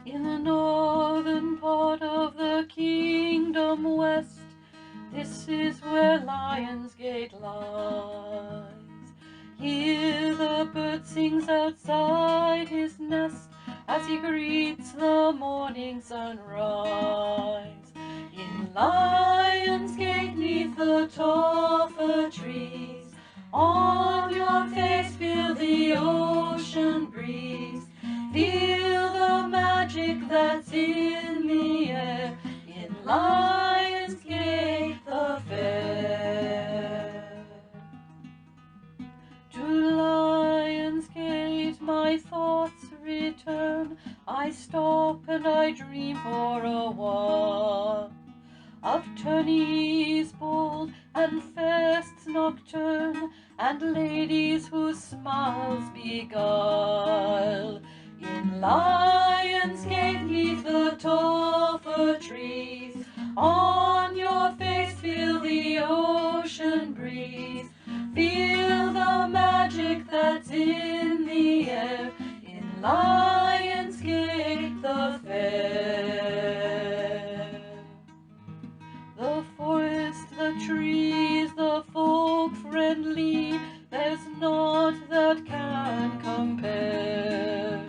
In the northern part of the kingdom west, this is where Lionsgate lies. Here the bird sings outside his nest as he greets the morning sunrise. In Lionsgate, neath the tall fir trees, on your face feel the ocean breeze. Feel the magic that's in the air in Lionsgate the fair. To Lionsgate my thoughts return. I stop and I dream for a while of tourneys bold and fests nocturne, and ladies whose smiles beguile. In Lionsgate, neath the tall fir trees, on your face feel the ocean breeze. Feel the magic that's in the air in Lionsgate the fair. The forest, the trees, the folk friendly, there's naught that can compare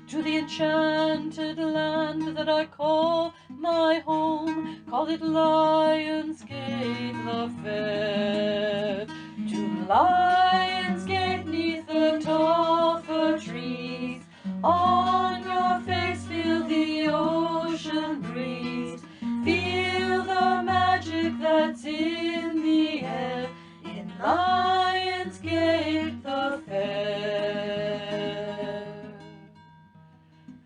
to the enchanted land that I call my home. Call it Lionsgate the fair. To Lionsgate, neath the tall fir trees, on your face feel the ocean breeze. Feel the magic that's in the air in Lionsgate the fair.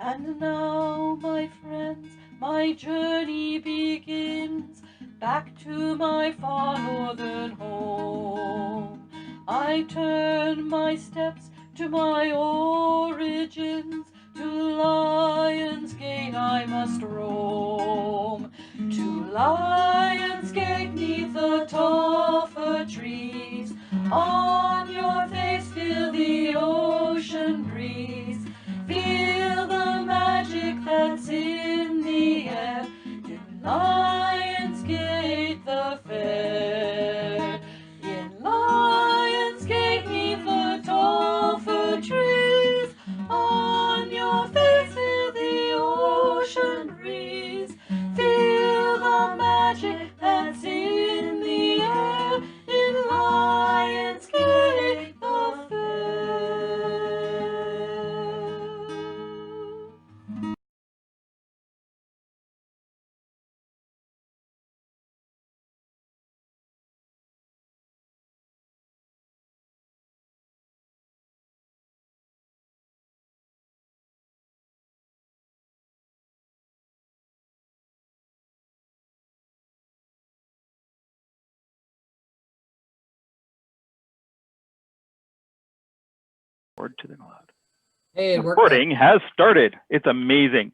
And now, my friends, my journey begins back to my far northern home. I turn my steps to my origins. To Lionsgate I must roam. To Lionsgate, neath the tall fir trees, on your face feel the ocean breeze. Feel the magic that's in the air in Lionsgate the fair. In Lionsgate, neath the tall fir trees, on your face feel the ocean breeze. Feel the magic that's in the air in Lionsgate the fair. Word to the cloud. Hey, it worked. Recording has started. It's amazing.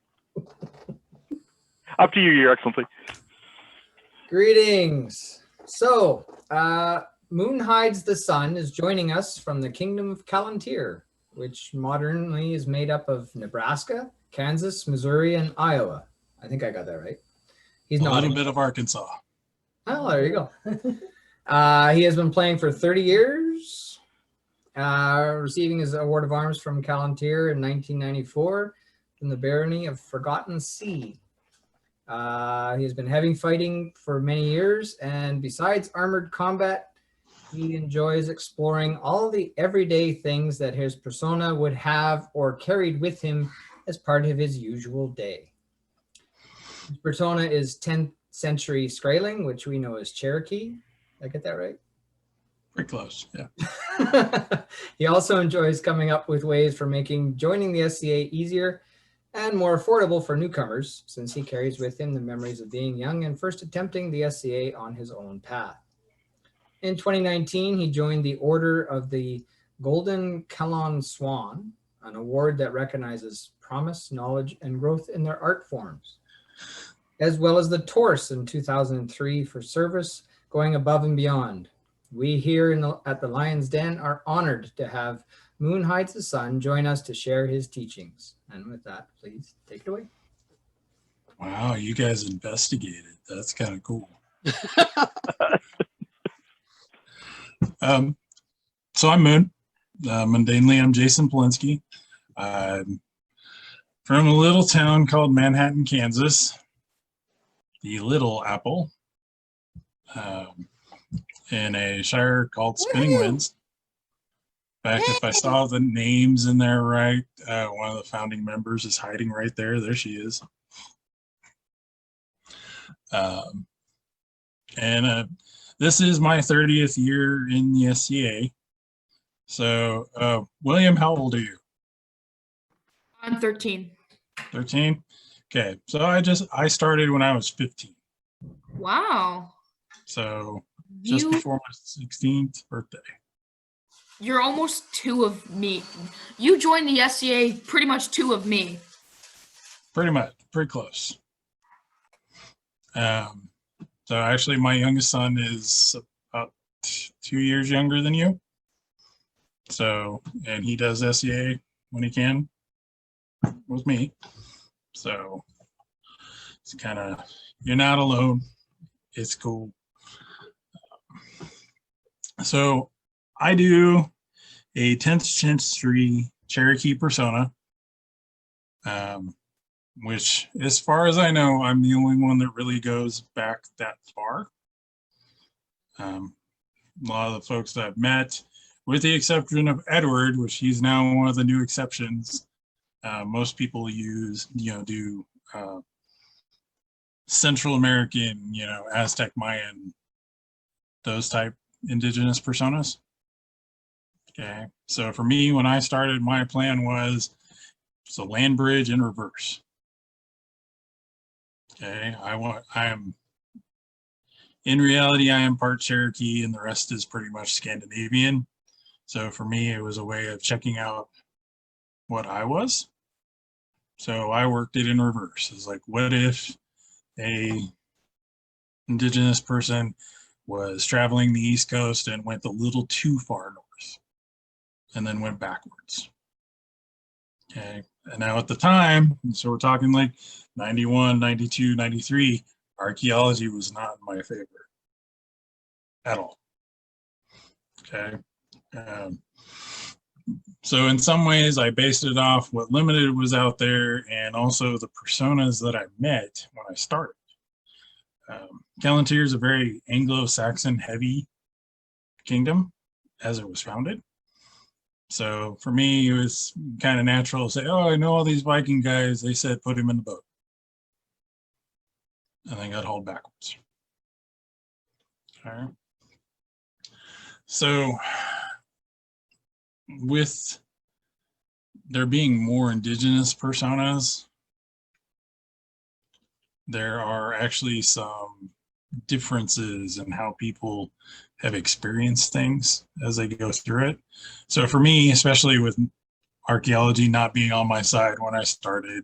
Up to you, Your Excellency. Greetings. So, Moon Hides the Sun is joining us from the Kingdom of Calontir, which modernly is made up of Nebraska, Kansas, Missouri, and Iowa. I think I got that right. He's a little bit of Arkansas. Oh, there you go. He has been playing for 30 years, receiving his Award of Arms from Calontir in 1994 from the Barony of Forgotten Sea. He has been heavy fighting for many years, and besides armored combat, he enjoys exploring all the everyday things that his persona would have or carried with him as part of his usual day. His persona is 10th century Skraeling, which we know as Cherokee. Did I get that right? Pretty close, yeah. He also enjoys coming up with ways for making joining the SCA easier and more affordable for newcomers, since he carries with him the memories of being young and first attempting the SCA on his own path. In 2019, he joined the Order of the Golden Calon Swan, an award that recognizes promise, knowledge, and growth in their art forms, as well as the Taurus in 2003 for service going above and beyond. We here at the Lion's Den are honored to have Moon Hides the Sun join us to share his teachings. And with that, please take it away. Wow, you guys investigated. That's kind of cool. So I'm Moon. Mundanely, I'm Jason Polinsky. I'm from a little town called Manhattan, Kansas, the Little Apple, in a shire called Spinning Winds. In fact, if I saw the names in there right, one of the founding members is hiding right there. There she is. And this is my 30th year in the SCA. So, William, how old are you? I'm 13. 13? Okay, so I started when I was 15. Wow. So just before my 16th birthday. You're almost two of me. You joined the SCA pretty much two of me. Pretty much, pretty close. So actually my youngest son is about 2 years younger than you. So, and he does SCA when he can with me. So it's kind of, you're not alone. It's cool. So I do a 10th century Cherokee persona, which, as far as I know, I'm the only one that really goes back that far. A lot of the folks that I've met, with the exception of Edward, which he's now one of the new exceptions, most people use, do Central American, Aztec, Mayan, those type indigenous personas. Okay, so for me, when I started, my plan was a land bridge in reverse. Okay, in reality, I am part Cherokee and the rest is pretty much Scandinavian. So for me, it was a way of checking out what I was. So I worked it in reverse. It's like, what if a indigenous person was traveling the East Coast and went a little too far north and then went backwards? Okay, and now at the time, so we're talking like 91, 92, 93, archaeology was not in my favor at all. Okay. So in some ways, I based it off what limited was out there and also the personas that I met when I started. Calontir is a very Anglo-Saxon heavy kingdom as it was founded. So for me, it was kind of natural to say, oh, I know all these Viking guys. They said put him in the boat. And then got hauled backwards. Okay. So with there being more indigenous personas, there are actually some differences in how people have experienced things as they go through it. So for me, especially with archaeology not being on my side when I started,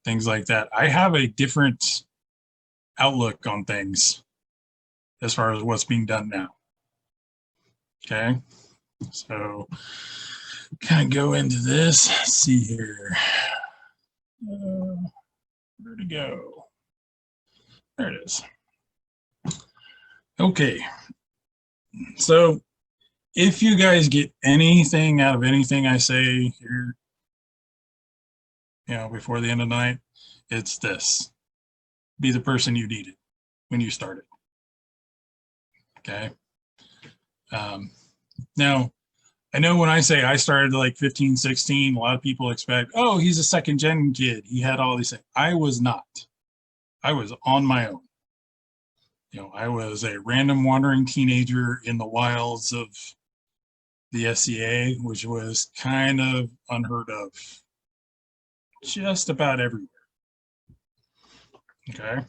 things like that, I have a different outlook on things as far as what's being done now. Okay, so kind of go into this. Let's see here. Where to go? There it is. Okay, so if you guys get anything out of anything I say here, before the end of the night, it's this: be the person you needed when you started. Okay. Now, I know when I say I started like 15, 16, a lot of people expect, oh, he's a second gen kid. He had all these things. I was not. I was on my own. I was a random wandering teenager in the wilds of the SCA, which was kind of unheard of just about everywhere. Okay.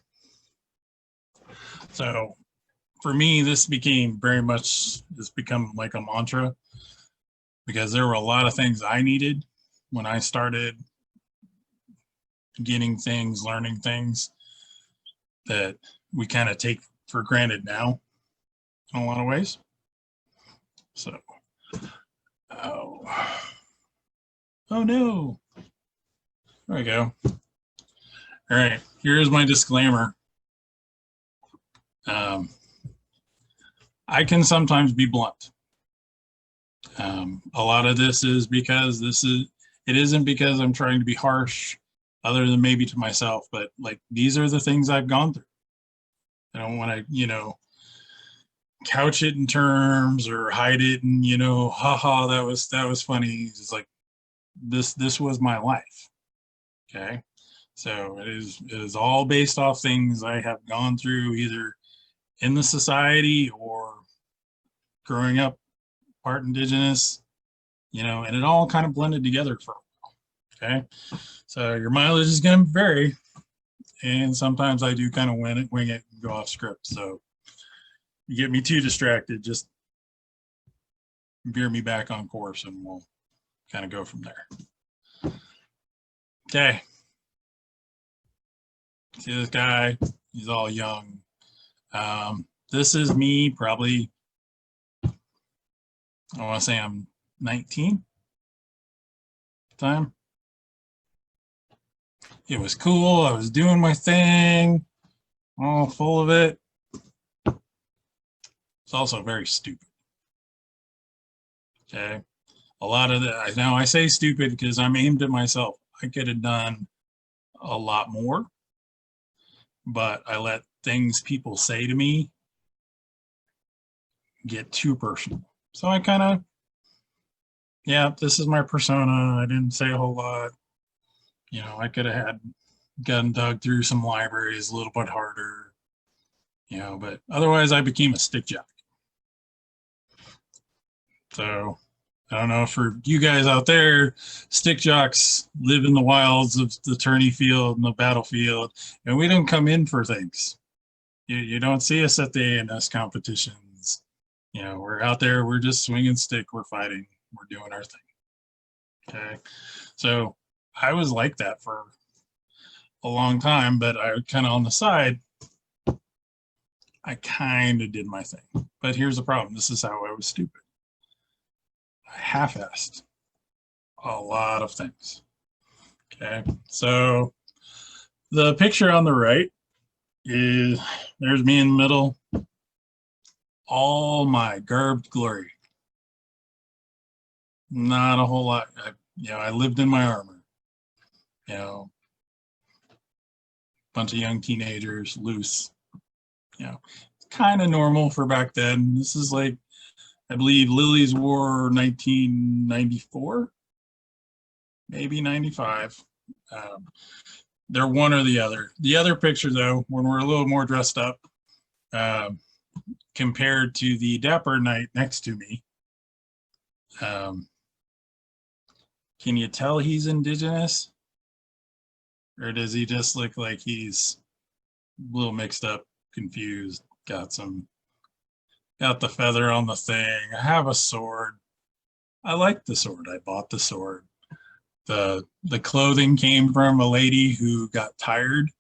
So for me, this became it's become like a mantra, because there were a lot of things I needed when I started getting things, learning things that we kind of take for granted now in a lot of ways. So, oh no, there we go. All All right, here's my disclaimer. I can sometimes be blunt. A lot of this is because it isn't because I'm trying to be harsh, other than maybe to myself, but like these are the things I've gone through. I don't want to, couch it in terms or hide it and haha, that was funny. It's like this was my life. Okay. So it is all based off things I have gone through either in the society or growing up part indigenous, and it all kind of blended together for a while. Okay. So your mileage is going to vary. And sometimes I do kind of wing it and go off script. So you get me too distracted, just veer me back on course and we'll kind of go from there. Okay. See this guy? He's all young. This is me probably, I want to say I'm 19 at the time. It was cool. I was doing my thing, all full of it. It's also very stupid. Okay. A lot of that, now I say stupid because I'm aimed at myself. I could have done a lot more, but I let things people say to me get too personal. So I kind of, this is my persona. I didn't say a whole lot. I could have gotten dug through some libraries a little bit harder, but otherwise I became a stick jock. So I don't know, for you guys out there, stick jocks live in the wilds of the tourney field and the battlefield, and we don't come in for things. You don't see us at the ANS competitions. We're out there, we're just swinging stick, we're fighting, we're doing our thing. Okay. So I was like that for a long time, but I kind of on the side, I kind of did my thing. But here's the problem. This is how I was stupid. I half-assed a lot of things. Okay. So the picture on the right is, there's me in the middle. All my garbed glory. Not a whole lot. I lived in my armor. Bunch of young teenagers, loose. Kind of normal for back then. This is like, I believe Lily's War 1994, maybe 95. They're one or the other. The other picture, though, when we're a little more dressed up, compared to the dapper knight next to me, can you tell he's indigenous? Or does he just look like he's a little mixed up, confused, got the feather on the thing? I have a sword. I like the sword. I bought the sword. The clothing came from a lady who got tired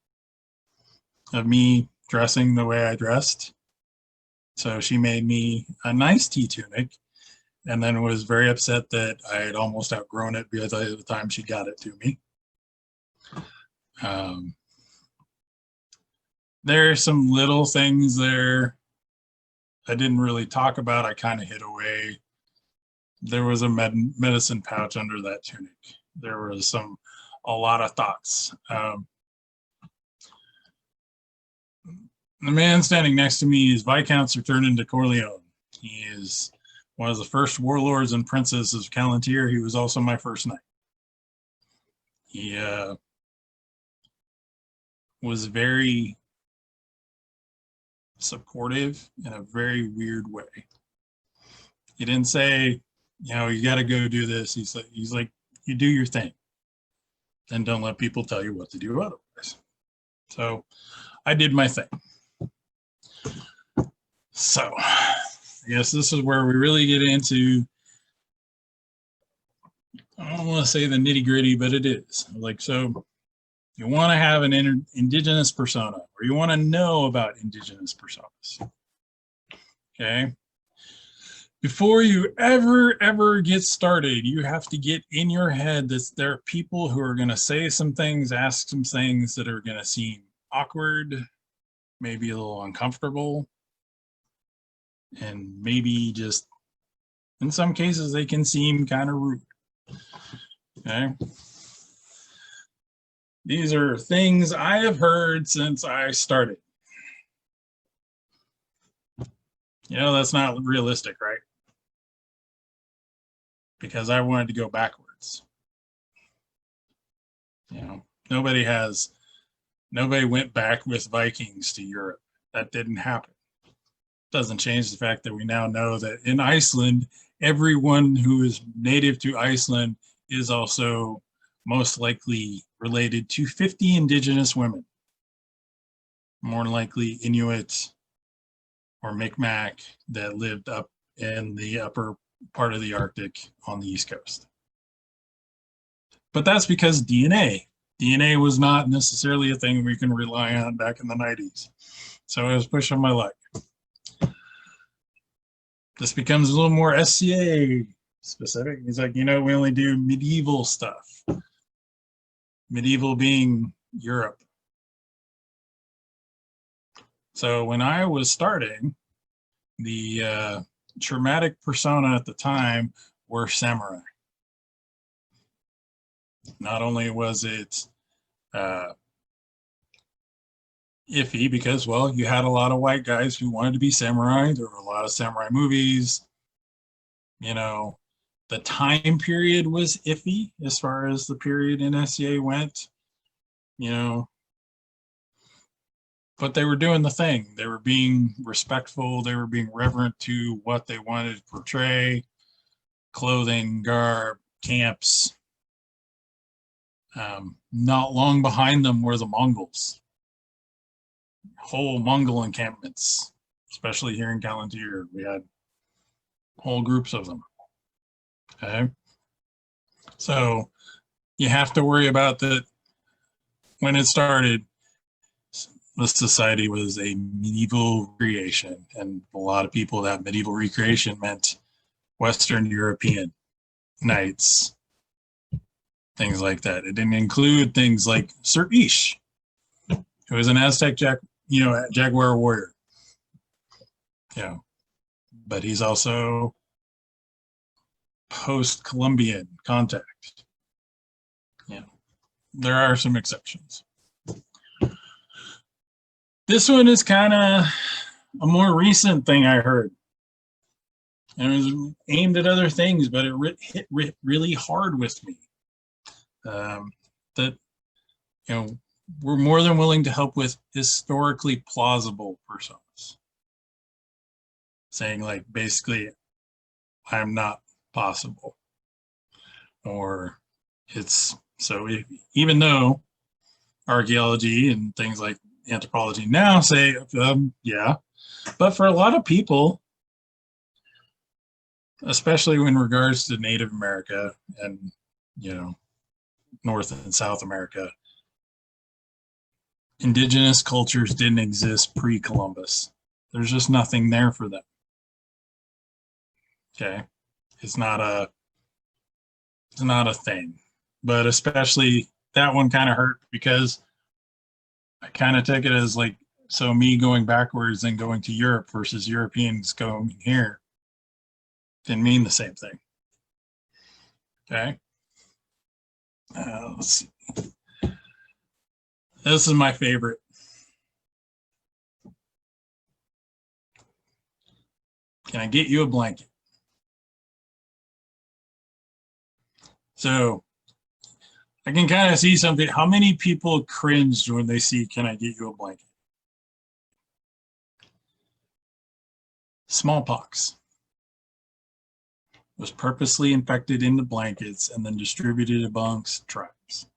of me dressing the way I dressed. So she made me a nice tea tunic and then was very upset that I had almost outgrown it by the time she got it to me. There are some little things there I didn't really talk about. I kind of hid away. There was a medicine pouch under that tunic. There was a lot of thoughts. The man standing next to me is Viscount Sir Turnan Corleone. He is one of the first warlords and princes of Callantyre. He was also my first knight. He was very supportive in a very weird way. He didn't say, you got to go do this. He's like, you do your thing and don't let people tell you what to do otherwise. So I did my thing. So I guess this is where we really get into, I don't want to say the nitty gritty, but it is. Like, so you want to have an indigenous persona, or you want to know about indigenous personas. Okay. before you ever get started, you have to get in your head that there are people who are going to say some things, ask some things that are going to seem awkward, maybe a little uncomfortable, and maybe just in some cases they can seem kind of rude. Okay. These are things I have heard since I started. You know, that's not realistic, right? Because I wanted to go backwards. You know, nobody went back with Vikings to Europe. That didn't happen. Doesn't change the fact that we now know that in Iceland, everyone who is native to Iceland is also most likely related to 50 indigenous women. More likely Inuit or Micmac that lived up in the upper part of the Arctic on the East Coast. But that's because DNA. DNA was not necessarily a thing we can rely on back in the 90s. So I was pushing my luck. This becomes a little more SCA specific. He's like, you know, we only do medieval stuff. Medieval being Europe. So when I was starting, the traumatic persona at the time were samurai. Not only was it iffy because, well, you had a lot of white guys who wanted to be samurai. There were a lot of samurai movies. You know, the time period was iffy as far as the period in SCA went. You know, but they were doing the thing. They were being respectful. They were being reverent to what they wanted to portray. Clothing, garb, camps. Not long behind them were the Mongols. Whole Mongol encampments, especially here in Calontir. We had whole groups of them. Okay. So you have to worry about that. When it started, the society was a medieval recreation, and a lot of people, that medieval recreation meant Western European knights, things like that. It didn't include things like Sir Ish, who was an Aztec jaguar warrior. You know, but he's also post-Columbian contact. You know, there are some exceptions. This one is kind of a more recent thing I heard. And it was aimed at other things, but it hit really hard with me. That, you know, we're more than willing to help with historically plausible personas. Saying, like, basically, I'm not possible. Or it's, so even though archaeology and things like anthropology now say, yeah, but for a lot of people, especially in regards to Native America and, you know, North and South America, indigenous cultures didn't exist pre-Columbus. There's just nothing there for them. Okay, it's not a thing. But especially that one kind of hurt because I kind of took it as like, so me going backwards and going to Europe versus Europeans going here didn't mean the same thing. Okay. Let's see. This is my favorite. Can I get you a blanket? So I can kind of see something. How many people cringed when they see, can I get you a blanket? Smallpox was purposely infected into blankets and then distributed amongst tribes.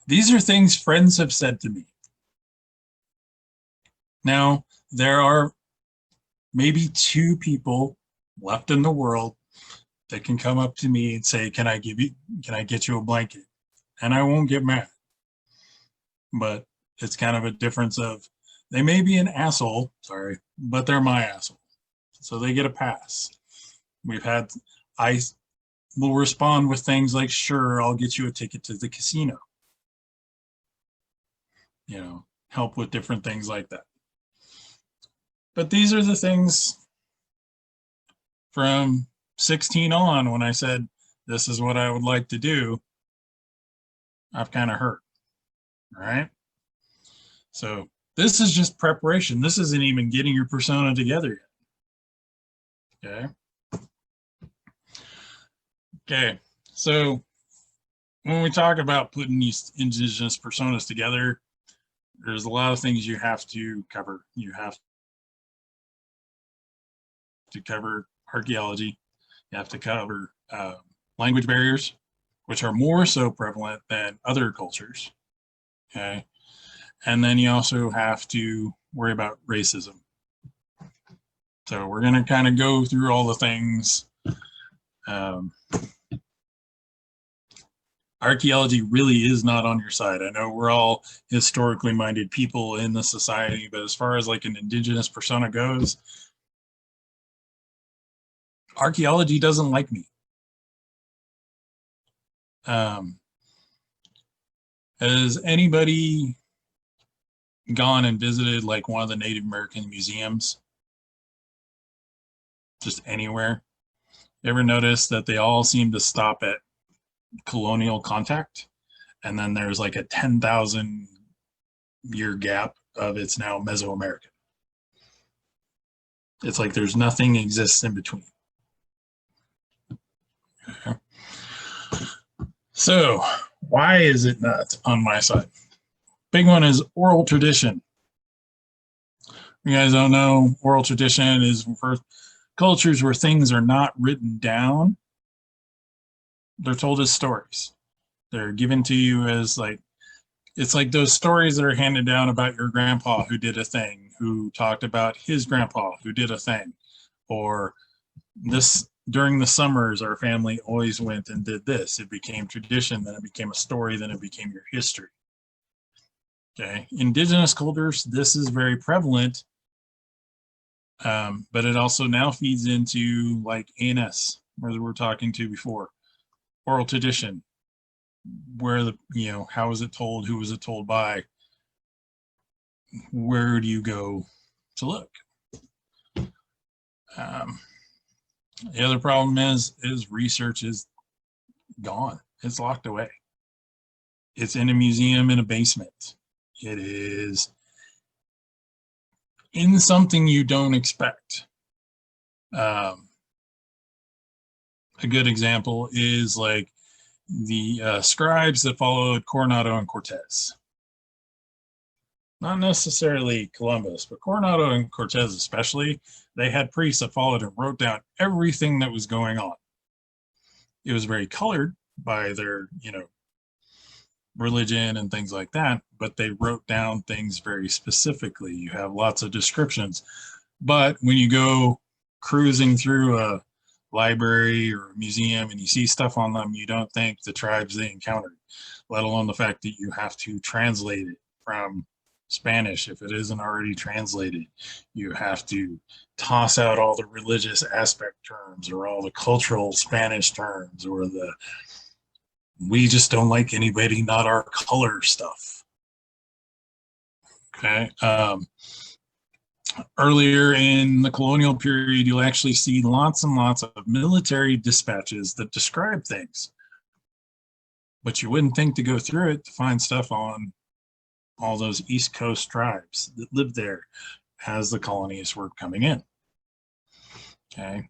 These are things friends have said to me. Now, there are maybe 2 people left in the world that can come up to me and say, can I get you a blanket? And I won't get mad. But it's kind of a difference of They may be an asshole, sorry, but they're my asshole. So they get a pass. I will respond with things like, sure, I'll get you a ticket to the casino. You know, help with different things like that. But these are the things from 16 on when I said, this is what I would like to do. I've kind of hurt, right? So this is just preparation. This isn't even getting your persona together yet. Okay. Okay. So when we talk about putting these indigenous personas together, there's a lot of things you have to cover. You have to cover archaeology. You have to cover language barriers, which are more so prevalent than other cultures. Okay. And then you also have to worry about racism. So we're going to kind of go through all the things. Archaeology really is not on your side. I know we're all historically minded people in the society, but as far as like an indigenous persona goes, archaeology doesn't like me. Has anybody gone and visited like one of the Native American museums? Just anywhere? You ever notice that they all seem to stop at colonial contact, and then there's like a 10,000 year gap of it's now Mesoamerican? It's like there's nothing exists in between. Okay. So why is it not on my side? Big one is oral tradition. You guys don't know, oral tradition is for cultures where things are not written down. They're told as stories. They're given to you as like, it's like those stories that are handed down about your grandpa who did a thing, who talked about his grandpa who did a thing, or this during the summers our family always went and did this. It became tradition, then it became a story, then it became your history. Okay, indigenous cultures, this is very prevalent, but it also now feeds into like ANS, where we were talking to before, oral tradition, where the, you know, how was it told, who was it told by, where do you go to look? The other problem is research is gone. It's locked away. It's in a museum in a basement. It is in something you don't expect. A good example is like the scribes that followed Coronado and Cortez. Not necessarily Columbus, but Coronado and Cortez especially, they had priests that followed and wrote down everything that was going on. It was very colored by their, you know, religion and things like that, but they wrote down things very specifically. You have lots of descriptions, but when you go cruising through a library or a museum and you see stuff on them, you don't think the tribes they encountered, let alone the fact that you have to translate it from Spanish if it isn't already translated. You have to toss out all the religious aspect terms or all the cultural Spanish terms or the we just don't like anybody not our color stuff. Okay. Earlier in the colonial period, you'll actually see lots and lots of military dispatches that describe things, but you wouldn't think to go through it to find stuff on all those East Coast tribes that lived there as the colonies were coming in. Okay.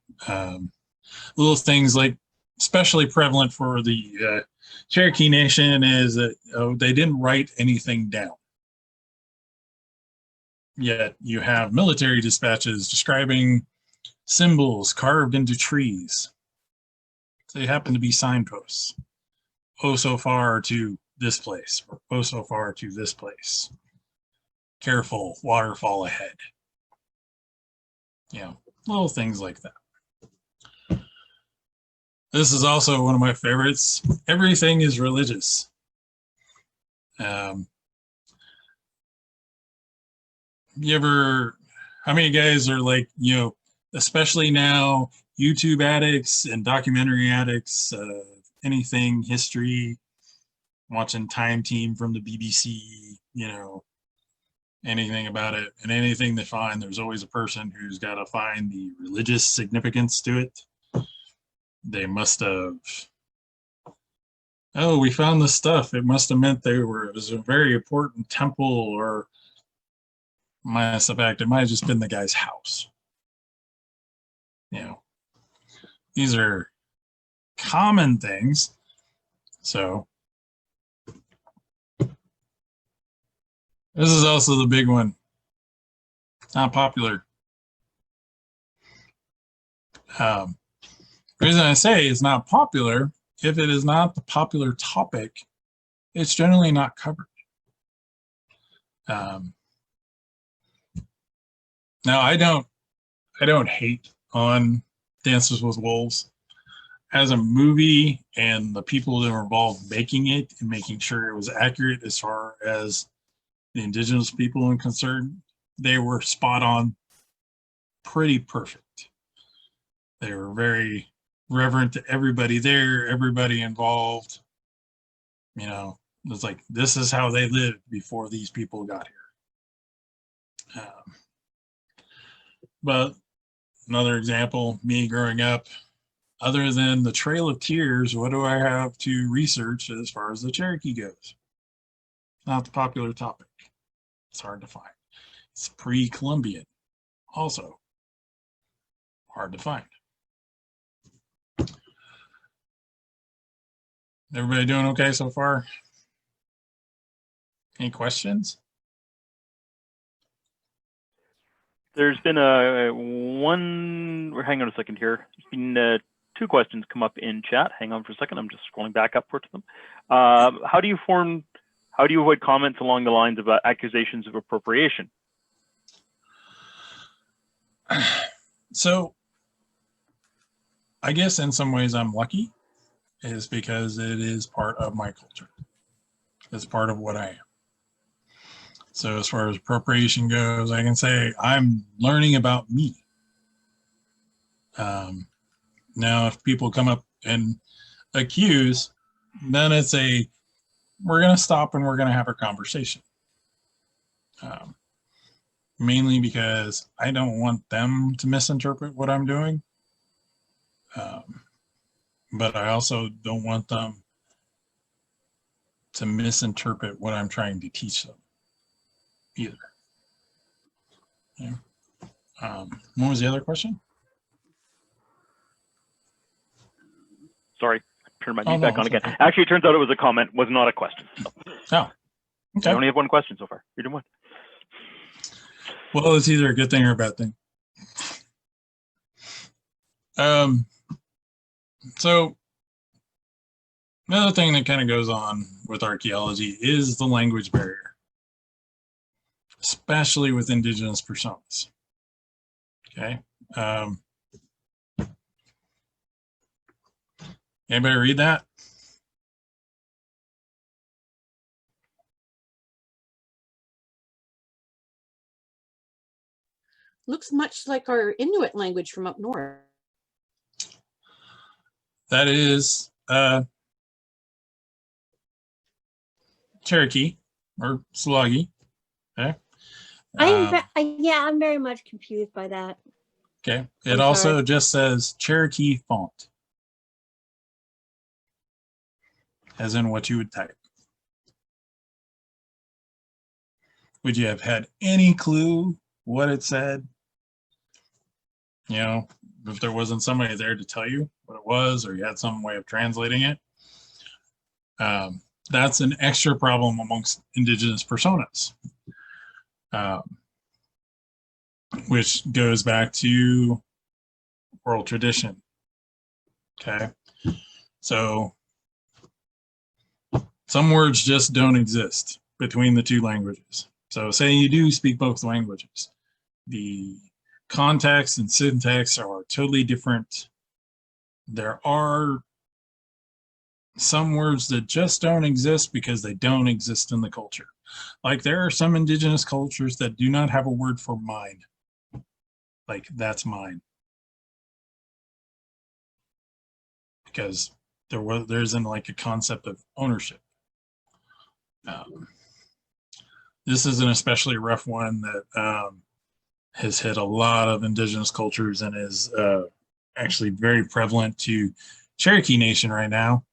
Little things like, especially prevalent for the Cherokee Nation, is that they didn't write anything down. Yet you have military dispatches describing symbols carved into trees. They happen to be signposts. Oh, so far to this place, or oh, so far to this place. Careful, waterfall ahead. You know, little things like that. This is also one of my favorites. Everything is religious. how many guys are like, especially now, YouTube addicts and documentary addicts, anything history, watching Time Team from the BBC, anything about it, and anything they find, there's always a person who's got to find the religious significance to it. They must have, oh, we found this stuff. It must have meant it was a very important temple, or minus the fact it might have just been the guy's house. These are common things. So this is also the big one. Not popular. The reason I say it's not popular, if it is not the popular topic, it's generally not covered. Now I don't hate on Dances with Wolves as a movie, and the people that were involved making it and making sure it was accurate as far as the indigenous people are concerned. They were spot on, pretty perfect. They were very reverent to everybody there, everybody involved. It's like, this is how they lived before these people got here. But another example, me growing up, other than the Trail of Tears, what do I have to research as far as the Cherokee goes? Not the popular topic. It's hard to find. It's pre-Columbian, also hard to find. Everybody doing okay so far? Any questions? There's been hang on a second here. There's been 2 questions come up in chat. Hang on for a second. I'm just scrolling back up to them. How do you avoid comments along the lines of accusations of appropriation? So I guess in some ways I'm lucky, is because it is part of my culture. It's part of what I am. So as far as appropriation goes, I can say I'm learning about me. Now, if people come up and accuse, then it's we're going to stop and we're going to have a conversation. Mainly because I don't want them to misinterpret what I'm doing. But I also don't want them to misinterpret what I'm trying to teach them either. Yeah. What was the other question? Sorry, I turned my mute back on again. Okay. Actually, it turns out it was a comment, was not a question. So. Oh, okay. I only have 1 question so far. You're doing 1. Well, it's either a good thing or a bad thing. So another thing that kind of goes on with archaeology is the language barrier, especially with indigenous personas. Okay. Anybody read that? Looks much like our Inuit language from up north. That is Cherokee or Sluggy. Okay. I'm very much confused by that. Okay. It I'm also sorry. just says Cherokee font, as in what you would type. Would you have had any clue what it said? If there wasn't somebody there to tell you what it was, or you had some way of translating it. That's an extra problem amongst indigenous personas, which goes back to oral tradition. Okay. So some words just don't exist between the 2 languages. So say you do speak both languages. The context and syntax are totally different. There are some words that just don't exist because they don't exist in the culture. Like there are some indigenous cultures that do not have a word for mine. Like that's mine. Because there isn't like a concept of ownership. This is an especially rough one that has hit a lot of indigenous cultures and is actually very prevalent to Cherokee Nation right now.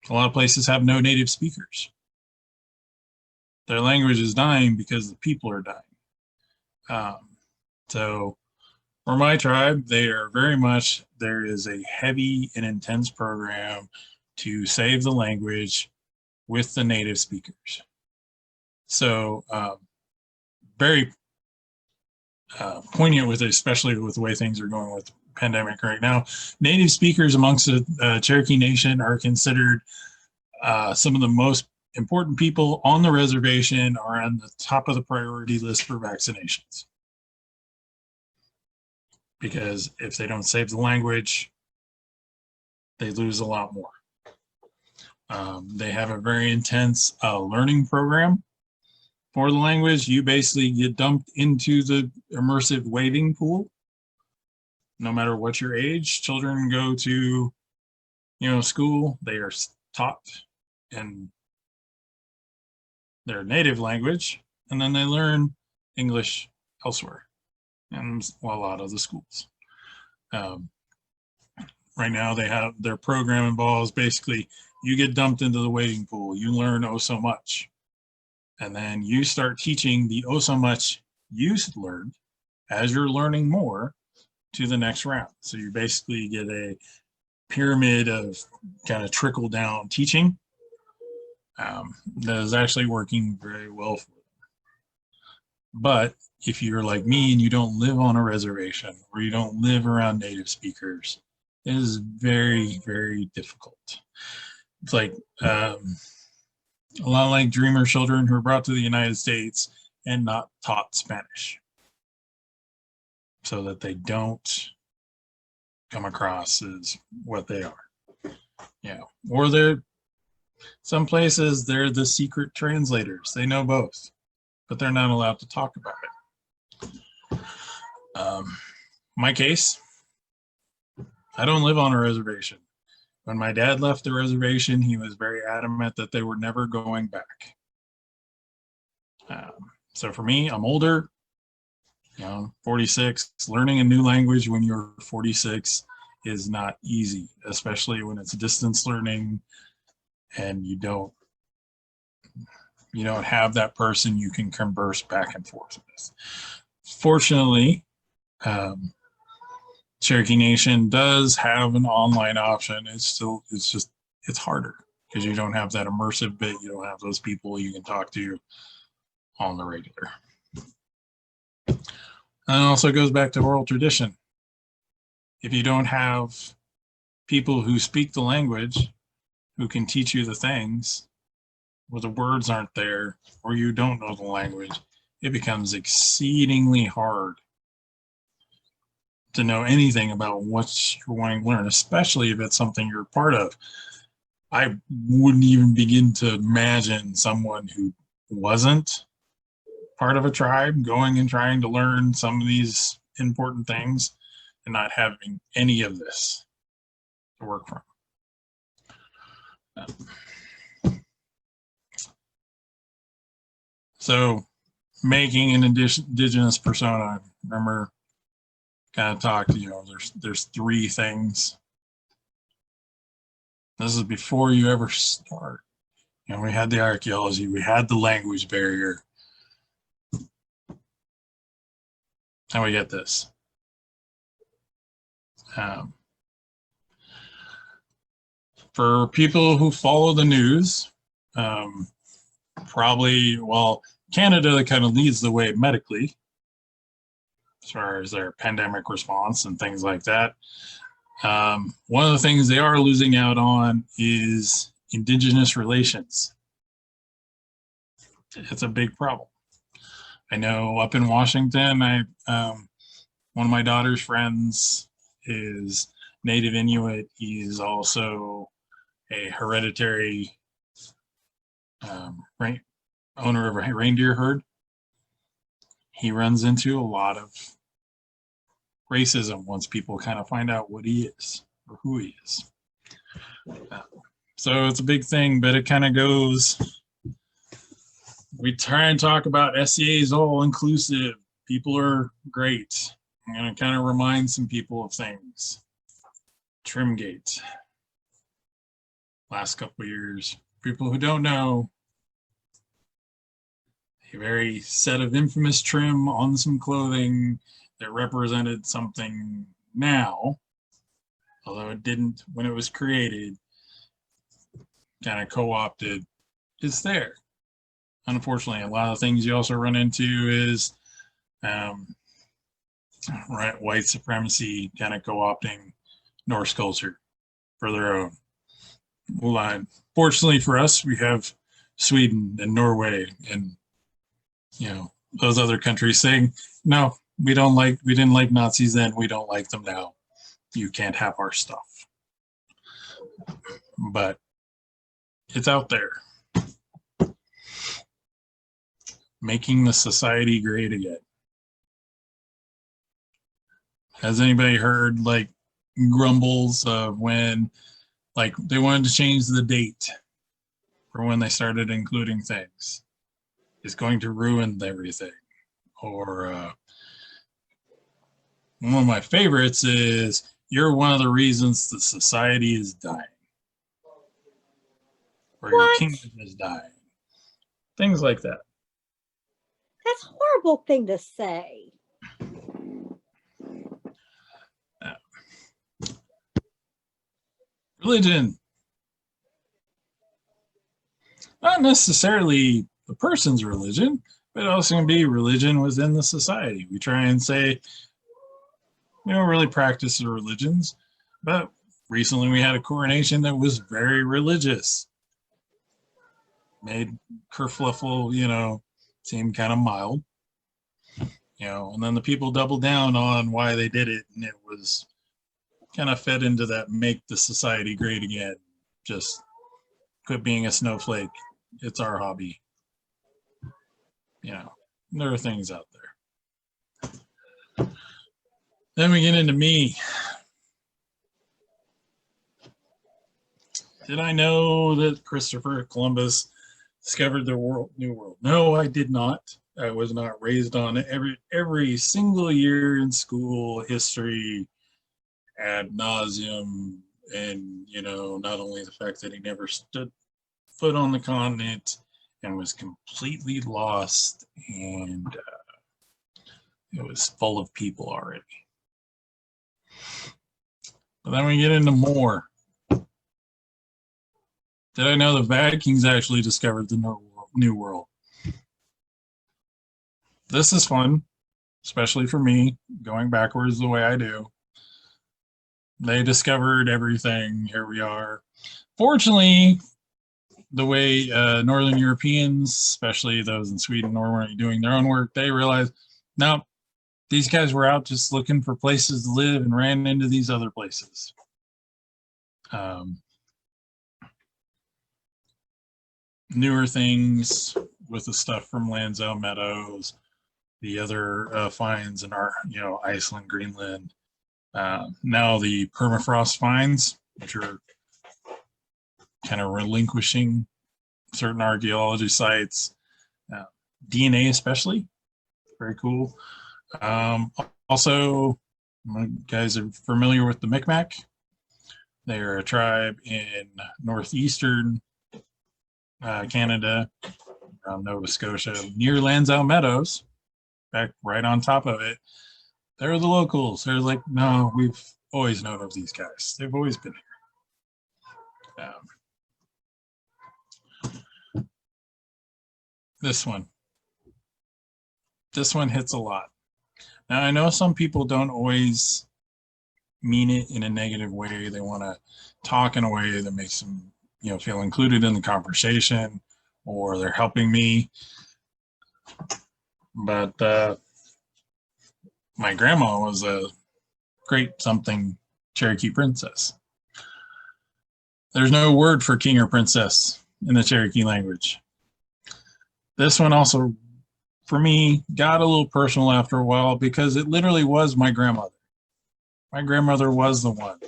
A lot of places have no native speakers. Their language is dying because the people are dying. So for my tribe, they are very much, there is a heavy and intense program to save the language with the native speakers. So very poignant with it, especially with the way things are going with the pandemic right now. Native speakers amongst the Cherokee Nation are considered some of the most important people on the reservation, are on the top of the priority list for vaccinations. Because if they don't save the language, they lose a lot more. They have a very intense learning program for the language. You basically get dumped into the immersive wading pool. No matter what your age, children go to, school. They are taught in their native language, and then they learn English elsewhere in a lot of the schools. Right now, they have their program involves basically you get dumped into the wading pool. You learn oh so much. And then you start teaching the oh so much you learned as you're learning more to the next round. So you basically get a pyramid of kind of trickle down teaching that is actually working very well for them. But if you're like me and you don't live on a reservation or you don't live around native speakers, it is very, very difficult. It's like a lot like dreamer children who are brought to the United States and not taught Spanish so that they don't come across as what they are. Or they're some places they're the secret translators. They know both, but they're not allowed to talk about it. My case, I don't live on a reservation. When my dad left the reservation, he was very adamant that they were never going back. So for me, I'm older, 46. Learning a new language when you're 46 is not easy, especially when it's distance learning and you don't have that person you can converse back and forth with. Fortunately, Cherokee Nation does have an online option. It's harder because you don't have that immersive bit. You don't have those people you can talk to on the regular. And it also goes back to oral tradition. If you don't have people who speak the language, who can teach you the things, or the words aren't there, or you don't know the language, it becomes exceedingly hard to know anything about what you're wanting to learn, especially if it's something you're a part of. I wouldn't even begin to imagine someone who wasn't part of a tribe going and trying to learn some of these important things and not having any of this to work from. So making an indigenous persona, remember, kind of talked, there's three things. This is before you ever start. We had the archaeology, we had the language barrier. And we get this. For people who follow the news, Canada kind of leads the way medically as far as their pandemic response and things like that. One of the things they are losing out on is Indigenous relations. It's a big problem. I know up in Washington, one of my daughter's friends is Native Inuit. He's also a hereditary owner of a reindeer herd. He runs into a lot of racism once people kind of find out what he is or who he is. So it's a big thing, but it kind of goes, we try and talk about SCA is all inclusive. People are great. I'm going to kind of remind some people of things. Trimgate. Last couple of years. People who don't know, a very set of infamous trim on some clothing that represented something now, although it didn't when it was created, kind of co-opted, is there. Unfortunately, a lot of things you also run into is white supremacy kind of co-opting Norse culture for their own line. Fortunately for us, we have Sweden and Norway and those other countries saying, no, we didn't like Nazis then, we don't like them now. You can't have our stuff. But it's out there. Making the society great again. Has anybody heard like grumbles of when like they wanted to change the date for when they started including things? It's going to ruin everything. Or one of my favorites is, you're one of the reasons the society is dying. Or your What? kingdom is dying. Things like that. That's a horrible thing to say. Religion. Not necessarily the person's religion, but also can be religion within the society. We try and say, we don't really practice the religions, but recently we had a coronation that was very religious. Made kerfluffle, seem kind of mild. And then the people doubled down on why they did it, and it was kind of fed into that make the society great again. Just quit being a snowflake. It's our hobby. There are things out there. Then we get into me. Did I know that Christopher Columbus discovered the New World? No, I did not. I was not raised on it. Every single year in school, history ad nauseum, and not only the fact that he never stood foot on the continent and was completely lost, and it was full of people already. But then we get into more. Did I know the Vikings actually discovered the New World? This is fun, especially for me, going backwards the way I do. They discovered everything. Here we are. Fortunately, the way Northern Europeans, especially those in Sweden and Norway, doing their own work, they realized, no, these guys were out just looking for places to live and ran into these other places. Newer things with the stuff from Lanzo Meadows, the other finds in our, Iceland, Greenland. Now the permafrost finds, which are kind of relinquishing certain archaeology sites, DNA especially, very cool. Also, you guys are familiar with the Micmac. They are a tribe in northeastern Canada, around Nova Scotia, near Lanzo Meadows, back right on top of it. They're the locals. They're like, no, we've always known of these guys. They've always been here. This one hits a lot. Now, I know some people don't always mean it in a negative way. They want to talk in a way that makes them, feel included in the conversation, or they're helping me. But my grandma was a great something Cherokee princess. There's no word for king or princess in the Cherokee language. This one also, for me, got a little personal after a while because it literally was my grandmother. My grandmother was the one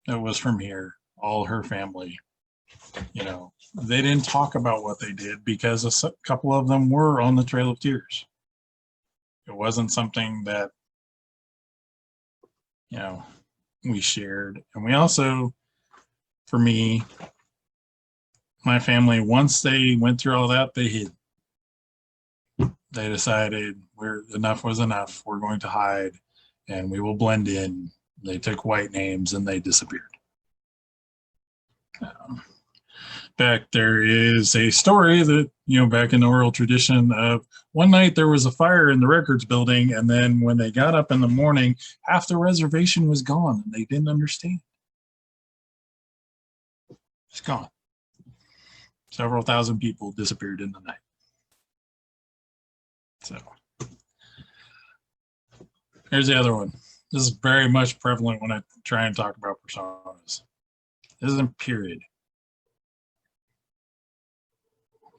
that was from here, all her family. You know, they didn't talk about what they did because a couple of them were on the Trail of Tears. It wasn't something that, you know, we shared. And we also, for me, my family, once they went through all that, they hid. They decided enough was enough. We're going to hide and we will blend in. They took white names and they disappeared. Back there is a story that, you know, back in the oral tradition of one night there was a fire in the records building, and then when they got up in the morning, half the reservation was gone and they didn't understand. It's gone. Several thousand people disappeared in the night. So here's the other one. This is very much prevalent when I try and talk about personas. This isn't period.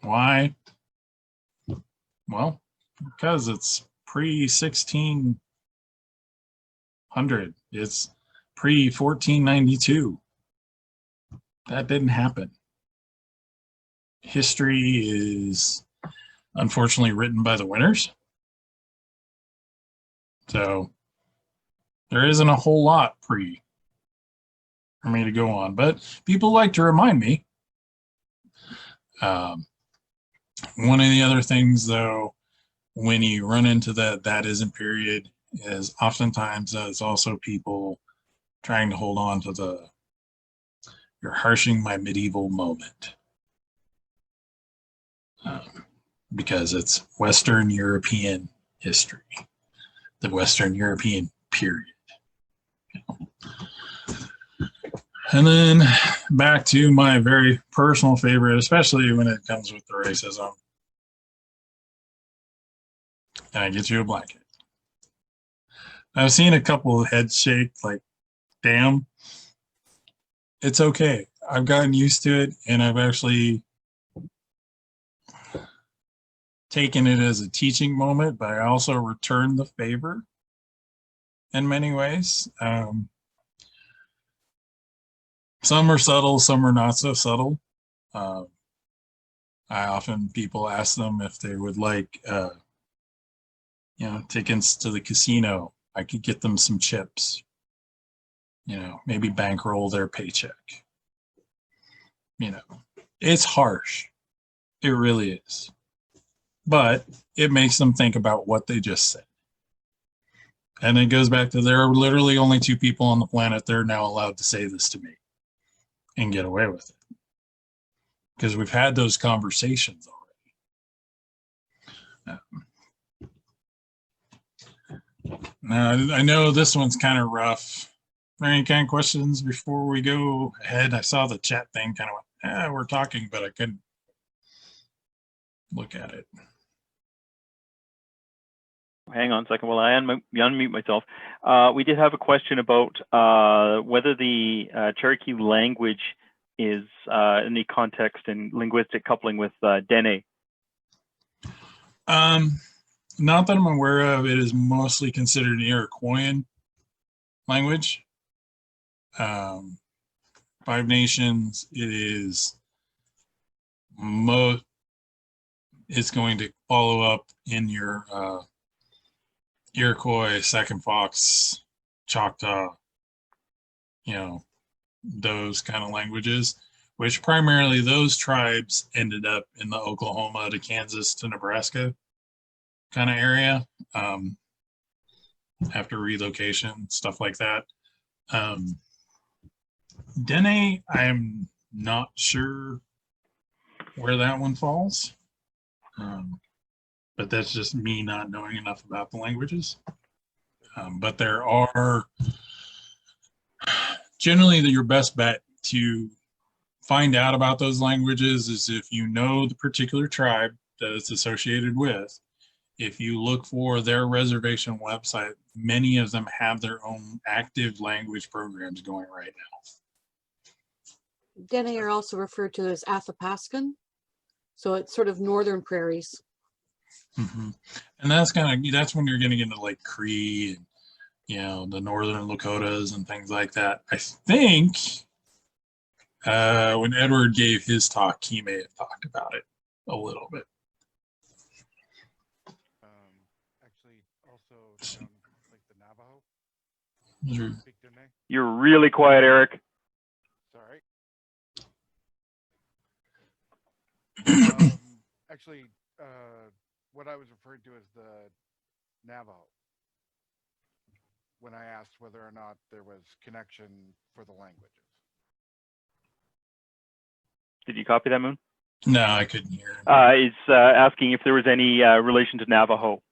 Why? Well, because it's pre-1600. It's pre-1492. That didn't happen. History is unfortunately written by the winners. So there isn't a whole lot for me to go on, but people like to remind me. One of the other things, though, when you run into that isn't period, is oftentimes it's also people trying to hold on to you're harshing my medieval moment. Because it's Western European history, the Western European period. And then back to my very personal favorite, especially when it comes with the racism. Can I get you a blanket? I've seen a couple of heads shake like, damn. It's okay. I've gotten used to it, and I've actually taken it as a teaching moment, but I also returned the favor in many ways. Some are subtle, some are not so subtle. People ask them if they would like, tickets to the casino. I could get them some chips. Maybe bankroll their paycheck. It's harsh. It really is. But it makes them think about what they just said. And it goes back to there are literally only two people on the planet that are now allowed to say this to me and get away with it. Because we've had those conversations already. Now, I know this one's kind of rough. Are there any kind of questions before we go ahead? I saw the chat thing kind of went, we're talking, but I couldn't look at it. Hang on a second while I unmute myself. We did have a question about whether the Cherokee language is in the context and linguistic coupling with Dene. Not that I'm aware of. It is mostly considered an Iroquoian language. Five Nations, it's going to follow up in your Iroquois, Second Fox, Choctaw, those kind of languages, which primarily those tribes ended up in the Oklahoma to Kansas to Nebraska kind of area after relocation, stuff like that. Dene, I am not sure where that one falls. But that's just me not knowing enough about the languages. But there are generally your best bet to find out about those languages is if you know the particular tribe that it's associated with. If you look for their reservation website, many of them have their own active language programs going right now. Dene are also referred to as Athapascan. So it's sort of northern prairies. Hmm. And that's when you're going to get into like Cree and, you know, the northern Lakotas and things like that. I think when Edward gave his talk, he may have talked about it a little bit. Actually, also down like the Navajo. Mhm. Speak their name. You're really quiet, Eric. Sorry. Actually, what I was referring to is the Navajo. When I asked whether or not there was connection for the languages. Did you copy that, Moon? No, I couldn't hear him. It's asking if there was any relation to Navajo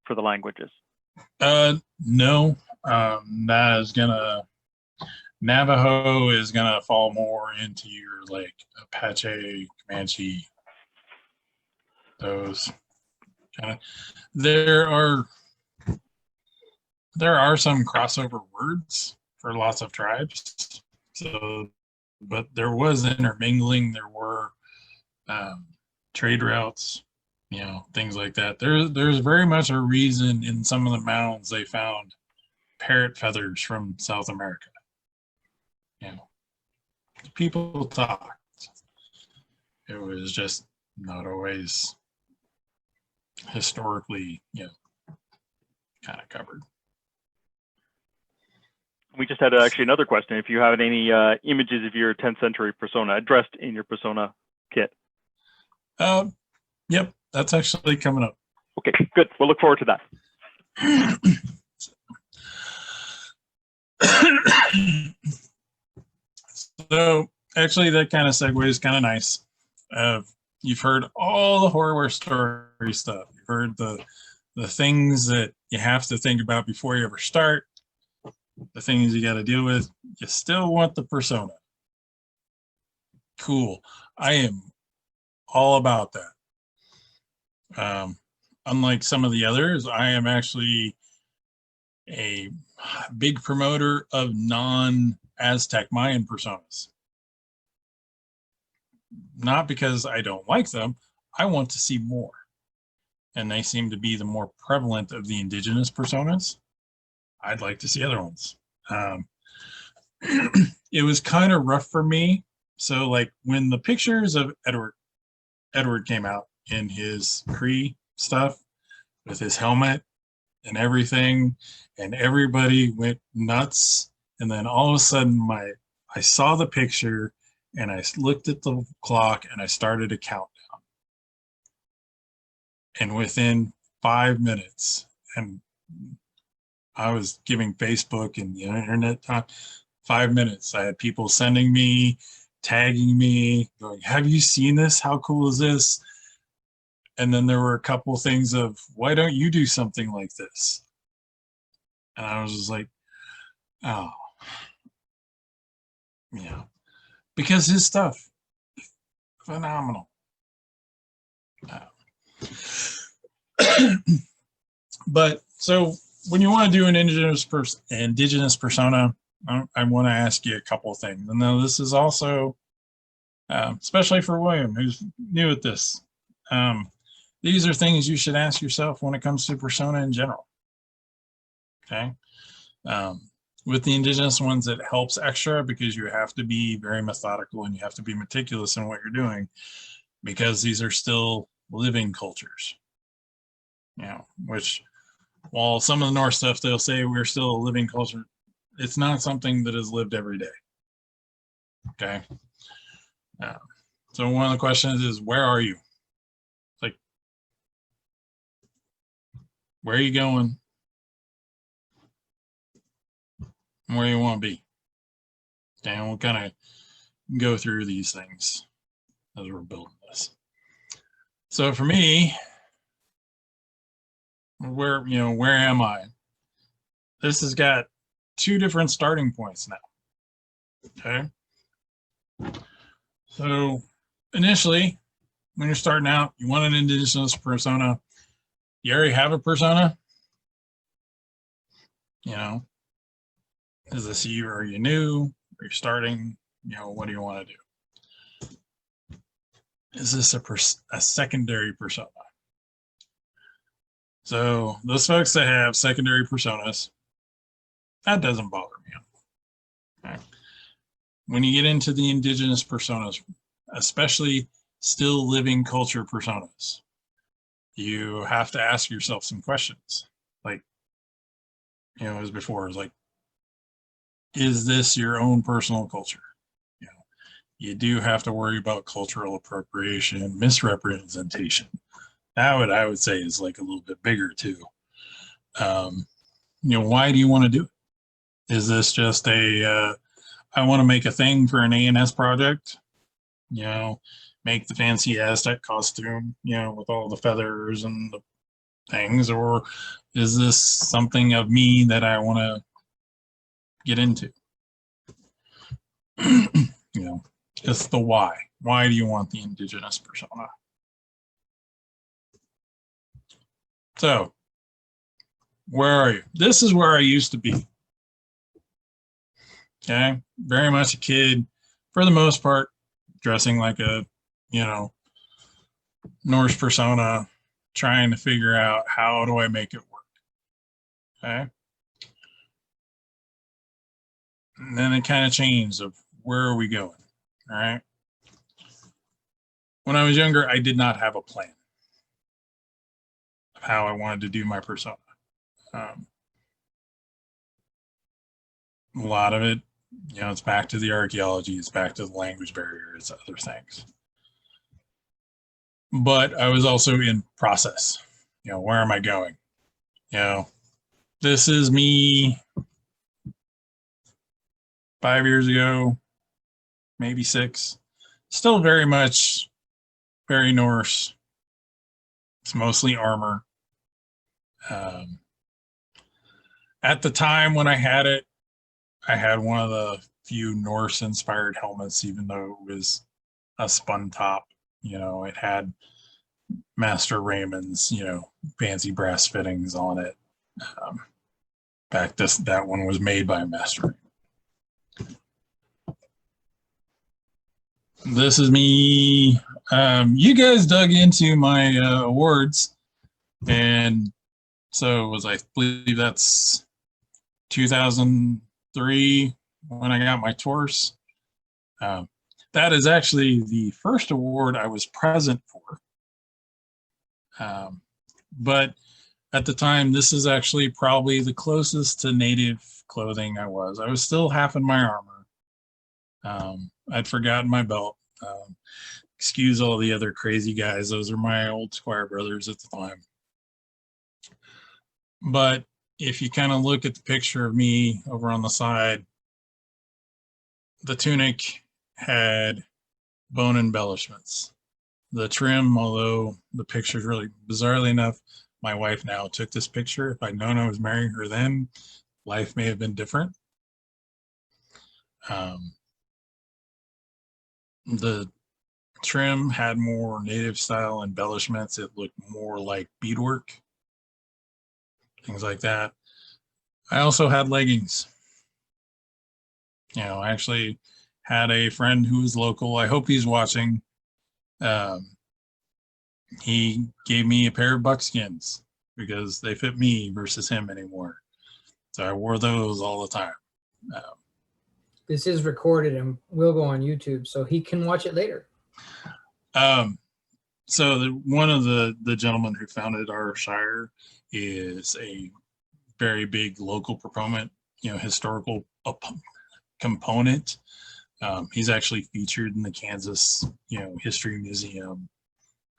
for the languages. No, Navajo is gonna fall more into your like Apache, Comanche, those kind of. There are some crossover words for lots of tribes. So, but there was intermingling. There were trade routes, you know, things like that. There's very much a reason in some of the mounds they found parrot feathers from South America. You know, people talked. It was just not always historically, you know, kind of covered. We just had actually another question. If you have any images of your 10th century persona addressed in your persona kit. Yep, that's actually coming up. Okay, good. We'll look forward to that. So actually that kind of segue is kind of nice. You've heard all the horror story stuff. You've heard the things that you have to think about before you ever start, the things you got to deal with. You still want the persona. Cool. I am all about that. Unlike some of the others, I am actually a big promoter of non-Aztec Mayan personas. Not because I don't like them, I want to see more. And they seem to be the more prevalent of the indigenous personas. I'd like to see other ones. It was kind of rough for me. So like when the pictures of Edward came out in his Cree stuff with his helmet and everything, and everybody went nuts. And then all of a sudden I saw the picture and I looked at the clock and I started a countdown. And within 5 minutes, and I was giving Facebook and the internet time, 5 minutes, I had people sending me, tagging me, going, have you seen this? How cool is this? And then there were a couple things of, why don't you do something like this? And I was just like, oh, yeah, because his stuff, phenomenal. But so when you want to do an indigenous persona, I want to ask you a couple of things. And now this is also, especially for William, who's new at this. These are things you should ask yourself when it comes to persona in general. Okay. With the indigenous ones, it helps extra because you have to be very methodical and you have to be meticulous in what you're doing because these are still living cultures. You know, which while some of the North stuff, they'll say we're still a living culture. It's not something that is lived every day. Okay. So one of the questions is, where are you? Like, where are you going? And where you want to be? Okay, and we'll kind of go through these things as we're building this. So for me, where am I? This has got 2 different starting points now. Okay. So initially, when you're starting out, you want an indigenous persona. You already have a persona. You know, is this you? Are you new? Are you starting? You know, what do you want to do? is this a secondary persona? So those folks that have secondary personas, that doesn't bother me. Okay. When you get into the indigenous personas, especially still living culture personas, you have to ask yourself some questions. Like, as before, is like, is this your own personal culture? You do have to worry about cultural appropriation, misrepresentation. That I would say is like a little bit bigger too. Why do you want to do it? Is this just I want to make a thing for an A&S project? Make the fancy Aztec costume, with all the feathers and the things, or is this something of me that I want to get into? It's the why. Why do you want the indigenous persona? So, where are you? This is where I used to be. Okay, very much a kid, for the most part, dressing like a, Norse persona, trying to figure out how do I make it work. Okay. And then it kind of changed of where are we going? All right. When I was younger, I did not have a plan of how I wanted to do my persona. A lot of it, it's back to the archaeology, it's back to the language barrier, it's other things. But I was also in process. Where am I going? This is me 5 years ago, maybe 6. Still very much very Norse. It's mostly armor. At the time when I had it, I had one of the few Norse-inspired helmets, even though it was a spun top. It had Master Raymond's, fancy brass fittings on it. In fact, that one was made by Master Raymond. This is me. You guys dug into my awards, and so I believe that's 2003 when I got my Taurus. That is actually the first award I was present for. But at the time, this is actually probably the closest to native clothing I was. I was still half in my armor. I'd forgotten my belt. Excuse all the other crazy guys. Those are my old squire brothers at the time. But if you kind of look at the picture of me over on the side, the tunic had bone embellishments. The trim, although the picture's really, bizarrely enough, my wife now took this picture. If I'd known I was marrying her then, life may have been different. The trim had more native style embellishments. It looked more like beadwork, things like that. I also had leggings. I actually had a friend who was local. I hope he's watching. He gave me a pair of buckskins because they fit me versus him anymore. So I wore those all the time. This is recorded and will go on YouTube, so he can watch it later. So one of the gentlemen who founded our shire is a very big local proponent, historical component. He's actually featured in the Kansas, History Museum,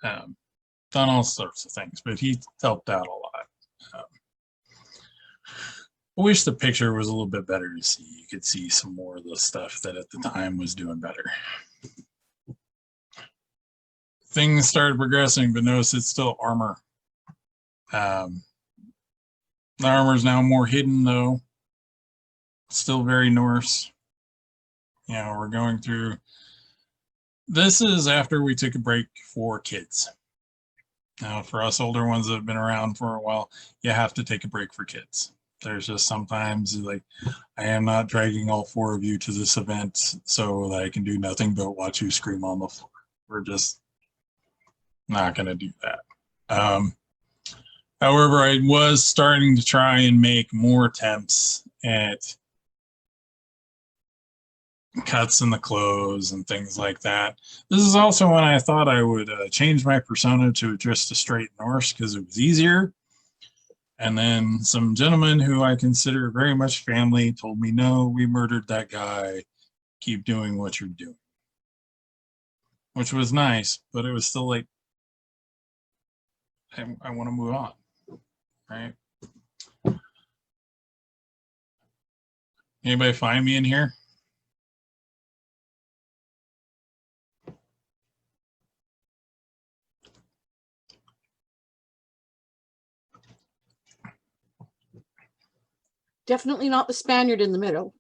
done all sorts of things, but he helped out a lot. I wish the picture was a little bit better to see. You could see some more of the stuff that at the time was doing better. Things started progressing, but notice it's still armor. The armor is now more hidden, though. Still very Norse. We're going through. This is after we took a break for kids. Now, for us older ones that have been around for a while, you have to take a break for kids. There's just sometimes like, I am not dragging all 4 of you to this event so that I can do nothing but watch you scream on the floor. We're just not going to do that. However, I was starting to try and make more attempts at cuts in the clothes and things like that. This is also when I thought I would change my persona to just a straight Norse because it was easier. And then some gentlemen who I consider very much family told me, no, we murdered that guy. Keep doing what you're doing. Which was nice, but it was still like, I want to move on, right? Anybody find me in here? Definitely not the Spaniard in the middle.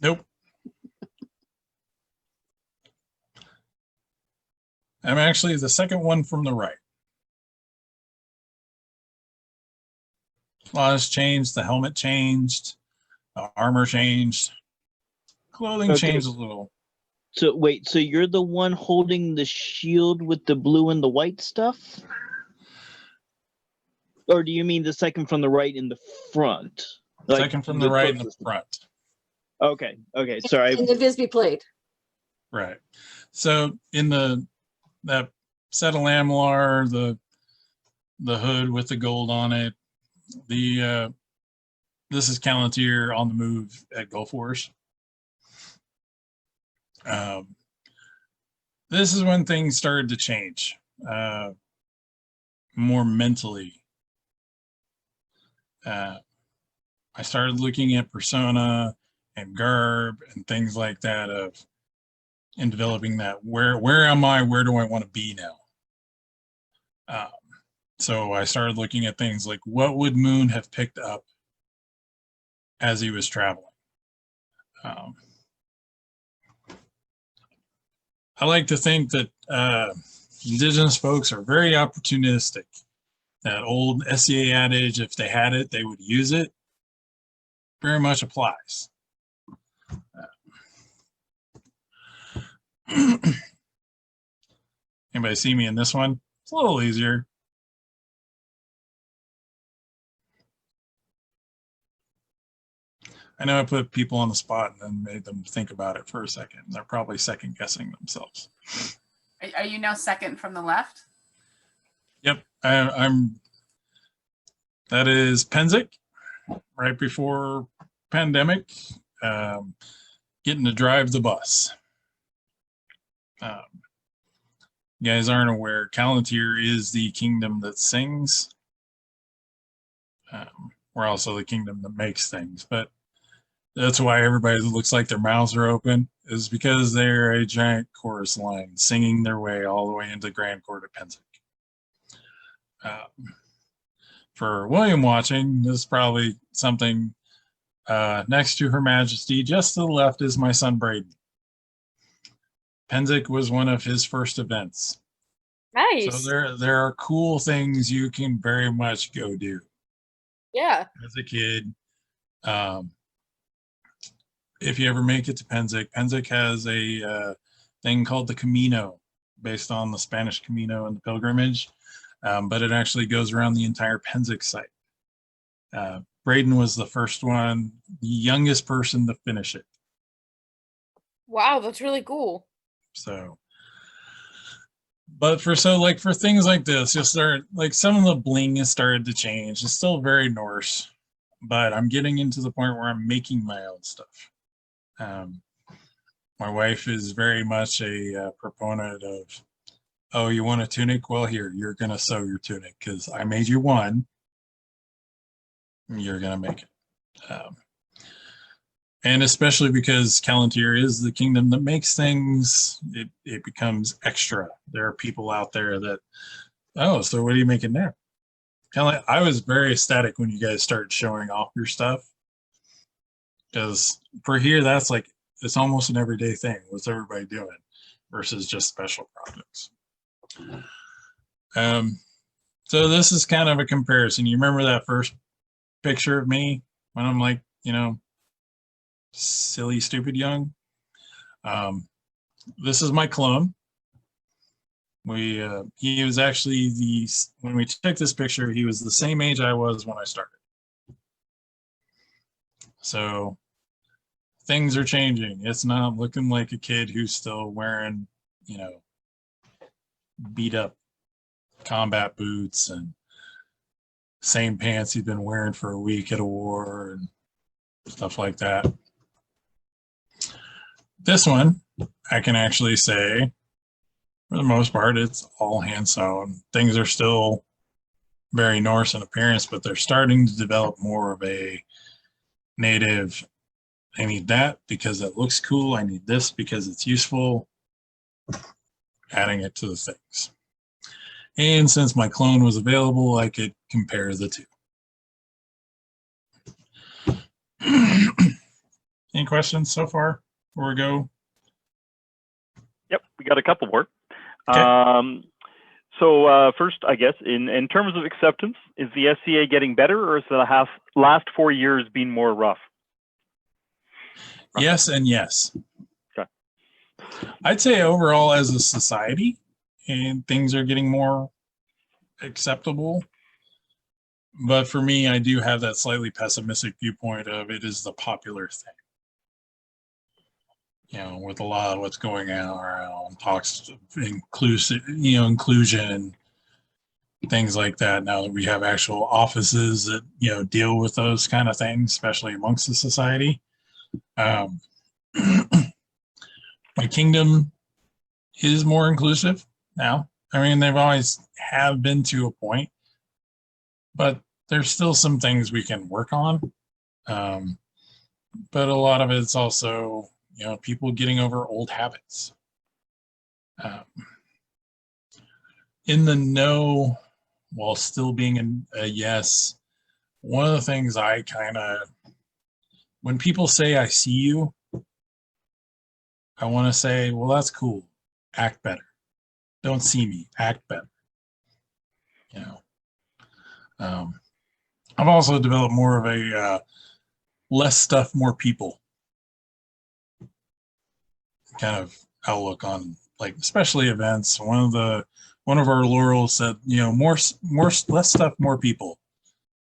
Nope. I'm actually the second one from the right. Laws changed, the helmet changed, the armor changed, clothing Okay. changed a little. So wait, so you're the one holding the shield with the blue and the white stuff? Or do you mean the second from the right in the front? Second from the right in the front. Okay, sorry. In the Visby plate. Right. So in that set of lamellar, the hood with the gold on it, this is Callantyr on the move at Gulf Wars. This is when things started to change more mentally. I started looking at persona and garb and things like that and developing that. Where am I? Where do I want to be now? So I started looking at things like what would Moon have picked up as he was traveling. I like to think that Indigenous folks are very opportunistic. That old SCA adage, if they had it, they would use it, very much applies. Anybody see me in this one? It's a little easier. I know I put people on the spot and then made them think about it for a second. They're probably second guessing themselves. Are you now second from the left? Yep, I'm. That is Penzik, right before pandemic, getting to drive the bus. You guys aren't aware, Callantyr is the kingdom that sings. We're also the kingdom that makes things, but that's why everybody looks like their mouths are open, is because they're a giant chorus line singing their way all the way into Grand Court of Penzik. For William watching, this is probably something next to Her Majesty. Just to the left is my son Braden. Penzik was one of his first events. Nice. So there are cool things you can very much go do. Yeah. As a kid, if you ever make it to Penzik, Penzik has a thing called the Camino, based on the Spanish Camino and the pilgrimage, but it actually goes around the entire Penzik site. Braden was the first one, the youngest person to finish it. Wow, that's really cool. So, but for things like this, you'll start, like, some of the bling has started to change. It's still very Norse, but I'm getting into the point where I'm making my own stuff. My wife is very much a proponent of, oh, you want a tunic? Well, here, you're going to sew your tunic because I made you one. You're going to make it. And especially because Callantyr is the kingdom that makes things, it becomes extra. There are people out there that, oh, so what are you making now? I was very ecstatic when you guys started showing off your stuff. Because for here, that's like, it's almost an everyday thing. What's everybody doing versus just special projects? So this is kind of a comparison. You remember that first picture of me when I'm like, silly, stupid young? This is my clone. He was actually when we took this picture, he was the same age I was when I started. So things are changing. It's not looking like a kid who's still wearing, beat up combat boots and same pants he'd been wearing for a week at a war and stuff like that. This one, I can actually say, for the most part, it's all hand sewn. Things are still very Norse in appearance, but they're starting to develop more of a native. I need that because it looks cool. I need this because it's useful. Adding it to the things. And since my clone was available, I could compare the two. Any questions so far before we go? Yep, we got a couple more. Okay. So first, I guess, in terms of acceptance, is the SCA getting better, or is the last 4 years been more rough? Yes and yes. Okay. I'd say overall as a society, and things are getting more acceptable. But for me, I do have that slightly pessimistic viewpoint of it is the popular thing. With a lot of what's going on around talks of inclusion, things like that. Now that we have actual offices that, deal with those kind of things, especially amongst the society. My kingdom is more inclusive now. I mean, they've always have been to a point, but there's still some things we can work on. But a lot of it's also, people getting over old habits. In the no, while still being a yes, one of the things I when people say I see you, I want to say, well, that's cool. Act better. Don't see me. Act better. I've also developed more of a less stuff, more people kind of outlook on, like, especially events. One of our laurels said, less stuff, more people,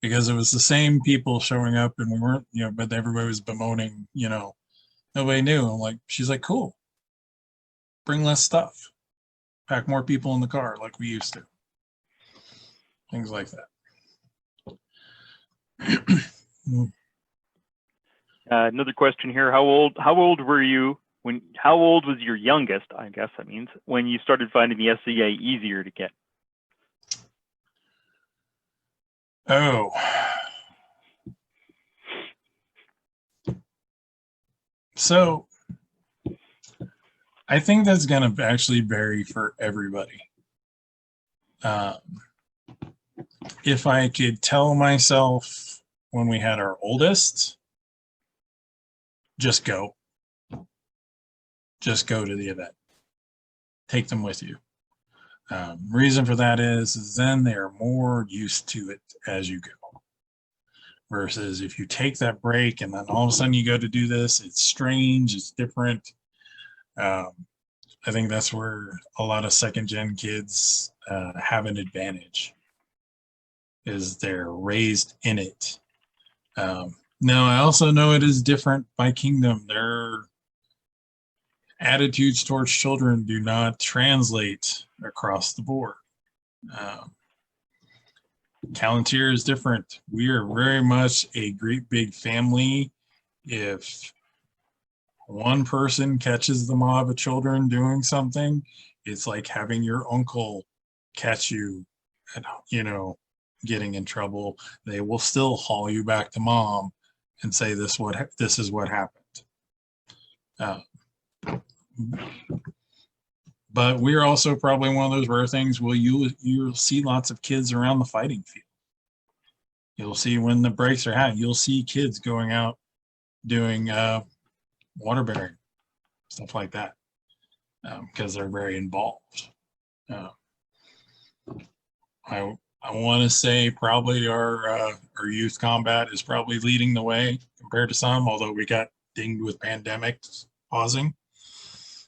because it was the same people showing up and we weren't, but everybody was bemoaning, nobody knew. I'm like, she's like, cool. Bring less stuff. Pack more people in the car like we used to. Things like that. Another question here. How old were you how old was your youngest, I guess that means, when you started finding the SCA easier to get? Oh. So I think that's going to actually vary for everybody. If I could tell myself when we had our oldest, just go. Just go to the event. Take them with you. Reason for that is then they're more used to it as you go. Versus if you take that break and then all of a sudden you go to do this, it's strange, it's different. I think that's where a lot of second gen kids have an advantage, is they're raised in it. Now, I also know it is different by kingdom. Their attitudes towards children do not translate across the board. Callantyr is different. We are very much a great big family. If one person catches the mob of children doing something, it's like having your uncle catch you at, getting in trouble. They will still haul you back to mom and say this is what happened. But we're also probably one of those rare things where you'll see lots of kids around the fighting field. You'll see when the breaks are happening, you'll see kids going out doing water bearing, stuff like that, because they're very involved. I want to say probably our youth combat is probably leading the way compared to some, although we got dinged with pandemic pausing.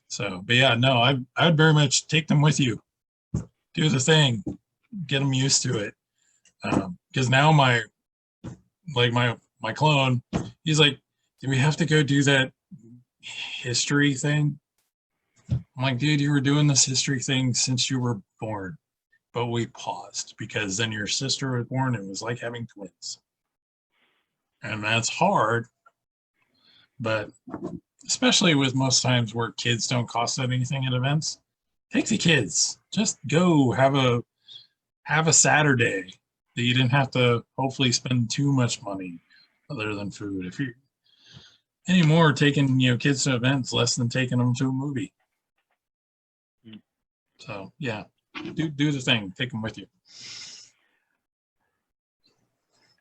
So, but yeah, no, I'd very much take them with you. do the thing, get them used to it. Because now my clone, he's like, do we have to go do that history thing? I'm like, dude, you were doing this history thing since you were born, but we paused because then your sister was born. It was like having twins, and that's hard. But especially with most times where kids don't cost anything at events, take the kids. Just go have a Saturday that you didn't have to hopefully spend too much money other than food. If you anymore taking kids to events less than taking them to a movie. So yeah, do the thing. Take them with you.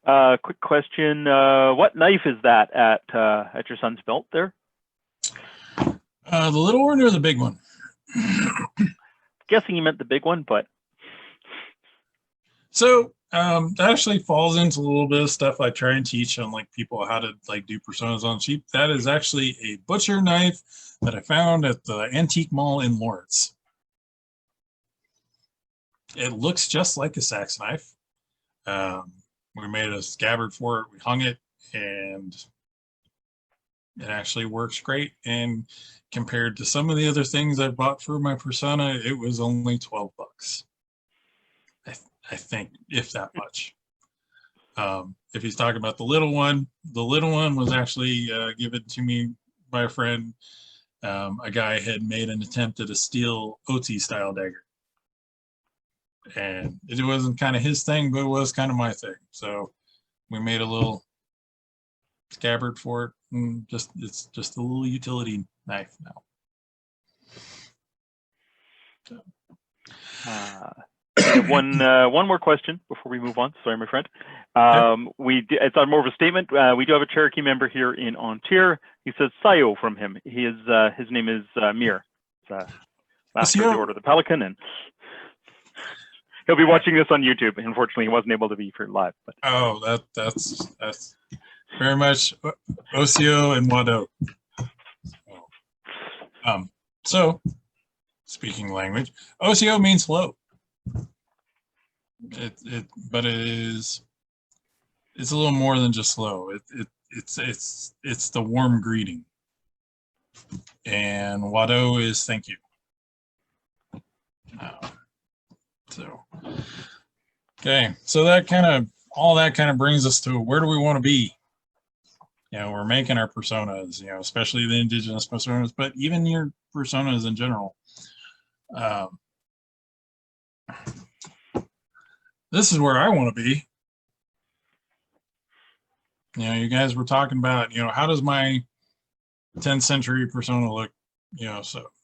Quick question: what knife is that at your son's belt there? The little one or the big one? Guessing you meant the big one, but so that actually falls into a little bit of stuff I try and teach on like people how to like do personas on sheep. That is actually a butcher knife that I found at the antique mall in Lawrence. It looks just like a sax knife. We made a scabbard for it. We hung it, and it actually works great. And compared to some of the other things I bought for my persona, it was only $12. I think, if that much. If he's talking about the little one was actually given to me by a friend. A guy had made an attempt at a steel OT style dagger. And it wasn't kind of his thing, but it was kind of my thing. So we made a little scabbard for it, and it's just a little utility knife now. So. One more question before we move on. Sorry, my friend. It's on more of a statement. We do have a Cherokee member here in Ontario. He says Sayo from him. His name is Mir. Master of the Order of the Pelican, and he'll be watching this on YouTube. Unfortunately, he wasn't able to be for live. But. Oh, that's very much Osio and Wado. So, speaking language, Osio means hello. But it's a little more than just hello. It's the warm greeting, and Wado is thank you. So that kind of brings us to where do we want to be? We're making our personas, especially the indigenous personas, but even your personas in general. This is where I want to be. You guys were talking about, how does my 10th century persona look?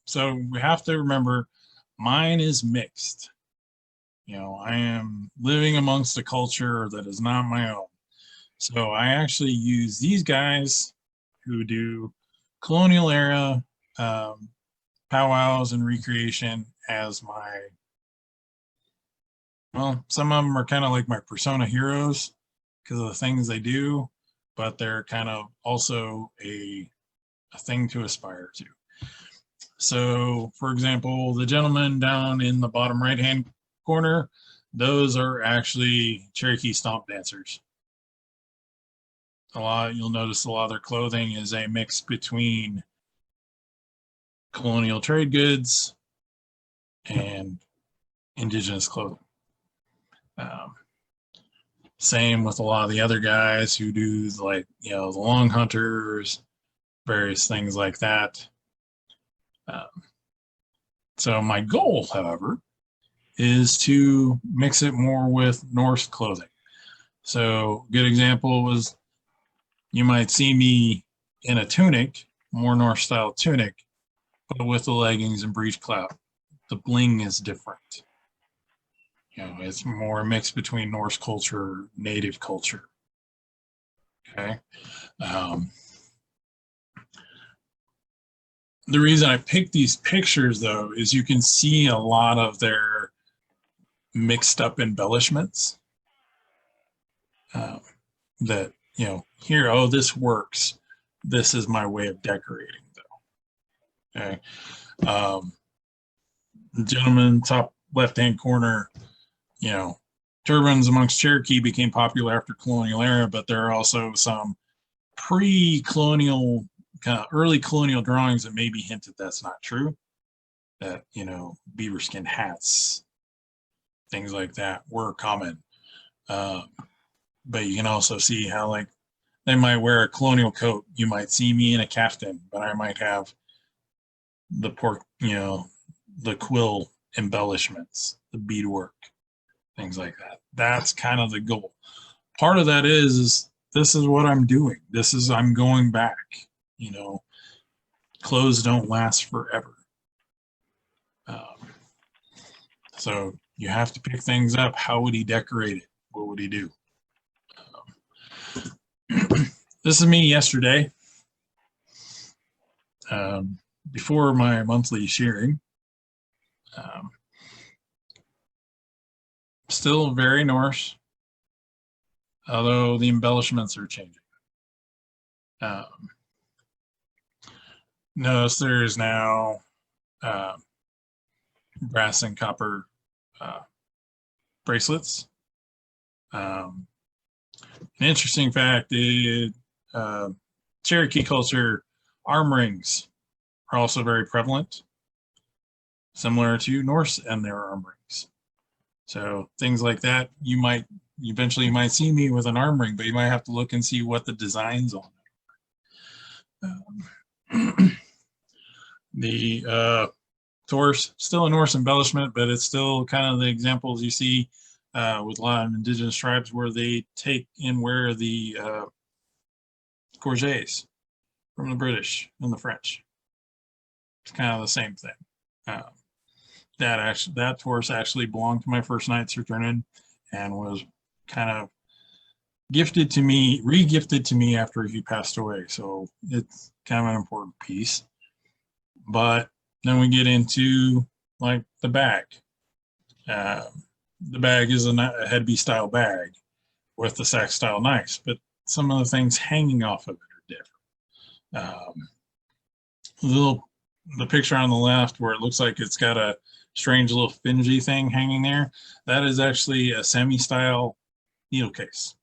So we have to remember mine is mixed. I am living amongst a culture that is not my own. So I actually use these guys who do colonial era powwows and recreation as my, some of them are kind of like my persona heroes because of the things they do, but they're kind of also a thing to aspire to. So, for example, the gentleman down in the bottom right-hand corner, those are actually Cherokee stomp dancers. You'll notice a lot of their clothing is a mix between colonial trade goods and indigenous clothing. Same with a lot of the other guys who do like, the long hunters, various things like that. So my goal, however, is to mix it more with Norse clothing. So a good example was you might see me in a tunic, more Norse style tunic, but with the leggings and breech clout. The bling is different. It's more mixed between Norse culture, native culture. Okay. The reason I picked these pictures, though, is you can see a lot of their mixed up embellishments that, here, oh, this works. This is my way of decorating, though. Okay. The gentleman top left-hand corner, you know, turbans amongst Cherokee became popular after colonial era, but there are also some pre-colonial, kind of early colonial drawings that maybe hint that that's not true. That, you know, beaver skin hats, things like that were common. But you can also see how, like, they might wear a colonial coat. You might see me in a caftan, but I might have the the quill embellishments, the beadwork, things like that. That's kind of the goal. Part of that is this is what I'm doing. I'm going back. You know, clothes don't last forever. So you have to pick things up. How would he decorate it? What would he do? This is me yesterday, before my monthly shearing. Still very Norse, although the embellishments are changing. Notice there's now brass and copper bracelets. An interesting fact is Cherokee culture, arm rings are also very prevalent, similar to Norse and their arm rings. So things like that, you might eventually see me with an arm ring, but you might have to look and see what the designs on it. The torse, still a Norse embellishment, but it's still kind of the examples you see with a lot of indigenous tribes where they take and wear the corsets from the British and the French. It's kind of the same thing. That torse actually belonged to my first knight, Sir Turnin, and was kind of re-gifted to me after he passed away. So it's kind of an important piece. But then we get into like the bag. The bag is a Hedby style bag with the sack style knives, but some of the things hanging off of it are different. The picture on the left where it looks like it's got a strange little fingy thing hanging there, that is actually a semi-style needle case,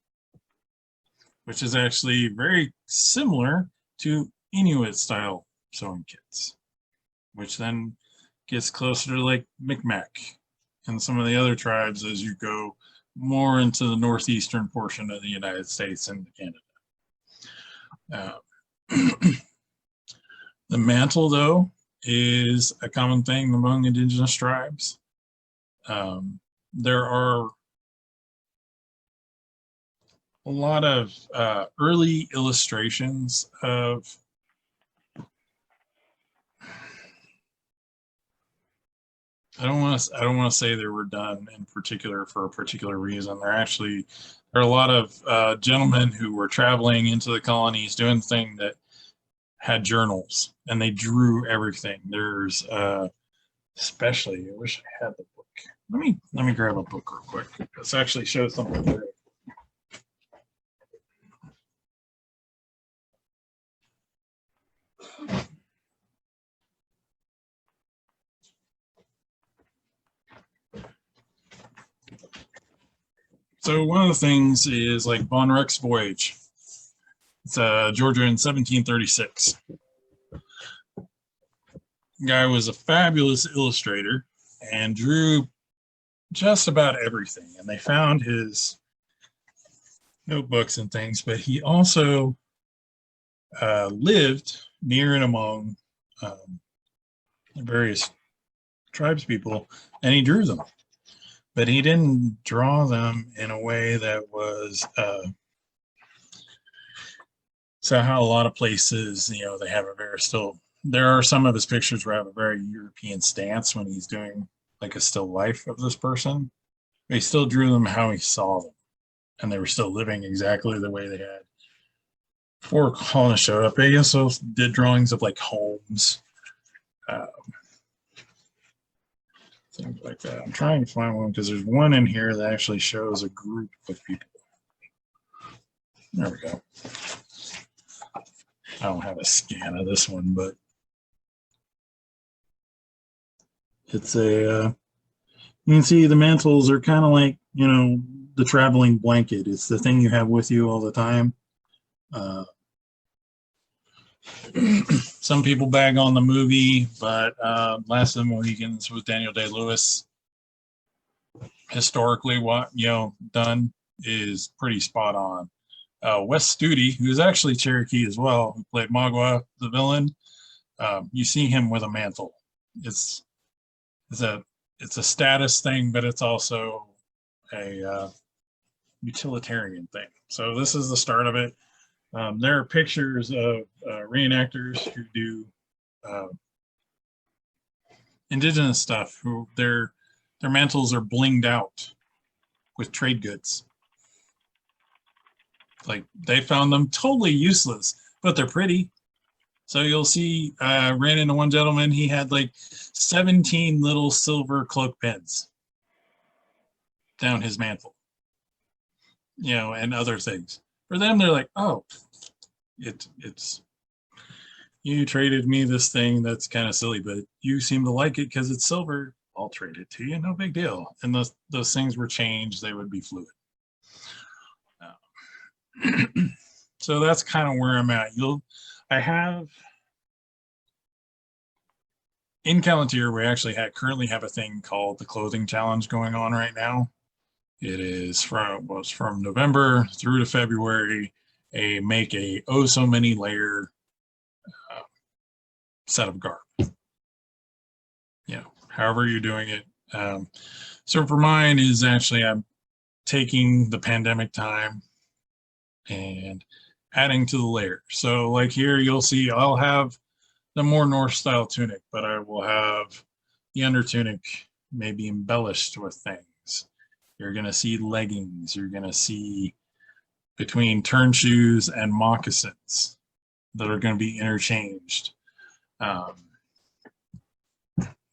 which is actually very similar to Inuit style sewing kits, which then gets closer to like Micmac and some of the other tribes as you go more into the northeastern portion of the United States and Canada. The mantle, though, is a common thing among indigenous tribes. There are a lot of early illustrations of I don't want to say they were done in particular for a particular reason. There are a lot of gentlemen who were traveling into the colonies doing things that had journals, and they drew everything. There's especially, I wish I had the book. Let me grab a book real quick. This actually shows something there. So one of the things is like Von Recht's Voyage. It's Georgia in 1736. The guy was a fabulous illustrator and drew just about everything. And they found his notebooks and things, but he also lived near and among various tribes people, and he drew them. But he didn't draw them in a way that was so how a lot of places, they have a very there are some of his pictures where have a very European stance when he's doing like a still life of this person. But he still drew them how he saw them, and they were still living exactly the way they had before colonists showed up. He also did drawings of like homes, things like that. I'm trying to find one because there's one in here that actually shows a group of people. There we go. I don't have a scan of this one, but it's You can see the mantles are kind of like, you know, the traveling blanket. It's the thing you have with you all the time. Some people bag on the movie, but Last of the Mohicans with Daniel Day-Lewis, historically what, you know, done is pretty spot on. Wes Studi, who's actually Cherokee as well, who played Magua, the villain, you see him with a mantle. It's a status thing, but it's also a utilitarian thing. So this is the start of it. There are pictures of reenactors who do indigenous stuff, who their mantles are blinged out with trade goods. Like, they found them totally useless, but they're pretty. So you'll see, ran into one gentleman, he had like 17 little silver cloak pins down his mantle, you know, and other things. For them, they're like, oh, it's you traded me this thing that's kind of silly, but you seem to like it because it's silver. I'll trade it to you, no big deal. And those things were changed; they would be fluid. So that's kind of where I'm at. I have in Calontir, we actually currently have a thing called the Clothing Challenge going on right now. It is from November through to February. Make a so many layer set of garb. You know, however you're doing it. So for mine is actually I'm taking the pandemic time and adding to the layer. So like here, you'll see I'll have the more Norse style tunic, but I will have the under tunic maybe embellished with things. You're going to see leggings. You're going to see between turn shoes and moccasins that are going to be interchanged.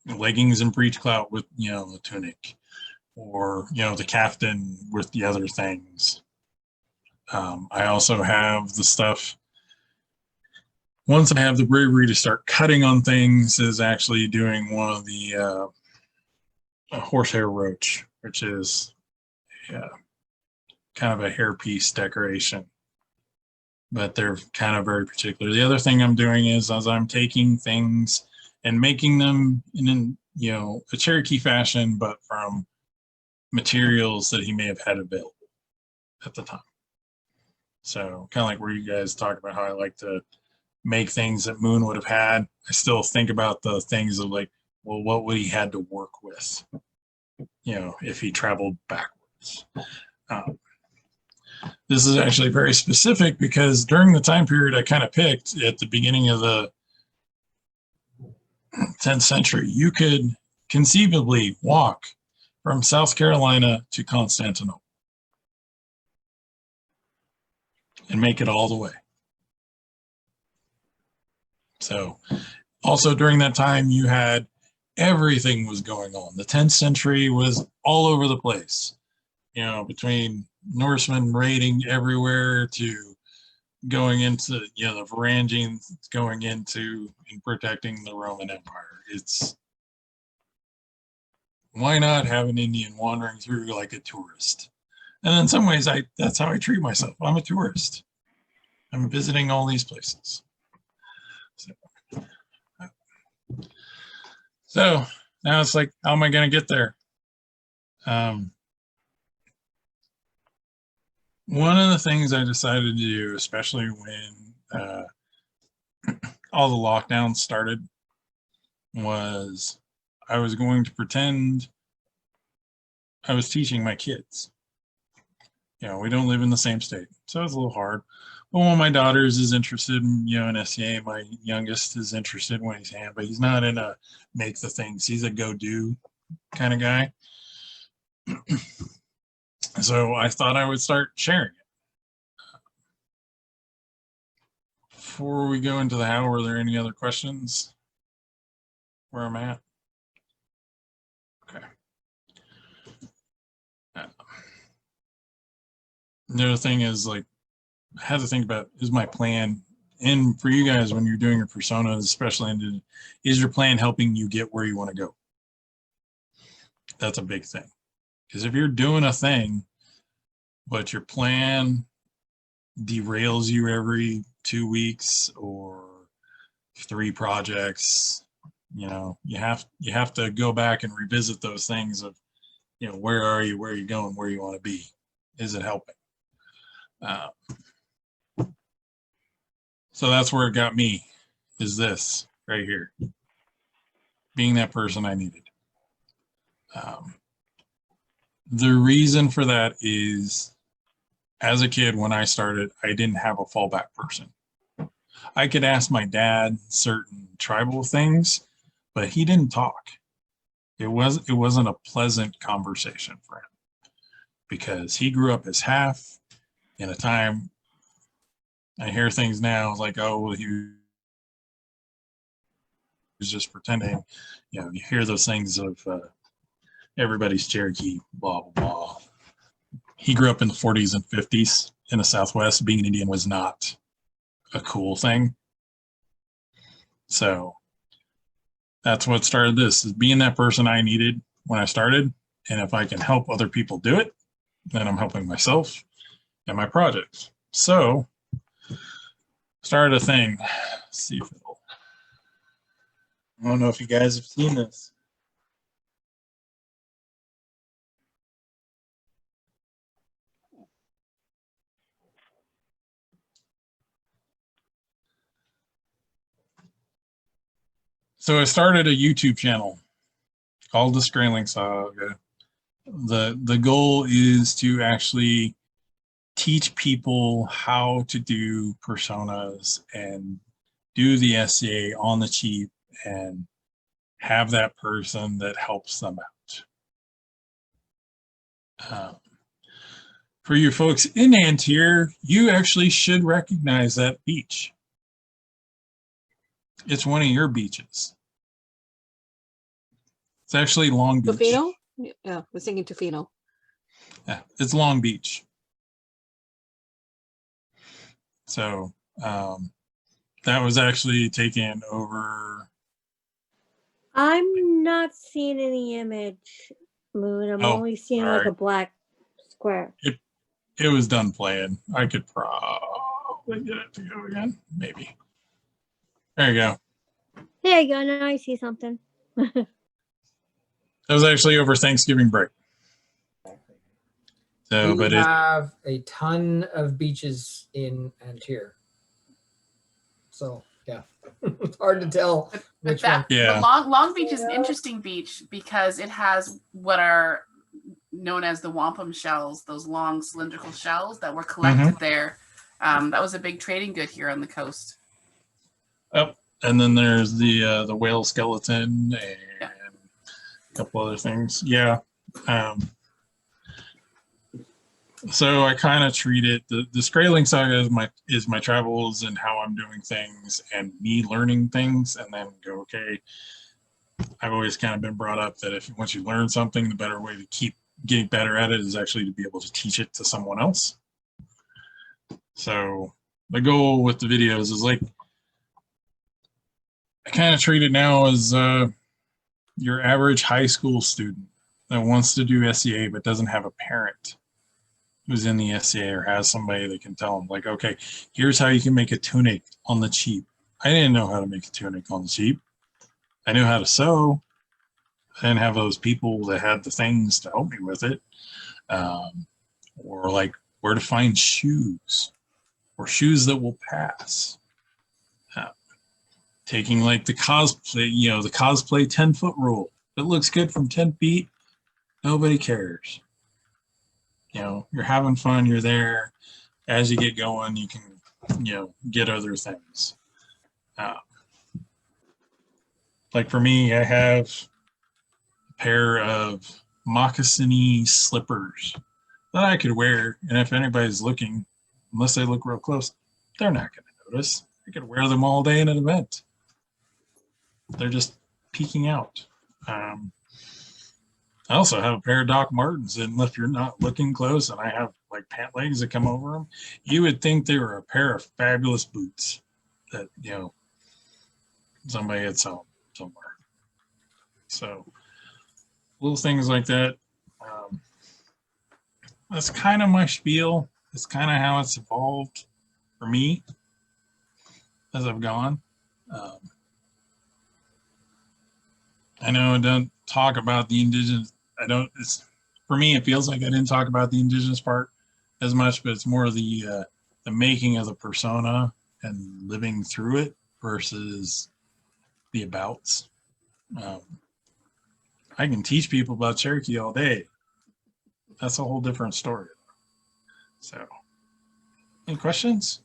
Leggings and breech clout with, you know, the tunic, or, you know, the caftan with the other things. I also have the stuff, once I have the bravery to start cutting on things, is actually doing one of the horsehair roach, which is kind of a hairpiece decoration, but they're kind of very particular. The other thing I'm doing is, as I'm taking things and making them in, you know, a Cherokee fashion, but from materials that he may have had available at the time. So kind of like where you guys talk about how I like to make things that Moon would have had. I still think about the things of like, well, what would he had to work with, you know, if he traveled backwards. This is actually very specific because during the time period I kind of picked at the beginning of the 10th century, you could conceivably walk from South Carolina to Constantinople and make it all the way. So also during that time, you had everything was going on. The 10th century was all over the place, you know, between Norsemen raiding everywhere to going into, you know, the Varangians going into and protecting the Roman Empire. It's, why not have an Indian wandering through like a tourist? And in some ways, that's how I treat myself. I'm a tourist. I'm visiting all these places. So now it's like, how am I going to get there? One of the things I decided to do, especially when all the lockdowns started, was I was going to pretend I was teaching my kids. You know, we don't live in the same state, so it's a little hard. But one of my daughters is interested in, you know, in SCA. My youngest is interested in what he's hand, but he's not in a make the things. He's a go do kind of guy. So I thought I would start sharing it. Before we go into the how, are there any other questions where I'm at? Okay. The other thing is, like, I had to think about, is my plan, and for you guys when you're doing your personas, especially, is your plan helping you get where you want to go? That's a big thing. Because if you're doing a thing, but your plan derails you every 2 weeks or 3 projects, you know, you have to go back and revisit those things of, you know, where are you going, where you want to be, is it helping? So that's where it got me, is this right here, being that person I needed. The reason for that is, as a kid, when I started, I didn't have a fallback person. I could ask my dad certain tribal things, but he didn't talk. It wasn't a pleasant conversation for him, because he grew up as half in a time. I hear things now like, oh, well, he was just pretending. You know, you hear those things of everybody's Cherokee, blah, blah, blah. He grew up in the 40s and 50s in the Southwest. Being an Indian was not a cool thing. So that's what started this, is being that person I needed when I started. And if I can help other people do it, then I'm helping myself and my projects. So started a thing. Let's see if it'll, I don't know if you guys have seen this. So I started a YouTube channel called the Skraeling Saga. The goal is to actually teach people how to do personas and do the SCA on the cheap and have that person that helps them out. For you folks in Antier, you actually should recognize that beach. It's one of your beaches. It's actually Long Beach. Tofino? Yeah, I was thinking Tofino. Yeah, it's Long Beach. So that was actually taken over. I'm not seeing any image, Moon. I'm only seeing like sorry. a black square. It was done playing. I could probably get it to go again. Maybe. There you go. There you go. Now I see something. It was actually over Thanksgiving break. So, We but have a ton of beaches in Antier. So yeah, it's hard to tell which one. Yeah. But Long Beach is an interesting beach because it has what are known as the wampum shells, those long cylindrical shells that were collected there. That was a big trading good here on the coast. Oh, and then there's the whale skeleton and a couple other things. Yeah. So I kind of treat it, the Skraeling Saga is my travels and how I'm doing things and me learning things, and then go, okay, I've always kind of been brought up that once you learn something, the better way to keep getting better at it is actually to be able to teach it to someone else. So the goal with the videos is like, I kind of treat it now as your average high school student that wants to do SEA but doesn't have a parent who's in the SCA or has somebody that can tell them, like, okay, here's how you can make a tunic on the cheap. I didn't know how to make a tunic on the cheap. I knew how to sew. I didn't have those people that had the things to help me with it. Or like where to find shoes or shoes that will pass. Taking like the cosplay, the cosplay 10-foot rule. If it looks good from 10 feet, nobody cares. You're having fun, you're there. As you get going, you can, get other things. Like for me, I have a pair of moccasin-y slippers that I could wear. And if anybody's looking, unless they look real close, they're not going to notice. I could wear them all day in an event. They're just peeking out. I also have a pair of Doc Martens, and if you're not looking close, and I have like pant legs that come over them, you would think they were a pair of fabulous boots that, somebody had sold somewhere. So little things like that. That's kind of my spiel. It's kind of how it's evolved for me as I've gone. I know I don't talk about the indigenous. For me, it feels like I didn't talk about the indigenous part as much, but it's more the making of the persona and living through it versus the abouts. I can teach people about Cherokee all day. That's a whole different story. So, any questions?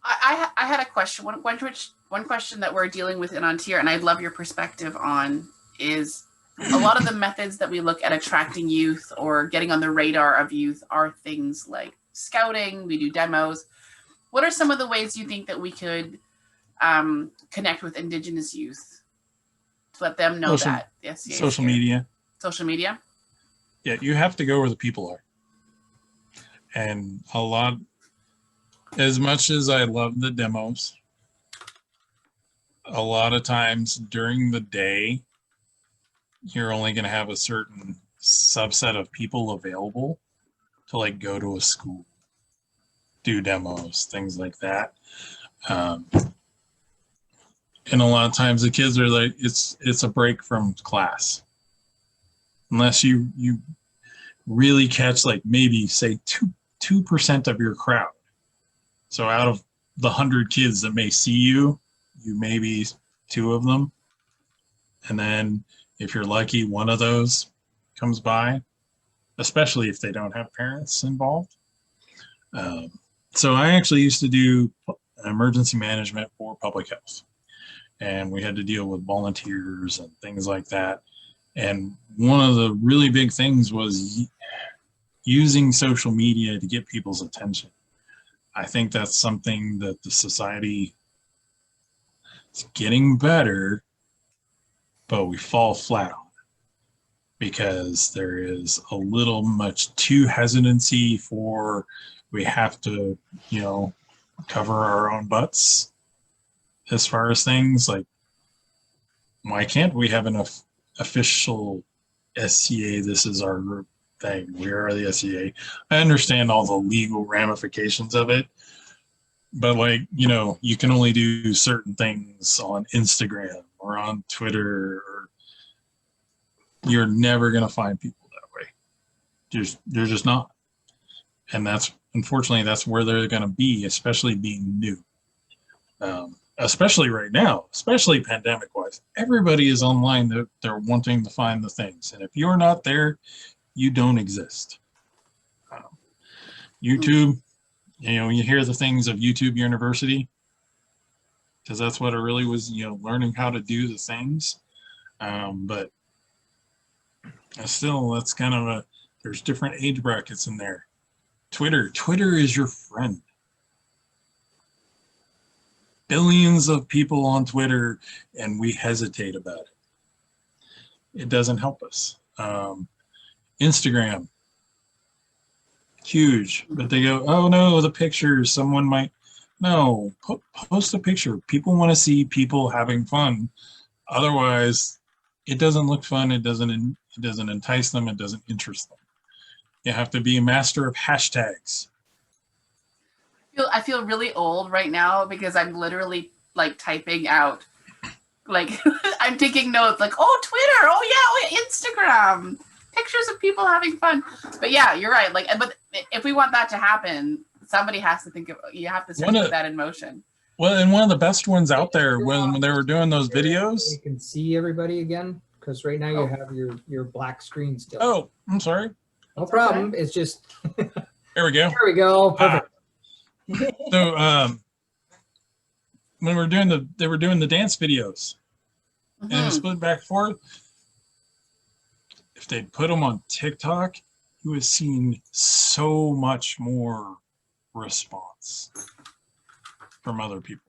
I had a question. One question that we're dealing with in Ontario, and I'd love your perspective on, is a lot of the methods that we look at attracting youth or getting on the radar of youth are things like scouting. We do demos. What are some of the ways you think that we could connect with Indigenous youth to let them know that the SCA is Social here? media. Social media? Yeah, you have to go where the people are. And as much as I love the demos, a lot of times during the day, you're only going to have a certain subset of people available to like go to a school, do demos, things like that. And a lot of times the kids are like, it's a break from class. Unless you really catch like maybe say 2% of your crowd. So out of the 100 kids that may see you, you maybe 2 of them. And then if you're lucky, one of those comes by, especially if they don't have parents involved. So I actually used to do emergency management for public health. And we had to deal with volunteers and things like that. And one of the really big things was using social media to get people's attention. I think that's something that the society is getting better, but we fall flat on it because there is a little much too hesitancy for we have to, cover our own butts as far as things like, why can't we have an official SCA? This is our group thing. We are the SCA. I understand all the legal ramifications of it, but you can only do certain things on Instagram or on Twitter, or you're never going to find people that way. They're just not. And unfortunately, that's where they're going to be, especially being new. Especially right now, especially pandemic wise, everybody is online. They're wanting to find the things. And if you're not there, you don't exist. YouTube, you hear the things of YouTube University, because that's what it really was, learning how to do the things. But still, that's kind of there's different age brackets in there. Twitter is your friend. Billions of people on Twitter, and we hesitate about it. It doesn't help us. Instagram, huge, but they go, oh no, the pictures, someone might, no, post a picture. People want to see people having fun. Otherwise, it doesn't look fun. It doesn't entice them. It doesn't interest them. You have to be a master of hashtags. I feel really old right now because I'm literally like typing out, like I'm taking notes, like, oh, Twitter, oh yeah, Instagram, pictures of people having fun. But yeah, you're right. Like, but if we want that to happen, somebody has to you have to start to put that in motion. Well, and one of the best ones out there when they were doing those videos. You can see everybody again, because right now you have your black screen still. Oh, I'm sorry. No problem. Okay. It's just. There we go. There we go. Perfect. So when they were doing the dance videos, and it was split back and forth. If they put them on TikTok, you would have seen so much more response from other people.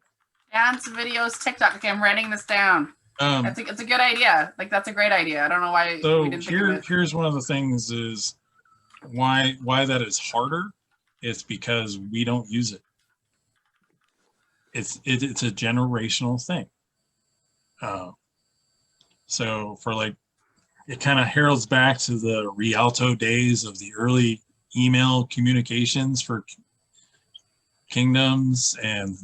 Dance videos, TikTok. Okay, I'm writing this down. It's a good idea. Like, that's a great idea. I don't know why we didn't think of it. Here's one of the things is why that is harder. It's because we don't use it. It's a generational thing. So for like it kind of heralds back to the Rialto days of the early email communications for kingdoms and,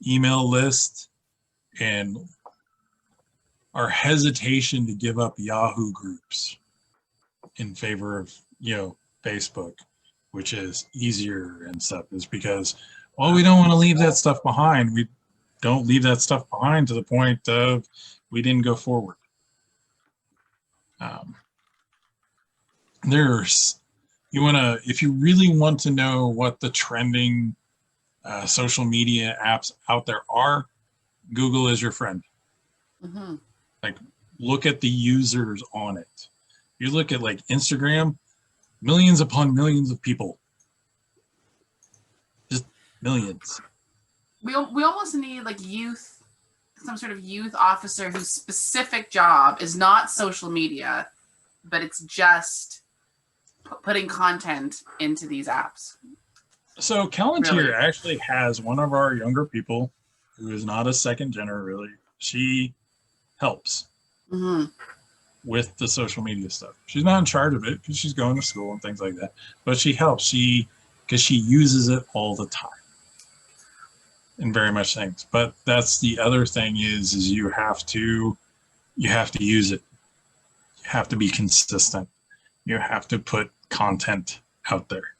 email lists, and our hesitation to give up Yahoo groups in favor of, Facebook, which is easier and stuff, is because, well, we don't want to leave that stuff behind. We don't leave that stuff behind to the point of we didn't go forward. If you really want to know what the trending social media apps out there are, Google is your friend. Mm-hmm. Like, look at the users on it. You look at like Instagram, millions upon millions of people, just millions. We almost need like some sort of youth officer whose specific job is not social media, but it's just putting content into these apps. So Callantyre Really? actually has one of our younger people who is not a second gener, really. She helps with the social media stuff. She's not in charge of it because she's going to school and things like that, but she helps. Because she uses it all the time in very much things. But that's the other thing is you have to use it. You have to be consistent. You have to put content out there.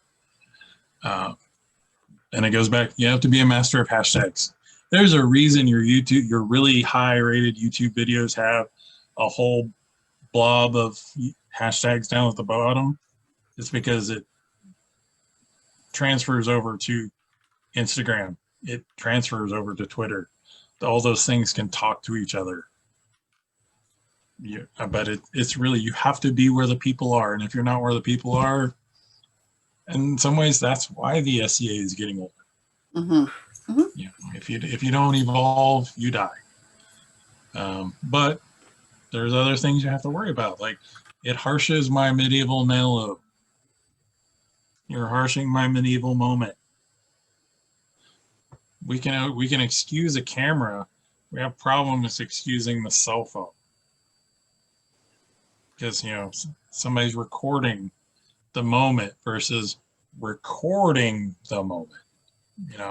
And it goes back, you have to be a master of hashtags. There's a reason your really high rated YouTube videos have a whole blob of hashtags down at the bottom. It's because it transfers over to Instagram. It transfers over to Twitter. All those things can talk to each other. But it's really, you have to be where the people are. And if you're not where the people are, in some ways, that's why the SCA is getting older. Mm-hmm. Mm-hmm. If you don't evolve, you die. But there's other things you have to worry about. Like, it harshes my medieval mellow. You're harshing my medieval moment. We can excuse a camera. We have problems excusing the cell phone. Because, somebody's recording the moment versus recording the moment.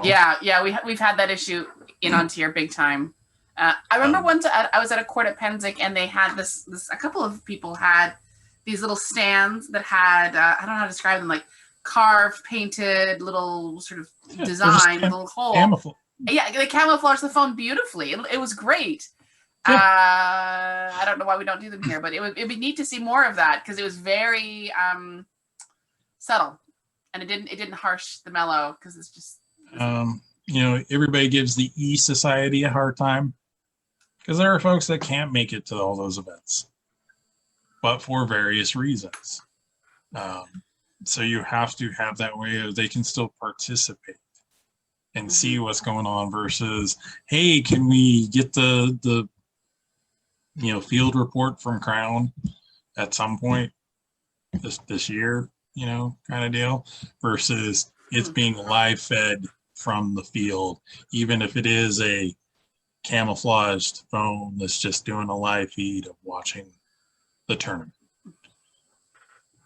Yeah, we've had that issue in Ontario big time. I remember once I was at a court at Pennsic, and they had this. A couple of people had these little stands that had I don't know how to describe them, like carved, painted, little sort of design, little hole. Yeah, they camouflaged the phone beautifully. It was great. Yeah. I don't know why we don't do them here, but it'd be neat to see more of that because it was very subtle, and it didn't harsh the mellow because it's just. Everybody gives the E-Society a hard time because there are folks that can't make it to all those events, but for various reasons. So you have to have that way of they can still participate and see what's going on versus, hey, can we get the field report from Crown at some point this year, kind of deal, versus it's being live fed from the field, even if it is a camouflaged phone that's just doing a live feed of watching the tournament.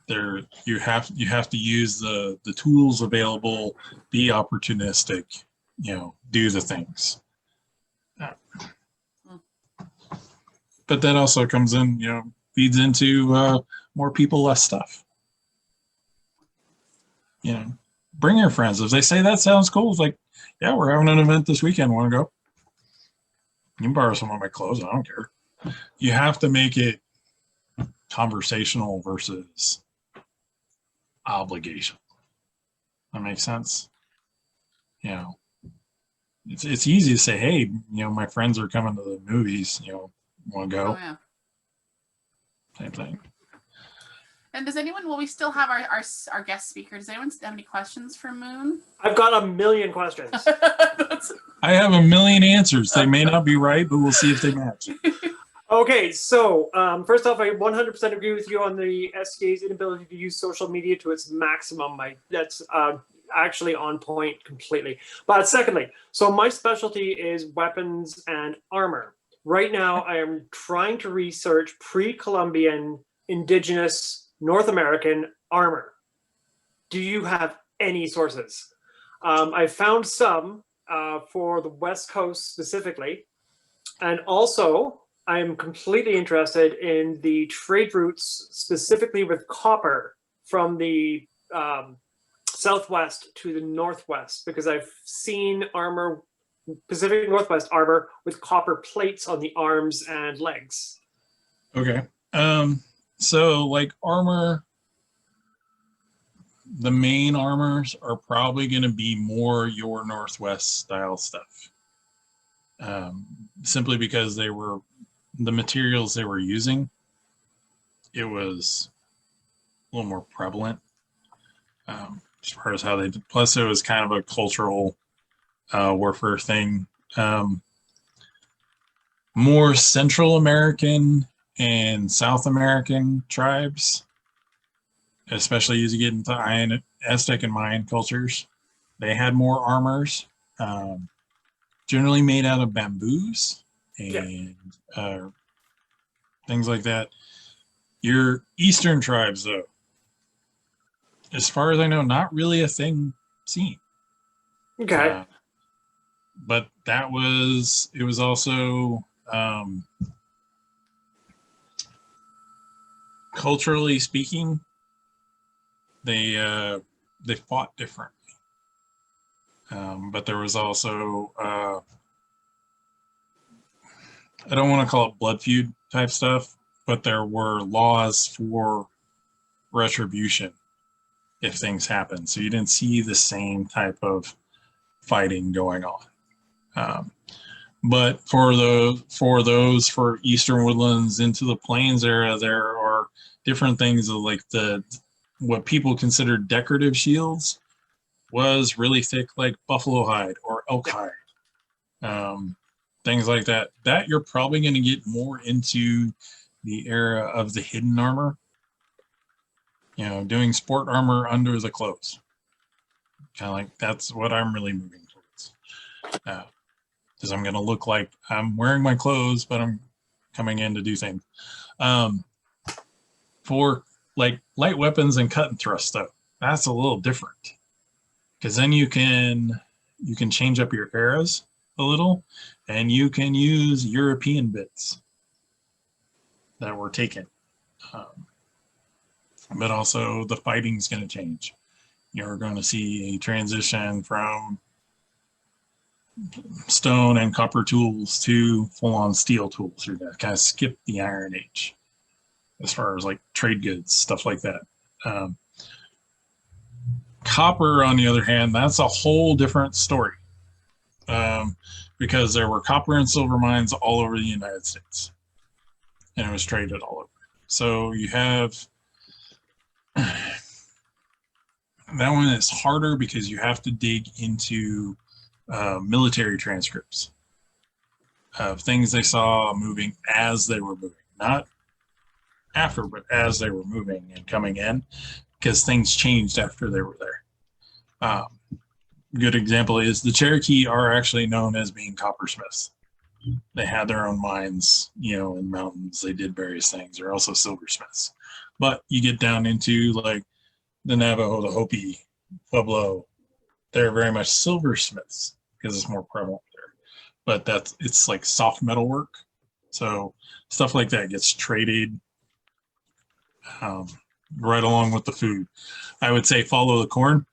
You have to use the tools available, be opportunistic, do the things. But that also comes in, feeds into more people, less stuff. Bring your friends. If they say that sounds cool, it's like, yeah, we're having an event this weekend. Want to go? You can borrow some of my clothes. I don't care. You have to make it conversational versus obligation. That makes sense. It's easy to say, hey, my friends are coming to the movies. Want to go? Oh, yeah. Same thing. And will we still have our guest speaker? Does anyone have any questions for Moon? I've got a million questions. I have a million answers. They may not be right, but we'll see if they match. Okay, so first off, I 100% agree with you on the SCA's inability to use social media to its maximum. That's actually on point completely. But secondly, so my specialty is weapons and armor. right now I am trying to research pre-Columbian Indigenous North American armor. Do you have any sources? I found some for the West Coast specifically. And also, I'm completely interested in the trade routes specifically with copper from the southwest to the northwest, because I've seen armor, Pacific Northwest armor with copper plates on the arms and legs. Okay. So like armor, the main armors are probably going to be more your Northwest style stuff. Simply because they were the materials they were using, it was a little more prevalent as far as how they did. Plus, it was kind of a cultural warfare thing. More Central American and South American tribes, especially as you get into Aztec and Mayan cultures, they had more armors, generally made out of bamboos and things like that. Your Eastern tribes, though, as far as I know, not really a thing seen. Okay. But it was also culturally speaking, they fought differently. But there was also I don't want to call it blood feud type stuff, but there were laws for retribution if things happen. So you didn't see the same type of fighting going on. But for Eastern Woodlands into the Plains area, there are different things like what people consider decorative shields was really thick, like buffalo hide or elk hide. Things like that. That you're probably going to get more into the era of the hidden armor. Doing sport armor under the clothes. Kind of like that's what I'm really moving towards. Because I'm going to look like I'm wearing my clothes, but I'm coming in to do things. For like light weapons and cut and thrust stuff, that's a little different. Because then you can change up your arrows a little, and you can use European bits that were taken. But also the fighting's going to change. You're going to see a transition from stone and copper tools to full-on steel tools. You're going to kind of skip the Iron Age as far as like trade goods, stuff like that. Copper, on the other hand, that's a whole different story. Because there were copper and silver mines all over the United States. And it was traded all over. So you have that one is harder because you have to dig into military transcripts of things they saw moving as they were moving, not after, but as they were moving and coming in, because things changed after they were there. Good example is the Cherokee are actually known as being coppersmiths. They had their own mines, in the mountains. They did various things. They're also silversmiths. But you get down into like the Navajo, the Hopi, Pueblo, they're very much silversmiths because it's more prevalent there. But it's like soft metal work. So stuff like that gets traded right along with the food. I would say follow the corn.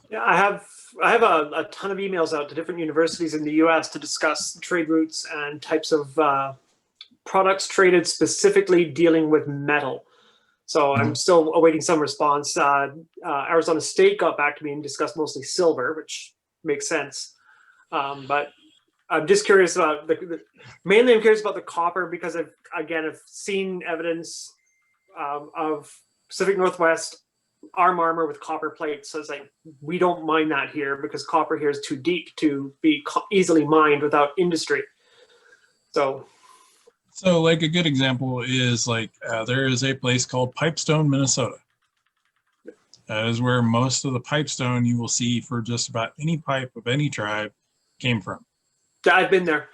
Yeah, I have a ton of emails out to different universities in the U.S. to discuss trade routes and types of products traded specifically dealing with metal. So I'm still awaiting some response. Arizona State got back to me and discussed mostly silver, which makes sense. But I'm just curious about mainly I'm curious about the copper because I've seen evidence of Pacific Northwest armor with copper plates. So it's like, we don't mine that here because copper here is too deep to be easily mined without industry. So like a good example is like there is a place called Pipestone, Minnesota. That is where most of the pipestone you will see for just about any pipe of any tribe came from. I've been there.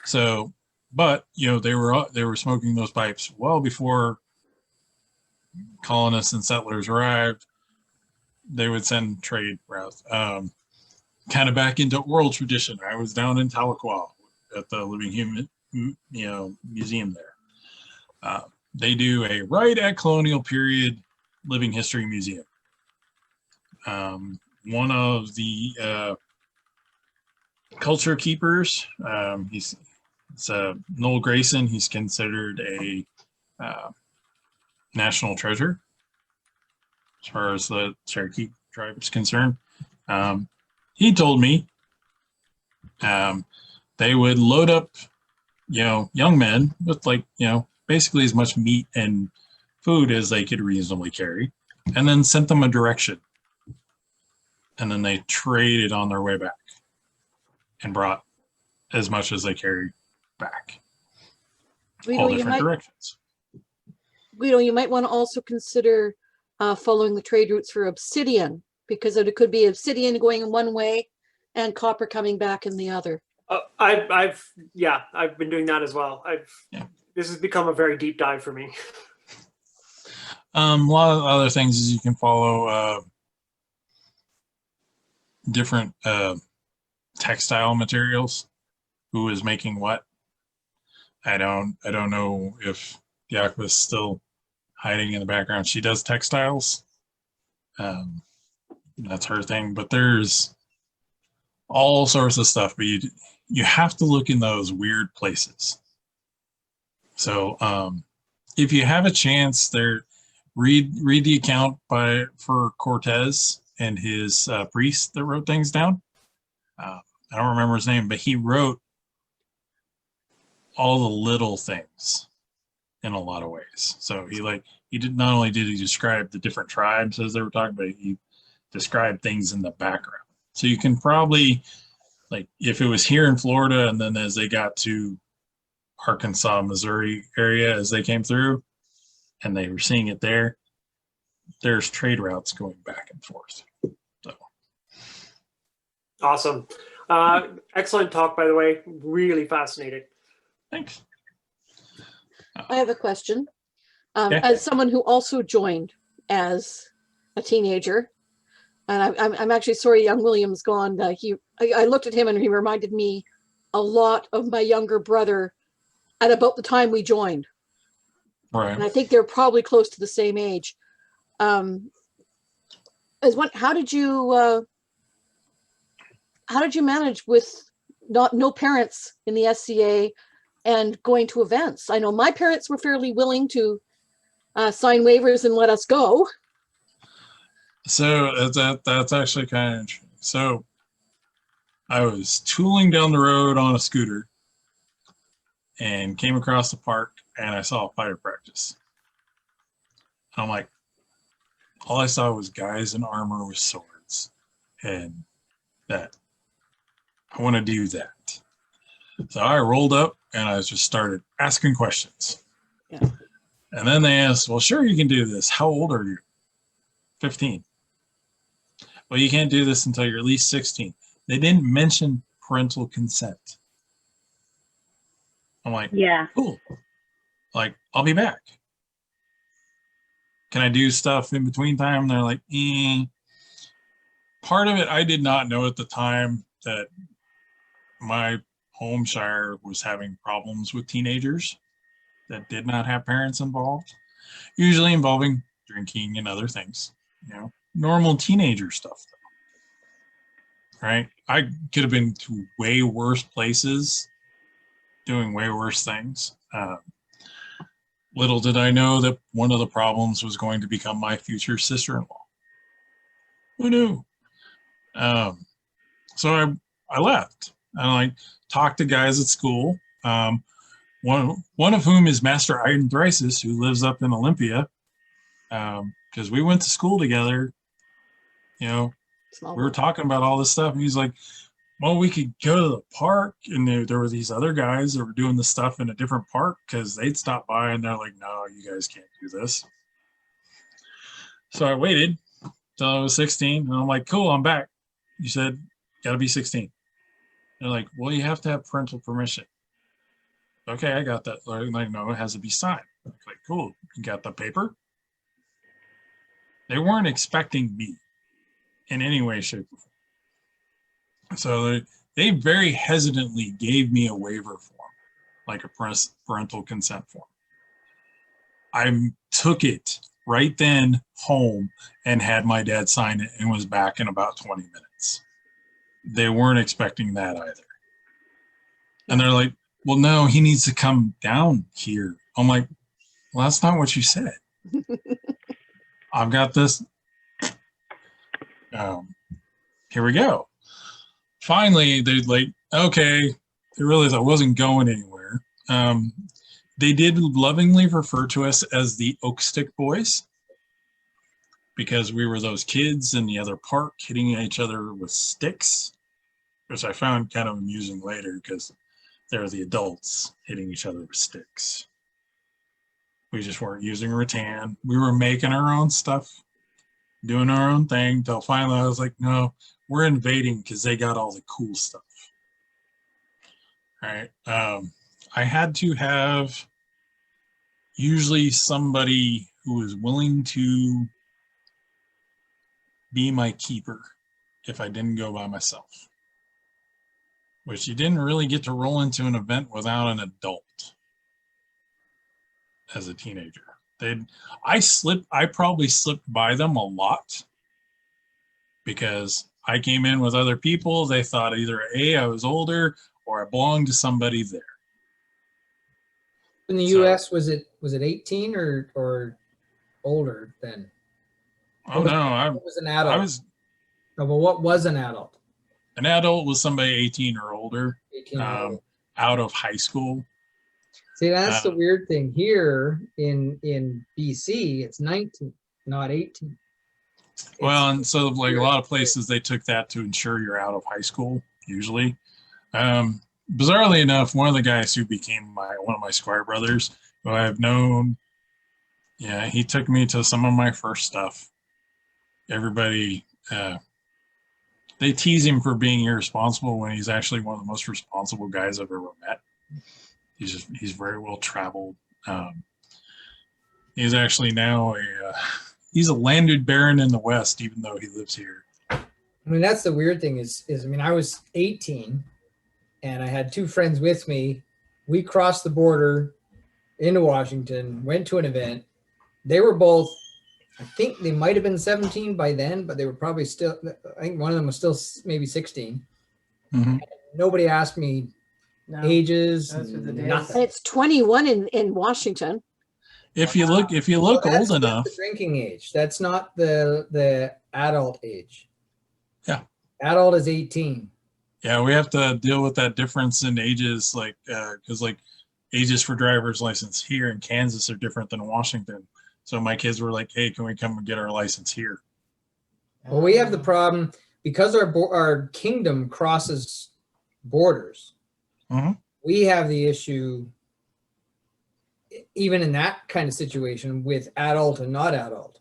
So, but they were smoking those pipes well before colonists and settlers arrived. They would send trade routes. Kind of back into oral tradition. I was down in Tahlequah at the Living Human, museum there. They do a right at colonial period living history museum. One of the culture keepers, it's Noel Grayson. He's considered a national treasure as far as the Cherokee tribe is concerned. He told me they would load up, young men with basically as much meat and food as they could reasonably carry, and then sent them a direction. And then they traded on their way back and brought as much as they carried back. Guido, All you different might, directions. Guido, you might want to also consider following the trade routes for obsidian, because it could be obsidian going in one way and copper coming back in the other. I've been doing that as well. This has become a very deep dive for me. A lot of other things is you can follow different textile materials. Who is making what? I don't know if Yakva's still hiding in the background. She does textiles. That's her thing. But there's all sorts of stuff. But you have to look in those weird places. So if you have a chance, read the account for Cortez and his priest that wrote things down. I don't remember his name, but he wrote all the little things in a lot of ways. So he did not only did he describe the different tribes as they were talking about, he described things in the background. So you can probably, if it was here in Florida and then as they got to Arkansas, Missouri area as they came through and they were seeing it there's trade routes going back and forth. So Awesome. Excellent talk, by the way. Really fascinating. thanks. I have a question. Okay. As someone who also joined as a teenager, and I'm actually sorry young William's gone. I looked at him and he reminded me a lot of my younger brother at about the time we joined. Right. And I think they're probably close to the same age. How did you manage with no parents in the SCA and going to events? I know my parents were fairly willing to sign waivers and let us go. So that's actually kind of interesting. So I was tooling down the road on a scooter and came across the park and I saw a fighter practice. I'm like, all I saw was guys in armor with swords, and that I want to do that. So I rolled up and I just started asking questions. Yeah. And then they asked, well, sure, you can do this. How old are you? 15. Well, you can't do this until you're at least 16. They didn't mention parental consent. I'm like, Yeah. cool. I'll be back. Can I do stuff in between time? And they're like, Part of it, I did not know at the time that my home shire was having problems with teenagers that did not have parents involved, usually involving drinking and other things, normal teenager stuff, though. Right? I could have been to way worse places doing way worse things. Little did I know that one of the problems was going to become my future sister-in-law. Who knew? So I left. I talked to guys at school. One of whom is Master Iden Thrisis, who lives up in Olympia. Because we went to school together. We were talking about all this stuff, and he's like, well, we could go to the park, and there were these other guys that were doing the stuff in a different park because they'd stop by and they're like, no, you guys can't do this. So I waited till I was 16, and I'm like, cool, I'm back. You said, gotta be 16. They're like, well, you have to have parental permission. Okay, I got that. Like, no, it has to be signed. Like, cool. You got the paper? They weren't expecting me in any way, shape, or form. So they very hesitantly gave me a waiver form, like a parental consent form. I took it right then home and had my dad sign it and was back in about 20 minutes. They weren't expecting that either. And they're like, well, no, he needs to come down here. I'm like, well, that's not what you said. I've got this. Here we go. Finally, they're like, okay. They realized I wasn't going anywhere. They did lovingly refer to us as the Oak Stick Boys because we were those kids in the other park hitting each other with sticks, which I found kind of amusing later because they're the adults hitting each other with sticks. We just weren't using rattan. We were making our own stuff, doing our own thing, until finally I was like, no, we're invading because they got all the cool stuff. All right. I had to have usually somebody who was willing to be my keeper if I didn't go by myself, which you didn't really get to roll into an event without an adult as a teenager. I probably slipped by them a lot because I came in with other people. They thought either A, I was older or I belonged to somebody there. In the U.S., was it 18 or older then? Oh no, I was an adult. I was. Oh, well, what was an adult? An adult was somebody 18 or older, 18 or older. out of high school. See, that's the weird thing here in BC. It's 19, not 18. Well, and so like a lot of places, they took that to ensure you're out of high school. Usually, bizarrely enough, one of the guys who became one of my Squire brothers, who I have known, yeah, he took me to some of my first stuff. Everybody, they tease him for being irresponsible when he's actually one of the most responsible guys I've ever met. He's very well traveled. He's actually now he's a landed baron in the West, even though he lives here. I mean, that's the weird thing is I mean, I was 18 and I had two friends with me. We crossed the border into Washington, went to an event. They were both, I think they might have been 17 by then, but they were probably still, I think one of them was still maybe 16. Mm-hmm. Nobody asked me ages, nothing. It's 21 in Washington. If you look old enough, the drinking age. That's not the adult age. Yeah, adult is 18. Yeah, we have to deal with that difference in ages, like because like ages for driver's license here in Kansas are different than Washington. So my kids were like, "Hey, can we come and get our license here?" Well, we have the problem because our kingdom crosses borders. Mm-hmm. We have the issue, even in that kind of situation, with adult and not adult.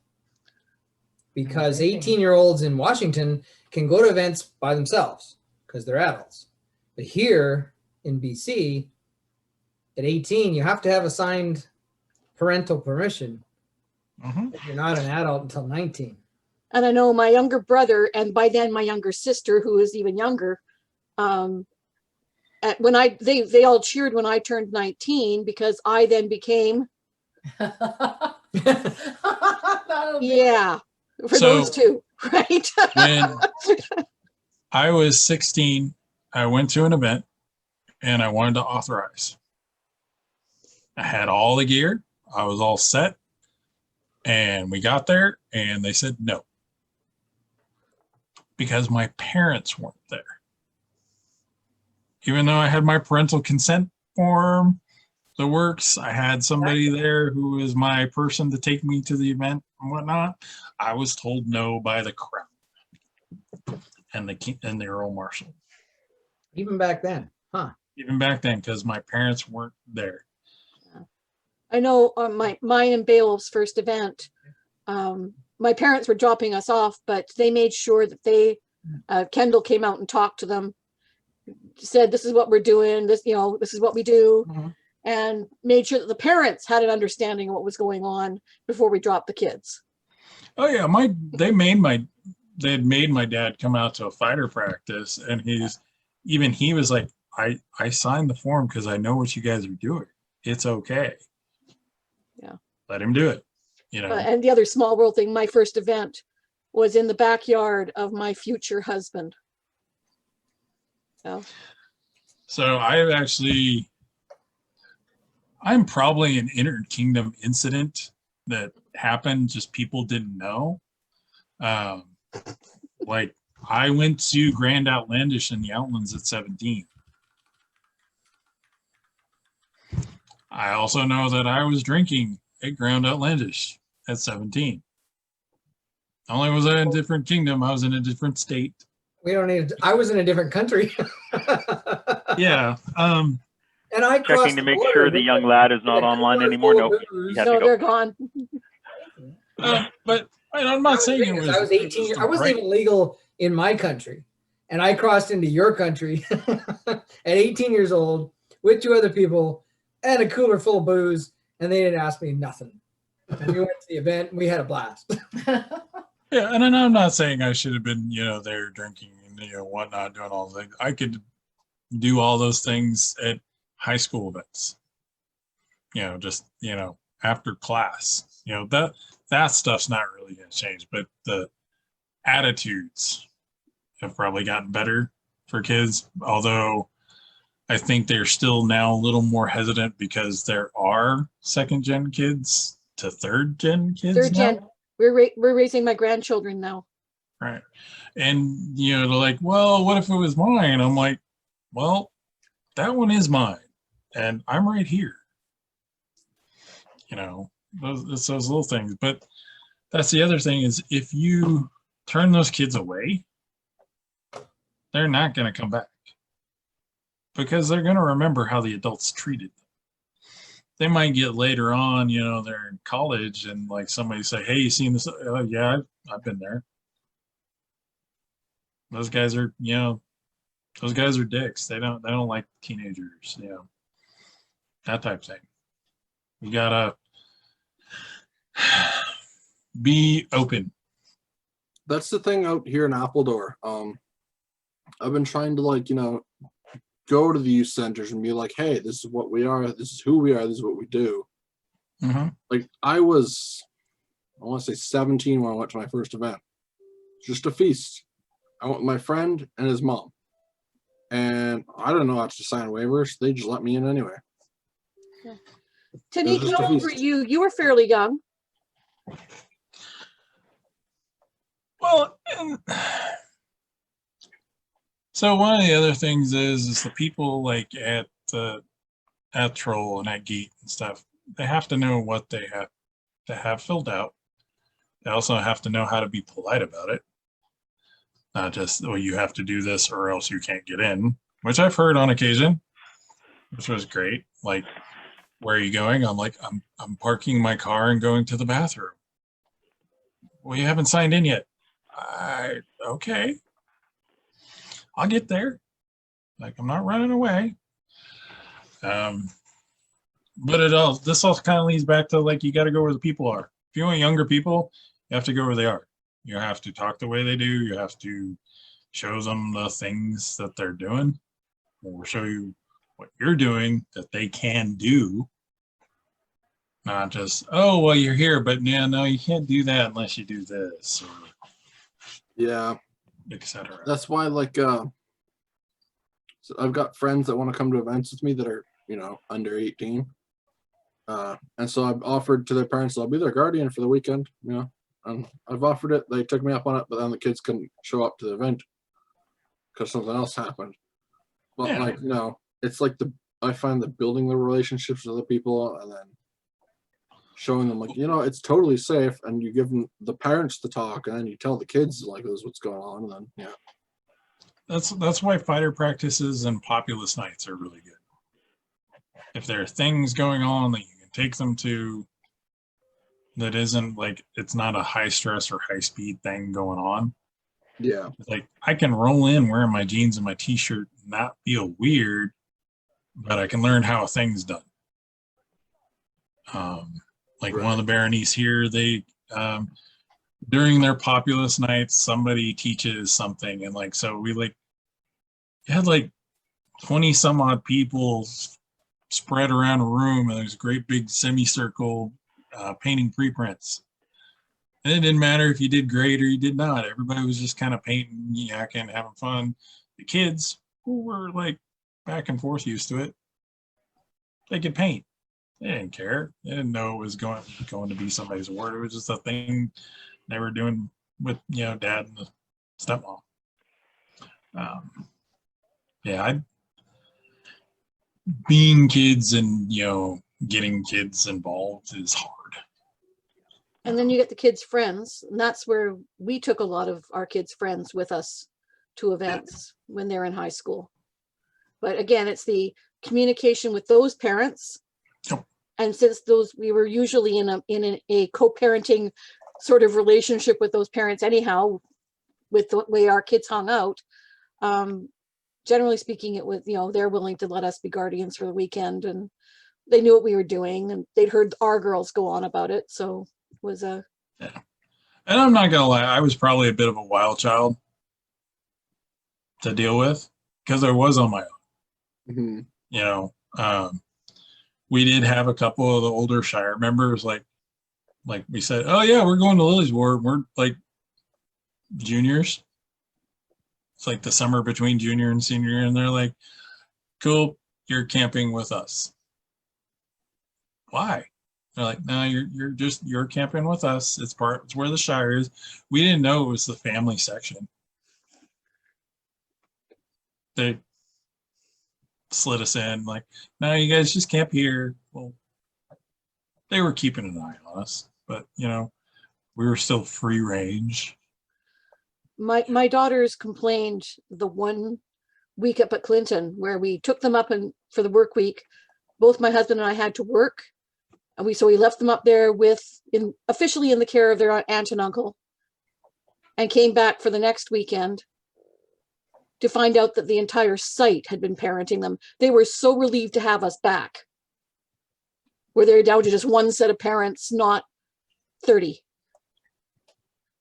Because 18-year-olds in Washington can go to events by themselves because they're adults. But here in BC, at 18, you have to have assigned parental permission. Mm-hmm. You're not an adult until 19. And I know my younger brother, and by then my younger sister, who is even younger, they all cheered when I turned 19 because I then became those two, right? When I was 16, I went to an event and I wanted to authorize. I had all the gear, I was all set, and we got there and they said no because my parents weren't there. Even though I had my parental consent form, the works, I had somebody there who was my person to take me to the event and whatnot. I was told no by the crown and the Earl Marshal. Even back then, huh? Even back then, because my parents weren't there. I know mine and Beowulf's first event, my parents were dropping us off, but they made sure that Kendall came out and talked to them. said, this is what we're doing, this, you know, this is what we do, Mhm. and made sure that the parents had an understanding of what was going on before we dropped the kids. Oh yeah, they had made my dad come out to a fighter practice, and he was like, I signed the form because I know what you guys are doing. It's okay. Yeah. Let him do it. You know. And the other small world thing, my first event was in the backyard of my future husband. So I'm probably an inter-kingdom incident that happened, just people didn't know. Like I went to Grand Outlandish in the Outlands at 17. I also know that I was drinking at Grand Outlandish at 17. Not only was I in a different kingdom, I was in a different state. We don't need. I was in a different country. Yeah. And I crossed Checking to make sure the young lad is not online anymore. Nope. No, they're gone. But I'm not saying it was. I was 18. I wasn't even legal in my country, and I crossed into your country at 18 years old with 2 other people and a cooler full of booze, and they didn't ask me nothing. And we went to the event. And we had a blast. Yeah, and I'm not saying I should have been, there drinking and whatnot, doing all the things. I could do all those things at high school events. Just after class. That stuff's not really going to change, but the attitudes have probably gotten better for kids. Although I think they're still now a little more hesitant because there are 2nd-gen kids to 3rd-gen kids. 3rd-gen. We're raising my grandchildren now. Right. And, they're like, well, what if it was mine? I'm like, well, that one is mine. And I'm right here. It's those little things. But that's the other thing is if you turn those kids away, they're not going to come back. Because they're going to remember how the adults treated them. They might get later on, they're in college and like somebody say, hey, you seen this? Oh, yeah, I've been there. Those guys are, those guys are dicks. They don't like teenagers, that type of thing. You gotta be open. That's the thing out here in Appledore. I've been trying to go to the youth centers and be like, hey, this is what we are, this is who we are, this is what we do. Mm-hmm. Like I want to say 17 when I went to my first event. Just a feast. I went with my friend and his mom. And I don't know how to sign waivers. They just let me in anyway. Yeah. Tanique, how old were you? You were fairly young. Well, so one of the other things is the people like at Troll and at Geet and stuff, they have to know what they have to have filled out. They also have to know how to be polite about it. Not just, oh, you have to do this or else you can't get in, which I've heard on occasion, which was great. Like, where are you going? I'm like, I'm parking my car and going to the bathroom. Well, you haven't signed in yet. Okay. I'll get there. Like, I'm not running away. But this all kind of leads back to like, you got to go where the people are. If you want younger people, you have to go where they are. You have to talk the way they do. You have to show them the things that they're doing, or show you what you're doing that they can do. Not just, oh, well, you're here, but yeah, no, you can't do that unless you do this. Or, yeah, etc. That's why, so I've got friends that want to come to events with me that are, under 18. And so I've offered to their parents, I'll be their guardian for the weekend, and I've offered it. They took me up on it, but then the kids couldn't show up to the event because something else happened. But yeah. It's like I find that building the relationships with other people and then showing them it's totally safe, and you give them the parents to talk, and then you tell the kids this is what's going on, and then That's why fighter practices and populous nights are really good. If there are things going on that you can take them to that isn't it's not a high stress or high speed thing going on. Yeah. Like I can roll in wearing my jeans and my t-shirt not feel weird, but I can learn how a thing's done. Like one of the baronies here, they during their populous nights, somebody teaches something, and like so we like had like 20 some odd people spread around a room, and there's a great big semicircle painting preprints. And it didn't matter if you did great or you did not. Everybody was just kind of painting, yakking, having fun. The kids who were like back and forth used to it, they could paint. They didn't care. They didn't know it was going to be somebody's award. It was just a thing they were doing with dad and the stepmom. Being kids and getting kids involved is hard. And then you get the kids' friends, and that's where we took a lot of our kids' friends with us to events when they're in high school. But again, it's the communication with those parents. Yep. And since we were usually in a co-parenting sort of relationship with those parents anyhow, with the way our kids hung out, generally speaking, it was, they're willing to let us be guardians for the weekend, and they knew what we were doing, and they'd heard our girls go on about it. So it was a... Yeah. And I'm not going to lie, I was probably a bit of a wild child to deal with because I was on my own. Mm-hmm. We did have a couple of the older Shire members, like we said, oh yeah, we're going to Lily's Ward. We're like juniors. It's like the summer between junior and senior year, and they're like, cool, you're camping with us. Why? They're like, no, you're camping with us. It's where the Shire is. We didn't know it was the family section. They slid us in, like, no, you guys just camp here. Well, they were keeping an eye on us, but we were still free range. My daughters complained the one week up at Clinton where we took them up and for the work week, both my husband and I had to work. And we left them up there officially in the care of their aunt and uncle, and came back for the next weekend to find out that the entire site had been parenting them. They were so relieved to have us back, where they're down to just one set of parents, not 30.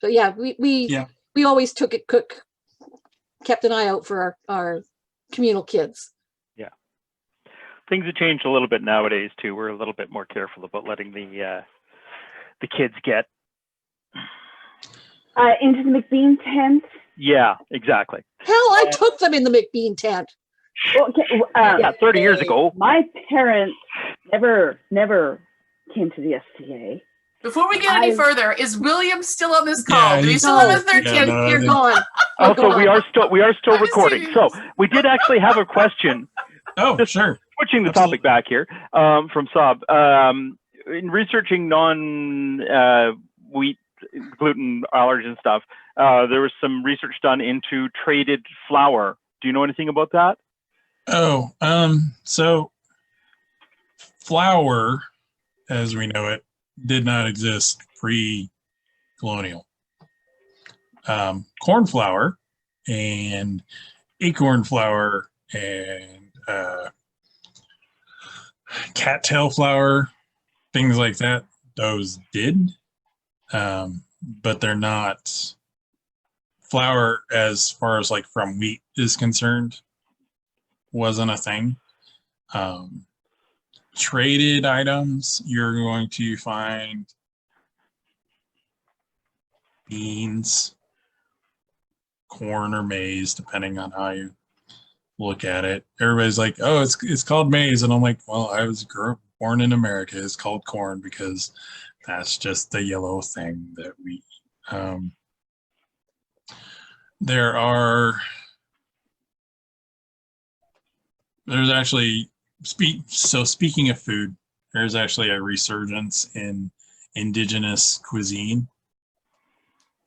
So yeah, we always kept an eye out for our communal kids. Yeah. Things have changed a little bit nowadays too. We're a little bit more careful about letting the kids get into the McBean tent. Yeah, exactly. Hell, I took them in the McBean tent. Okay, 30 years ago. My parents never came to the STA. Before we get any further, is William still on this call? Yeah, Do we still have a 13? Yeah, no, You're gone. Also, we are still recording. So we did actually have a question. Oh, sure. Switching the topic back here from Saab. In researching non-wheat, gluten allergen stuff, there was some research done into traded flour. Do you know anything about that? Oh, so flour, as we know it, did not exist pre-colonial. Corn flour and acorn flour and cattail flour, things like that, those did, but they're not flour as far as like from wheat is concerned, wasn't a thing. Traded items, you're going to find beans, corn, or maize, depending on how you look at it. Everybody's like, oh, it's called maize. And I'm like, well, I was born in America. It's called corn because that's just the yellow thing that we eat. There's actually, speaking of food, there's actually a resurgence in indigenous cuisine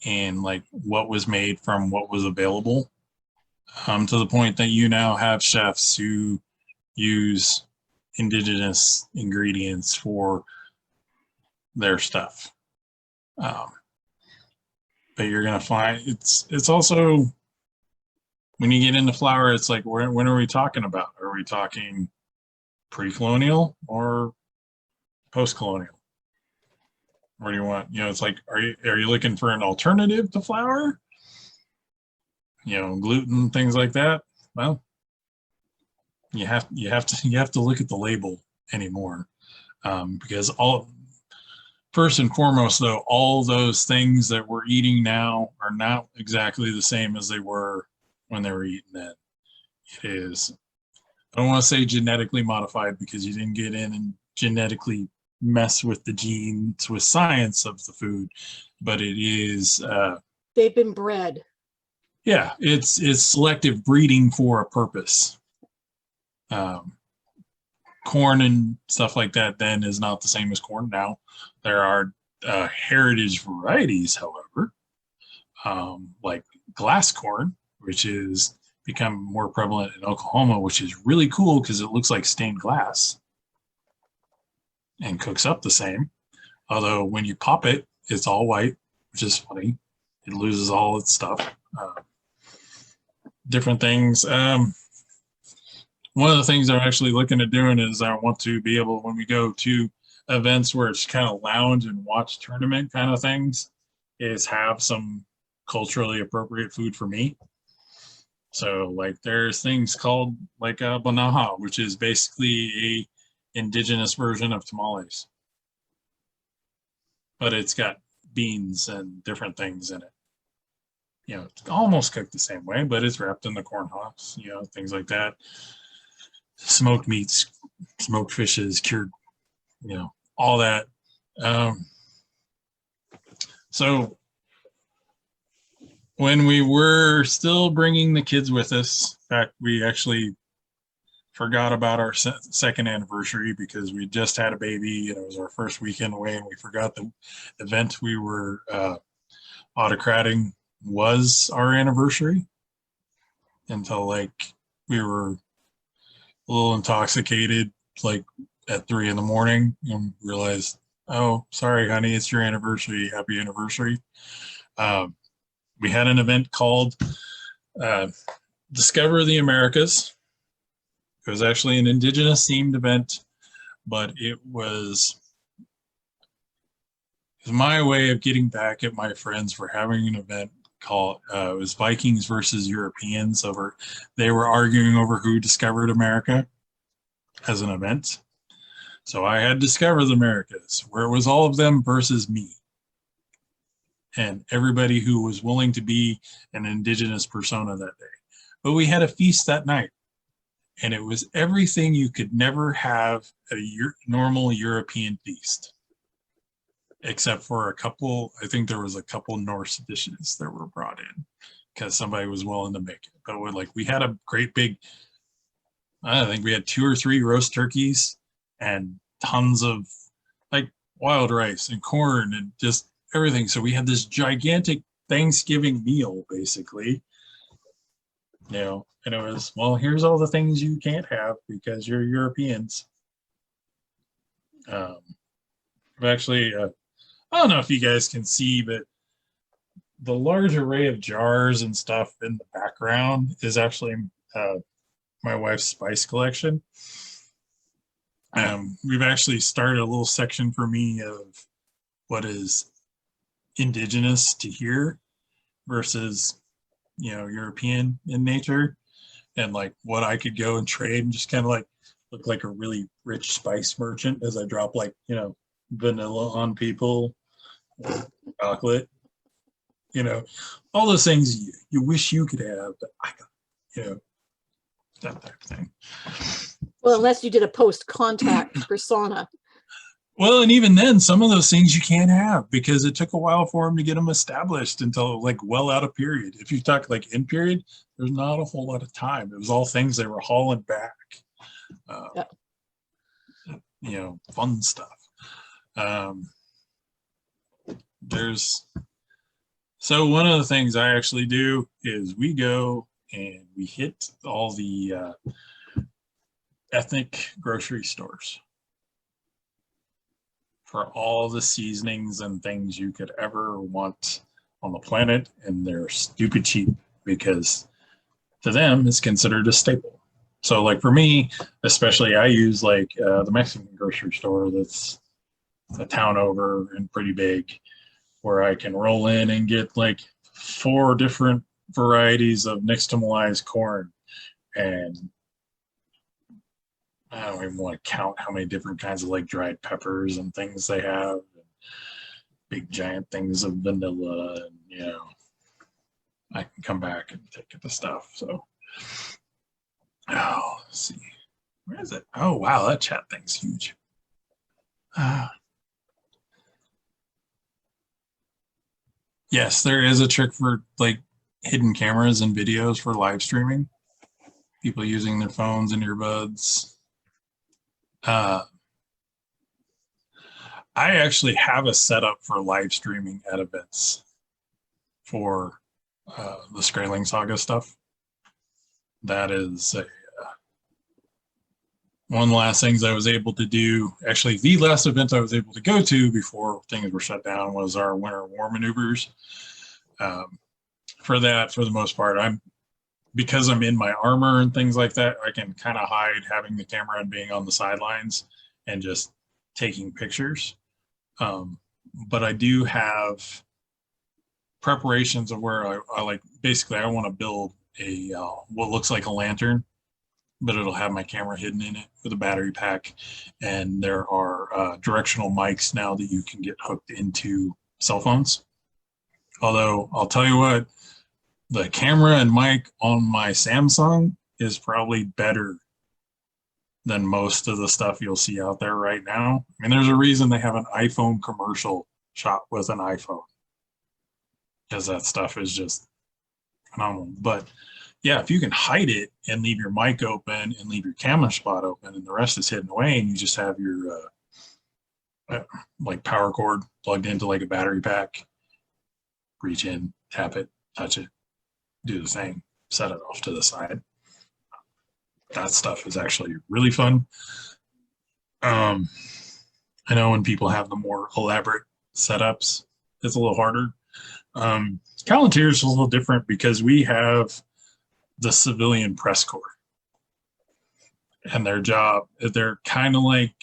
and like what was made from what was available, to the point that you now have chefs who use indigenous ingredients for their stuff. But you're gonna find it's also when you get into flour, it's like, when are we talking about? Are we talking pre-colonial or post-colonial? What do you want? You know, it's like, are you looking for an alternative to flour? You know, gluten, things like that. Well, you have to look at the label anymore, because first and foremost, though, all those things that we're eating now are not exactly the same as they were when they were eaten then. It is, I don't want to say genetically modified, because you didn't get in and genetically mess with the genes with science of the food, but it is They've been bred. yeah, it's selective breeding for a purpose. Corn and stuff like that then is not the same as corn now. There are heritage varieties, however, like glass corn, which is become more prevalent in Oklahoma, which is really cool because it looks like stained glass and cooks up the same. Although when you pop it, it's all white, which is funny. It loses all its stuff. Different things. One of the things I'm actually looking at doing is I want to be able, when we go to events where it's kind of lounge and watch tournament kind of things, is have some culturally appropriate food for me. So like there's things called like a banaha, which is basically a indigenous version of tamales, but it's got beans and different things in it. You know, it's almost cooked the same way, but it's wrapped in the corn husks, you know, things like that. Smoked meats, smoked fishes, cured, you know, all that. So when we were still bringing the kids with us, in fact, we actually forgot about our second anniversary because we just had a baby and it was our first weekend away, and we forgot the event we were autocrating was our anniversary until like we were a little intoxicated, like at 3 in the morning, and realized, oh, sorry, honey, it's your anniversary. Happy anniversary. We had an event called Discover the Americas. It was actually an indigenous themed event, but it was my way of getting back at my friends for having an event called, it was Vikings versus Europeans. They were arguing over who discovered America as an event. So I had Discover the Americas, where it was all of them versus me. And everybody who was willing to be an indigenous persona that day. But we had a feast that night. And it was everything you could never have at a normal European feast. Except for a couple, I think there was a couple Norse dishes that were brought in because somebody was willing to make it. But we had a great big, I think we had 2 or 3 roast turkeys and tons of like wild rice and corn and just everything. So we had this gigantic Thanksgiving meal, basically. You know, and it was, well, here's all the things you can't have because you're Europeans. Actually, I don't know if you guys can see, but the large array of jars and stuff in the background is actually my wife's spice collection. We've actually started a little section for me of what is indigenous to here versus, you know, European in nature, and like what I could go and trade and just kind of like look like a really rich spice merchant as I drop like, you know, vanilla on people, chocolate, you know, all those things you wish you could have, but I got, you know, that type of thing. Well, unless you did a post-contact persona. Well, and even then, some of those things you can't have because it took a while for them to get them established until like well out of period. If you talk like in period, there's not a whole lot of time. It was all things they were hauling back. Yeah. You know, fun stuff. So one of the things I actually do is we go and we hit all the ethnic grocery stores for all the seasonings and things you could ever want on the planet, and they're stupid cheap because to them is considered a staple. So like for me, especially, I use like the Mexican grocery store that's a town over and pretty big, where I can roll in and get like 4 different varieties of nixtamalized corn. And I don't even want to count how many different kinds of like dried peppers and things they have. And big giant things of vanilla, and you know, I can come back and take the stuff. So, oh, let's see, where is it? Oh wow, that chat thing's huge. Yes, there is a trick for like hidden cameras and videos for live streaming. People using their phones and earbuds. I actually have a setup for live streaming at events for the Skraeling Saga stuff. That is one of the last things I was able to do. Actually, the last event I was able to go to before things were shut down was our winter war maneuvers. For that, for the most part, because I'm in my armor and things like that, I can kind of hide having the camera and being on the sidelines and just taking pictures. But I do have preparations of where I like, basically I want to build a what looks like a lantern, but it'll have my camera hidden in it with a battery pack. And there are directional mics now that you can get hooked into cell phones. Although I'll tell you what, the camera and mic on my Samsung is probably better than most of the stuff you'll see out there right now. I mean, there's a reason they have an iPhone commercial shot with an iPhone, because that stuff is just phenomenal. But yeah, if you can hide it and leave your mic open and leave your camera spot open and the rest is hidden away, and you just have your like power cord plugged into like a battery pack, reach in, tap it, touch it, do the thing, set it off to the side. That stuff is actually really fun. I know when people have the more elaborate setups, it's a little harder. Palantir is a little different because we have the civilian press corps, and their job, they're kind of like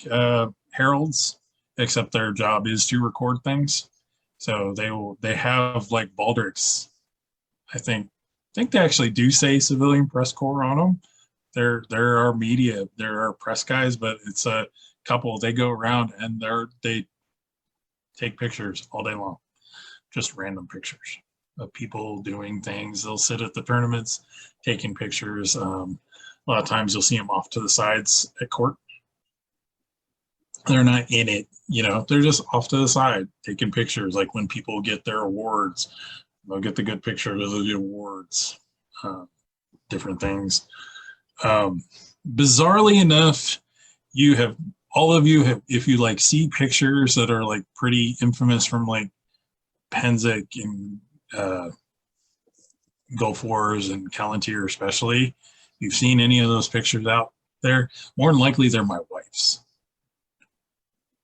heralds, except their job is to record things. So they have like baldricks. I think they actually do say civilian press corps on them. There are media, there are press guys, but it's a couple. They go around and they take pictures all day long, just random pictures of people doing things. They'll sit at the tournaments taking pictures. A lot of times you'll see them off to the sides at court. They're not in it, you know, they're just off to the side taking pictures. Like when people get their awards, they'll get the good picture of the awards, different things. Bizarrely enough, all of you have, if you like see pictures that are like pretty infamous from like Pennsic and Gulf Wars and Palantir especially, you've seen any of those pictures out there, more than likely they're my wife's,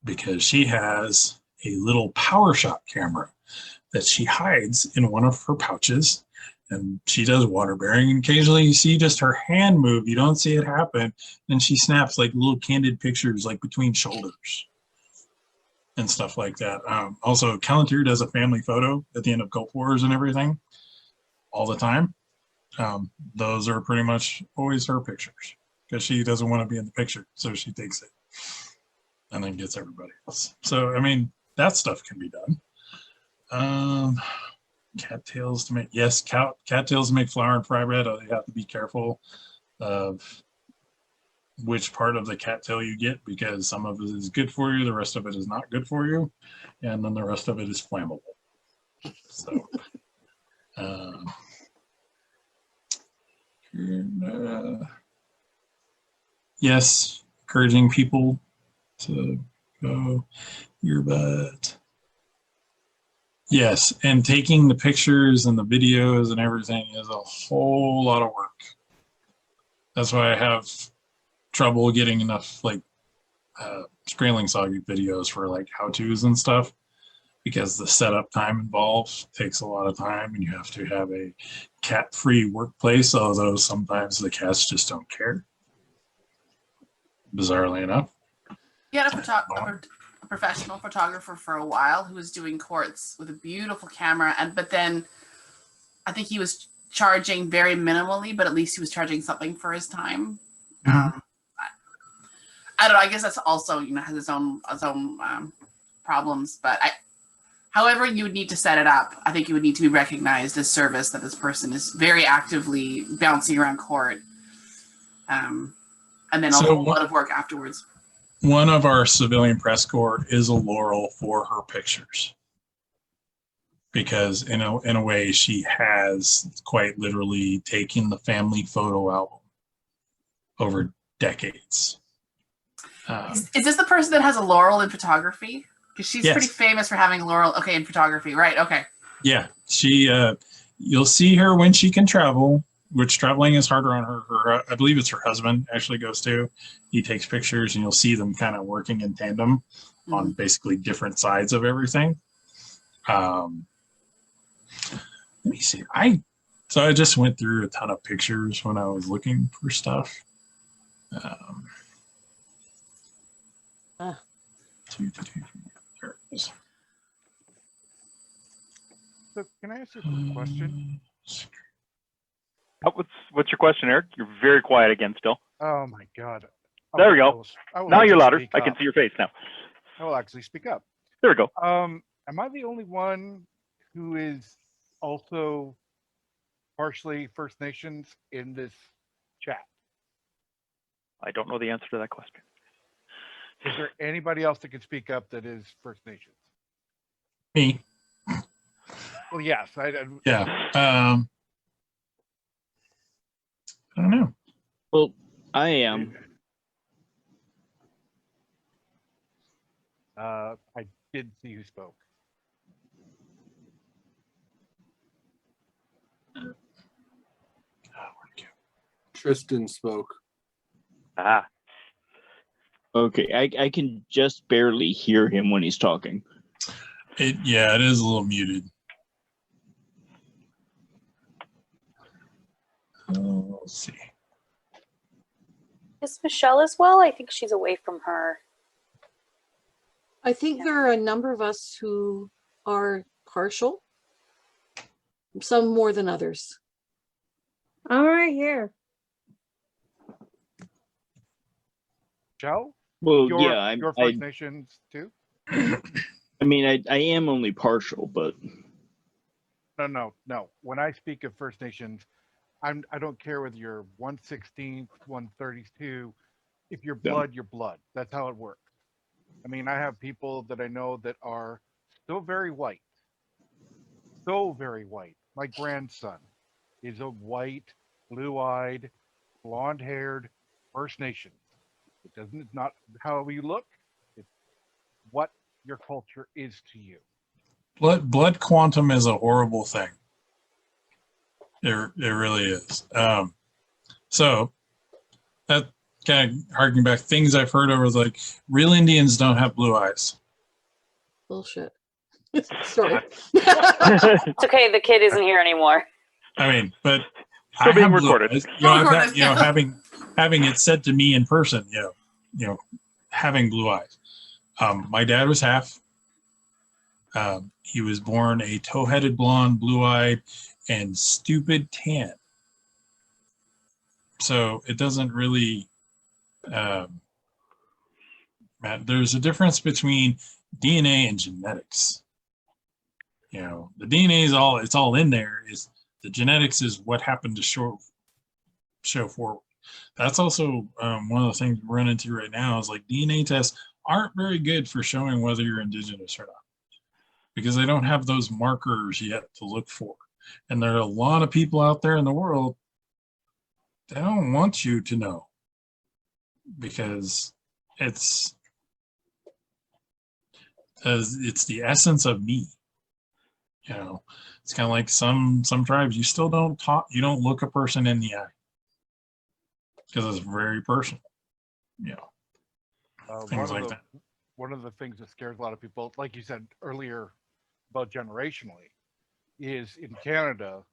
because she has a little PowerShot camera that she hides in one of her pouches, and she does water bearing, and occasionally you see just her hand move, you don't see it happen, and she snaps like little candid pictures like between shoulders and stuff like that. Also, Palantir does a family photo at the end of Gulf Wars and everything all the time. Those are pretty much always her pictures, because she doesn't want to be in the picture, so she takes it and then gets everybody else. So I mean, that stuff can be done. Cattails to make, yes, cattails to make flour and fry bread. You have to be careful of which part of the cattail you get, because some of it is good for you, the rest of it is not good for you, and then the rest of it is flammable. So yes, encouraging people to go your butt. Yes, and taking the pictures and the videos and everything is a whole lot of work. That's why I have trouble getting enough like Skraeling Saga videos for like how-tos and stuff, because the setup time involved takes a lot of time, and you have to have a cat-free workplace, although sometimes the cats just don't care, bizarrely enough. He had a professional photographer for a while who was doing courts with a beautiful camera, but then I think he was charging very minimally, but at least he was charging something for his time. Mhm. I don't know. I guess that's also, has its own problems. But however you would need to set it up, I think you would need to be recognized as service that this person is very actively bouncing around court, and then a whole lot of work afterwards. One of our civilian press corps is a laurel for her pictures, because in a way she has quite literally taken the family photo album over decades. Is this the person that has a laurel in photography? Because she's Yes. pretty famous for having a laurel. Okay, in photography, right? Okay. Yeah, she. You'll see her when she can travel, which traveling is harder on her. I believe it's her husband actually goes to. He takes pictures, and you'll see them kind of working in tandem on basically different sides of everything. Let me see. So I just went through a ton of pictures when I was looking for stuff. There it is. So can I ask you a quick question? What's your question, Eric? You're very quiet again still. Oh my God. There we go. I will Now you're actually louder. speak I can up. see your face now. I will actually speak up. There we go. Am I the only one who is also partially First Nations in this chat? I don't know the answer to that question. Is there anybody else that can speak up that is First Nations? Me. Well, yes. Yeah. I don't know. Well, I am. I did see who spoke. Tristan spoke. Ah. Okay, I can just barely hear him when he's talking. It is a little muted. Let's see. Is Michelle as well? I think she's away from her. I think there are a number of us who are partial, some more than others. I'm right here. Joe? Well, You're, yeah, you're First Nations too? I mean, I am only partial, but No. When I speak of First Nations, I don't care whether you're 1/16, 1/32. If you're blood, you're blood. That's how it works. I mean, I have people that I know that are so very white. So very white. My grandson is a white, blue-eyed, blonde-haired First Nation. It's not how you look, it's what your culture is to you. Blood quantum is a horrible thing. It really is. So that kind of harking back, things I've heard over like real Indians don't have blue eyes. Bullshit. Sorry. It's okay. The kid isn't here anymore. I mean, but Still I being have blue recorded. eyes. Having it said to me in person, having blue eyes. My dad was half. He was born a tow-headed blonde, blue-eyed, and stupid tan. So it doesn't really matter. There's a difference between DNA and genetics. The DNA is all in there. Is the genetics is what happened to show forward. That's also one of the things we run into right now is like DNA tests aren't very good for showing whether you're indigenous or not, because they don't have those markers yet to look for. And there are a lot of people out there in the world that don't want you to know, because it's the essence of me. It's kind of like some tribes, you still don't look a person in the eye because it's very personal. Things like that. One of the things that scares a lot of people, like you said earlier, about generationally is in Canada,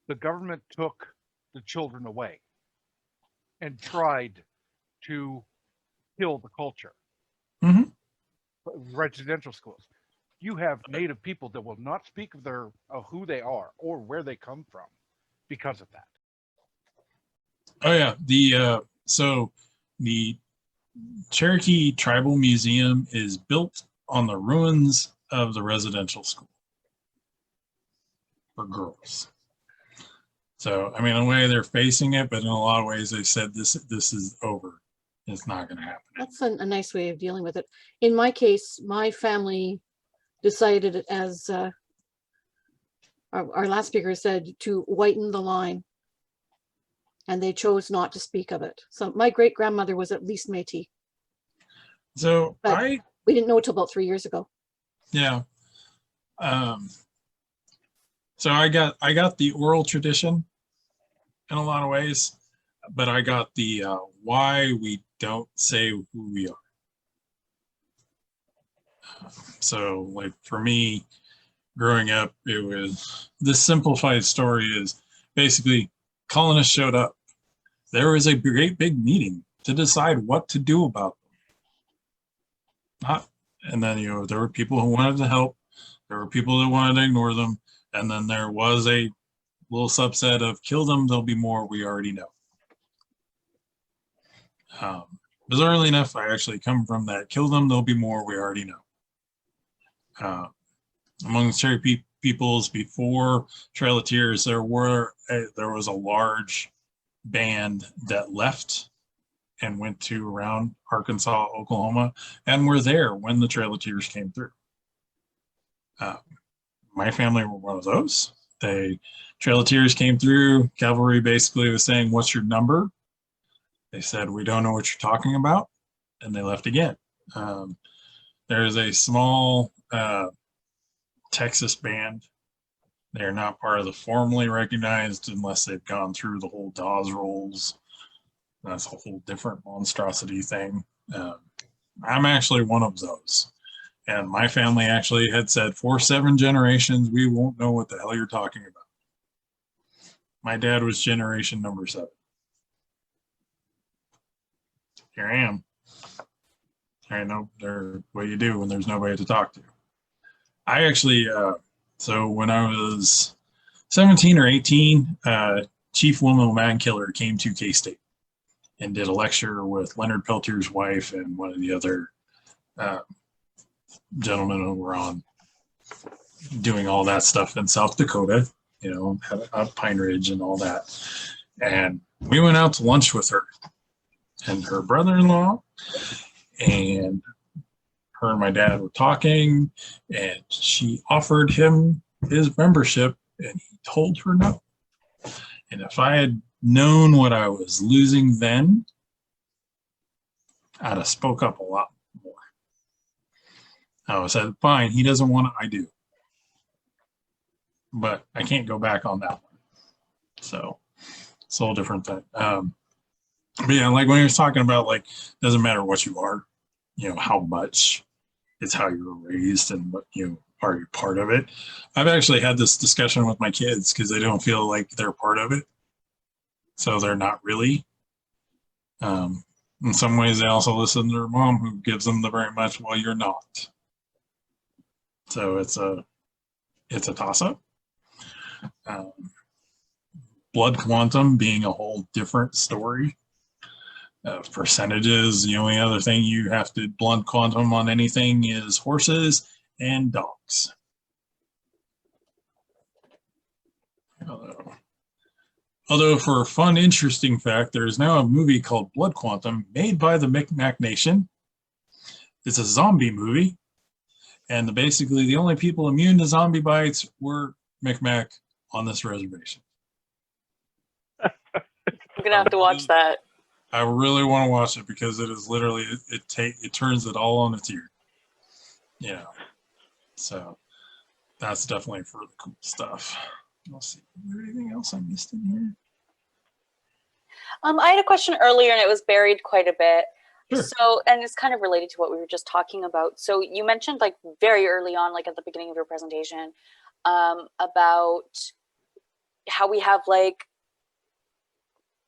the government took the children away and tried to kill the culture. Mhm. Residential schools. You have Native people that will not speak of who they are or where they come from because of that. Oh yeah, so the Cherokee Tribal Museum is built on the ruins of the residential school for girls. So I mean, in a way they're facing it, but in a lot of ways they said this is over. It's not going to happen. That's a nice way of dealing with it. In my case, my family decided, as our last speaker said, to whiten the line. And they chose not to speak of it. So my great grandmother was at least Métis. So But we didn't know till about 3 years ago. Yeah. So I got the oral tradition in a lot of ways, but I got the why we don't say who we are. So like for me, growing up, it was this simplified story is basically colonists showed up. There was a great big meeting to decide what to do about them. And then, there were people who wanted to help. There were people that wanted to ignore them. And then there was a little subset of kill them, there'll be more, we already know. Bizarrely enough, I actually come from that kill them, there'll be more, we already know. Among the Cherokee peoples before Trail of Tears, there was a large band that left and went to around Arkansas, Oklahoma, and were there when the Trail of Tears came through. My family were one of those. Trail of Tears came through. Cavalry basically was saying, "What's your number?" They said, "We don't know what you're talking about," and they left again. There's a small Texas band. They're not part of the formally recognized unless they've gone through the whole Dawes rolls. That's a whole different monstrosity thing. I'm actually one of those. And my family actually had said, for 7 generations, we won't know what the hell you're talking about. My dad was generation number 7. Here I am. I know what you do when there's nobody to talk to. I actually, so when I was 17 or 18, Chief Wilma Mankiller came to K-State and did a lecture with Leonard Peltier's wife and one of the other gentlemen who were on doing all that stuff in South Dakota, out Pine Ridge and all that. And we went out to lunch with her and her brother-in-law, and her and my dad were talking, and she offered him his membership, and he told her no. And if I had known what I was losing then, I'd have spoke up a lot more. I would have said, fine, he doesn't want it, I do. But I can't go back on that one. So it's a whole different thing. But yeah, like when he was talking about, like, doesn't matter what you are, how much, it's how you were raised and what are you part of it. I've actually had this discussion with my kids because they don't feel like they're part of it. So they're not really. In some ways, they also listen to their mom, who gives them the very much, well, you're not. So it's a toss-up. Blood quantum being a whole different story. Percentages, the only other thing you have to blood quantum on anything is horses and dogs. Although for a fun, interesting fact, there is now a movie called Blood Quantum made by the Micmac Nation. It's a zombie movie. And basically the only people immune to zombie bites were Micmac on this reservation. I'm going to have to watch that. I really want to watch it because it is literally, it turns it all on its ear. So that's definitely for the cool stuff. Let's see, is there anything else I missed in here? I had a question earlier and it was buried quite a bit. Sure. So, and it's kind of related to what we were just talking about. So you mentioned like very early on, like at the beginning of your presentation, about how we have like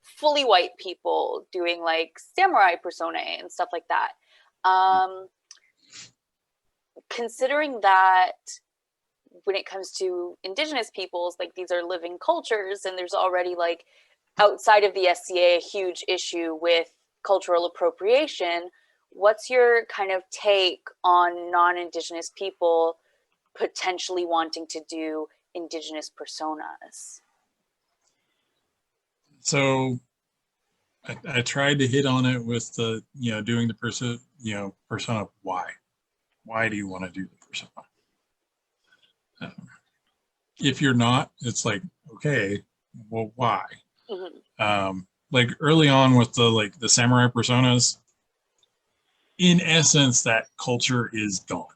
fully white people doing like samurai personae and stuff like that. Considering that when it comes to indigenous peoples, like these are living cultures, and there's already like outside of the SCA a huge issue with cultural appropriation. What's your kind of take on non-indigenous people potentially wanting to do indigenous personas? So I tried to hit on it with the, doing the persona. Why do you want to do the persona? If you're not, it's like, okay, well, why? Like early on with the samurai personas, in essence, that culture is gone.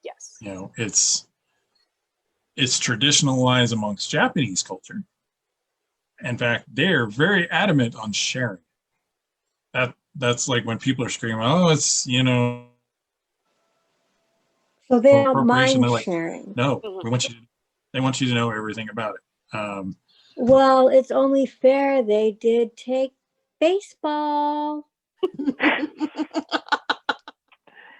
Yes. It's traditionalized amongst Japanese culture. In fact, they're very adamant on sharing. That's like when people are screaming, oh, it's, So they don't appropriation. mind They're like, sharing. no, they want you to know everything about it. Well, it's only fair they did take baseball.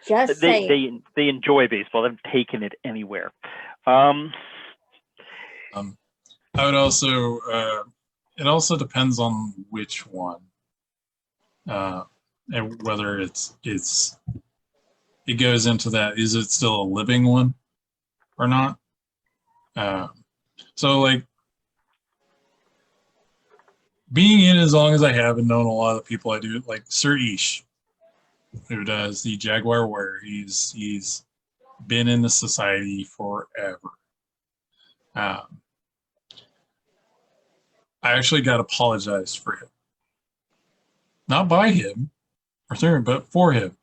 Just saying. They enjoy baseball. They've taken it anywhere. I would also, it also depends on which one, and whether it goes into that. Is it still a living one or not? So like being in as long as I have and known a lot of the people I do, like Sir Ish, who does the Jaguar Warrior, he's been in the society forever. I actually got apologized for him. Not by him, or through him, but for him.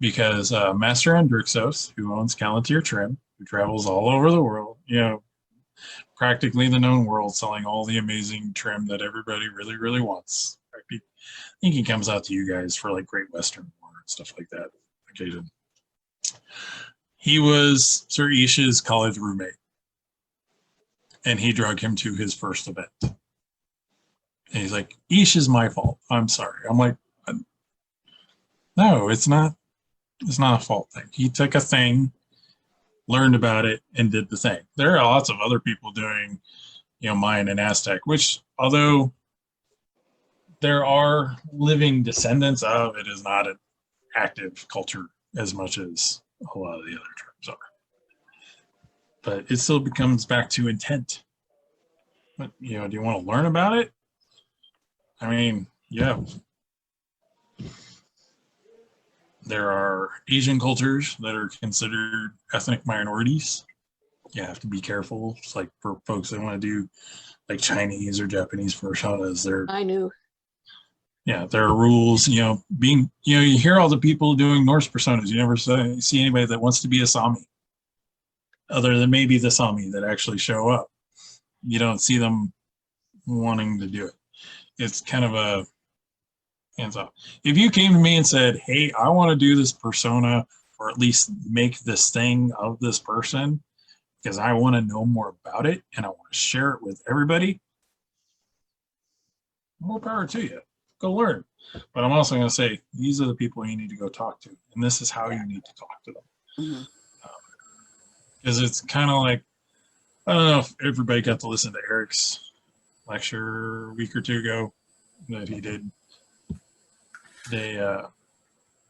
Because Master Andrixos, who owns Callantyre Trim, who travels all over the world, practically the known world, selling all the amazing trim that everybody really, really wants. I think he comes out to you guys for like Great Western War and stuff like that occasion. He was Sir Ish's college roommate, and he drug him to his first event. And he's like, Ish is my fault. I'm sorry. I'm like, no, it's not. It's not a fault thing. He took a thing, learned about it, and did the thing. There are lots of other people doing, Mayan and Aztec, which, although there are living descendants of, it is not an active culture as much as a lot of the other tribes are. But it still comes back to intent. But, do you want to learn about it? I mean, yeah. There are Asian cultures that are considered ethnic minorities. You have to be careful. It's like for folks that want to do like Chinese or Japanese personas, I knew. Yeah, there are rules, you hear all the people doing Norse personas. You never see anybody that wants to be a Sami, other than maybe the Sami that actually show up. You don't see them wanting to do it. It's kind of a hands off. If you came to me and said, hey, I want to do this persona, or at least make this thing of this person because I want to know more about it and I want to share it with everybody, more power to you. Go learn. But I'm also going to say, these are the people you need to go talk to, and this is how you need to talk to them. Because it's kind of like, I don't know if everybody got to listen to Eric's lecture a week or two ago that he did.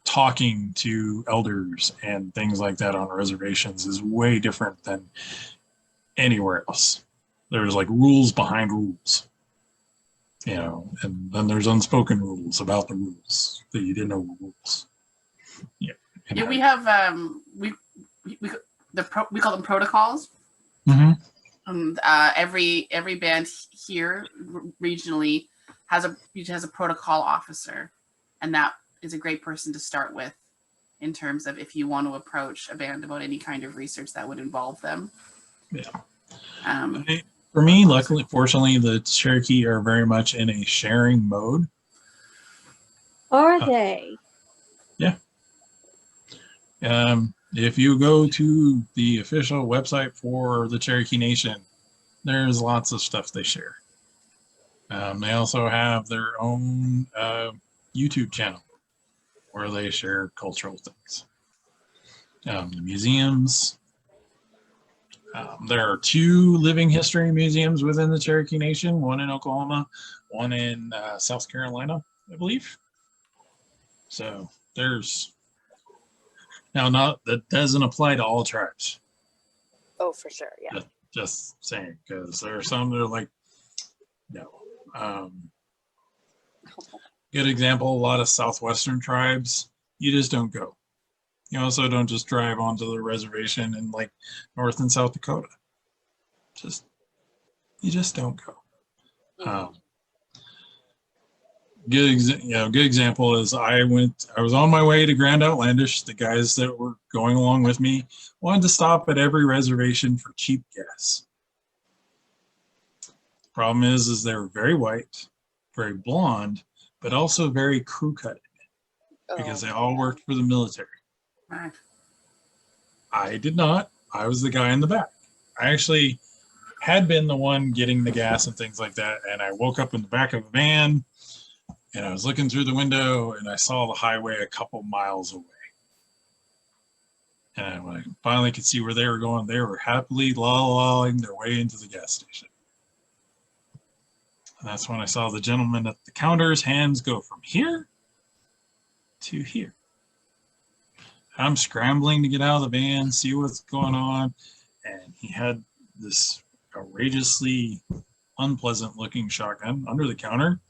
Talking to elders and things like that on reservations is way different than anywhere else. There's like rules behind rules, and then there's unspoken rules about the rules that you didn't know were rules. Yeah, we have we call them protocols. Every band here regionally has a protocol officer, and that is a great person to start with in terms of if you want to approach a band about any kind of research that would involve them. Yeah. For me, luckily, fortunately, the Cherokee are very much in a sharing mode. Are they? Yeah. If you go to the official website for the Cherokee Nation, there's lots of stuff they share. They also have their own YouTube channel where they share cultural things. The museums. There are 2 living history museums within the Cherokee Nation, one in Oklahoma, one in South Carolina, I believe. So there's that doesn't apply to all tribes. Oh, for sure. Yeah. Just saying, because there are some that are like, no. Good example, a lot of southwestern tribes, you just don't go. You also don't just drive onto the reservation in like North and South Dakota. You just don't go. Good example is I was on my way to Grand Outlandish. The guys that were going along with me wanted to stop at every reservation for cheap gas. Problem is they were very white, very blonde, but also very crew-cutted because they all worked for the military. Right. I did not. I was the guy in the back. I actually had been the one getting the gas and things like that, and I woke up in the back of a van, and I was looking through the window, and I saw the highway a couple miles away. And when I finally could see where they were going, they were happily lolling their way into the gas station. And that's when I saw the gentleman at the counter's hands go from here to here. I'm scrambling to get out of the van, see what's going on, and he had this outrageously unpleasant looking shotgun under the counter.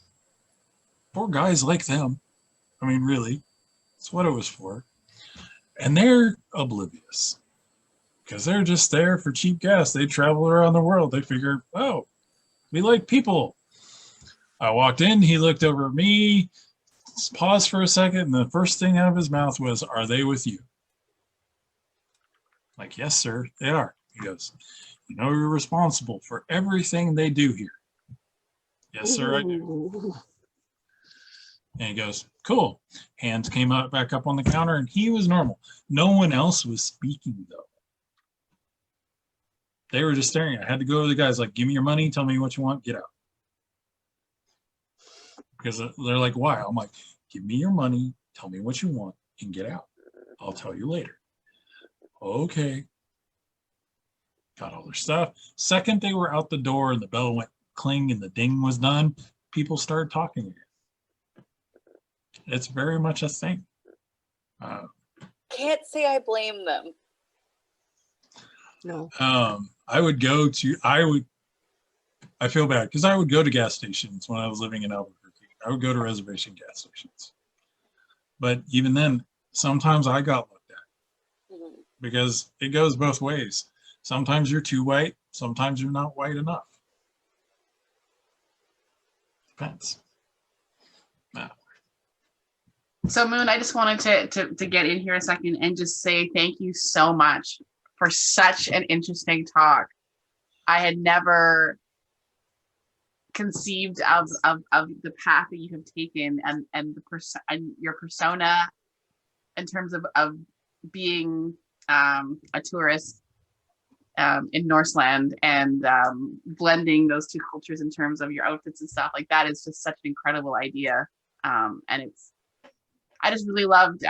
Poor guys like them. I mean, really, that's what it was for. And they're oblivious because they're just there for cheap gas. They travel around the world. They figure, oh, we like people. I walked in, he looked over at me, paused for a second, and the first thing out of his mouth was, "Are they with you?" Like, yes, sir, they are. He goes, "You know you're responsible for everything they do here." Yes, sir, I do. And he goes, "Cool." Hands came up back up on the counter, and he was normal. No one else was speaking, though. They were just staring. I had to go to the guys like, "Give me your money, tell me what you want, get out." Because they're like, "Why?" I'm like, "Give me your money, tell me what you want, and get out. I'll tell you later." Okay. Got all their stuff. Second they were out the door and the bell went cling and the ding was done, people started talking again. It's very much a thing. Can't say I blame them. No. I feel bad because I would go to gas stations when I was living in Albuquerque. I would go to reservation gas stations. But even then, sometimes I got looked at because it goes both ways. Sometimes you're too white, sometimes you're not white enough. Depends. So Moon, I just wanted to get in here a second and just say thank you so much for such an interesting talk. I had never conceived of the path that you have taken and and your persona in terms of being a tourist in Norseland and blending those two cultures in terms of your outfits and stuff like that is just such an incredible idea. And I just really loved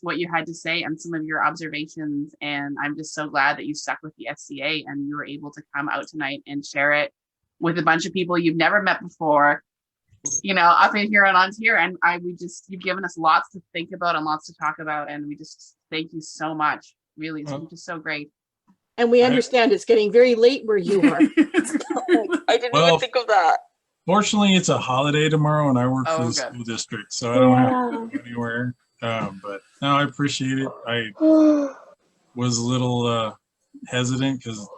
what you had to say and some of your observations. And I'm just so glad that you stuck with the SCA and you were able to come out tonight and share it with a bunch of people you've never met before, you know, up in here and on here. And you've given us lots to think about and lots to talk about. And we just thank you so much. Really, it's just so great. And we understand it's getting very late where you are. I didn't even think of that. Fortunately, it's a holiday tomorrow, and I work for the school district, so I don't have to go anywhere. But no, I appreciate it. I was a little hesitant because,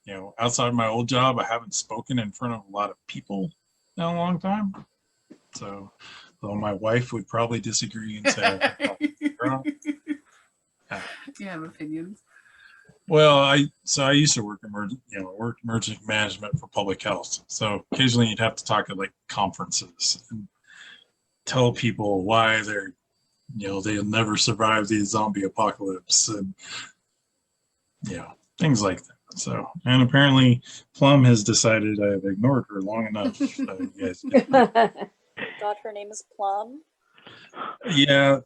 you know, outside my old job, I haven't spoken in front of a lot of people in a long time. So, though my wife would probably disagree and say, you have opinions. Well, I used to work emergency management for public health. So occasionally you'd have to talk at like conferences and tell people why they're they'll never survive the zombie apocalypse, and things like that. So, and apparently Plum has decided I've ignored her long enough. You guys God, her name is Plum. yeah,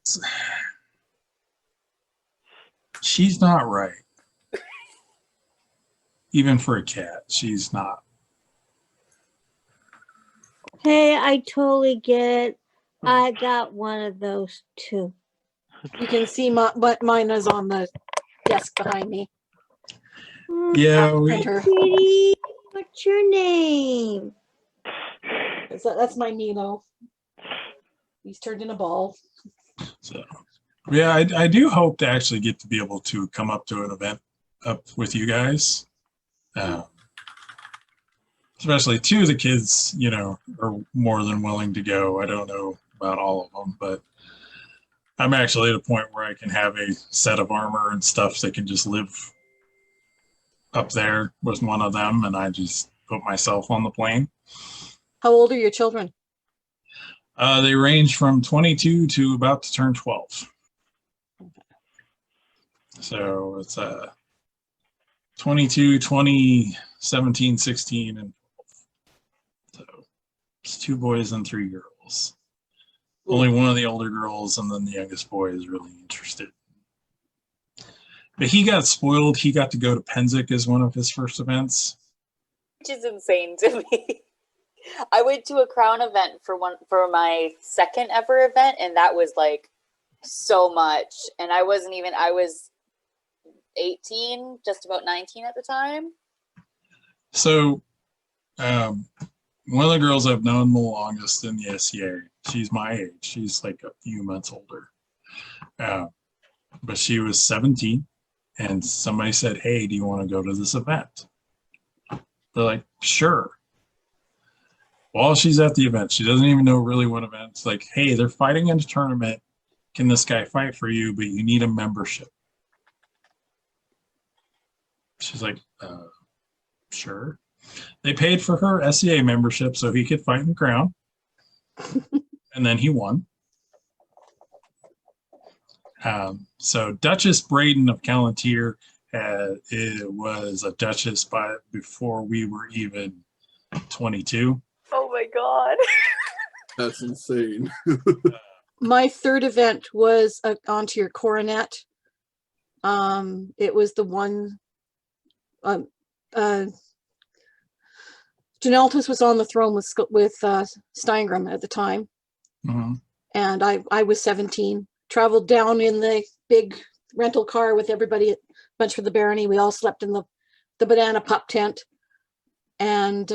she's not right. Even for a cat, she's not. Hey, I totally get it. I got one of those too. You can see what mine is on the desk behind me. Yeah, Sweetie, what's your name? That's my Nino. He's turned in a ball. So, yeah, I do hope to actually get to be able to come up to an event up with you guys. Especially two of the kids, are more than willing to go. I don't know about all of them, but I'm actually at a point where I can have a set of armor and stuff that can just live up there with one of them, and I just put myself on the plane. How old are your children? They range from 22 to about to turn 12. So it's 22, 20, 17, 16, and 12. So it's 2 boys and 3 girls. Only one of the older girls, and then the youngest boy is really interested. But he got spoiled. He got to go to Penzic as one of his first events. Which is insane to me. I went to a Crown event for my second ever event, and that was like so much. And I was 18, just about 19 at the time. So one of the girls I've known the longest in the SCA, she's my age. She's like a few months older. But she was 17, and somebody said, hey, do you want to go to this event? They're like, sure. While she's at the event, she doesn't even know really what event. It's like, hey, they're fighting in a tournament. Can this guy fight for you? But you need a membership. She's like, sure. They paid for her SCA membership so he could fight in Crown. And then he won. So Duchess Braden of Callantyre was a duchess before we were even 22. Oh my God. That's insane. My third event was onto your coronet. It was the one. Janeltis was on the throne with Steingram at the time, and I was 17. Traveled down in the big rental car with everybody, a bunch for the barony. We all slept in the banana pup tent, and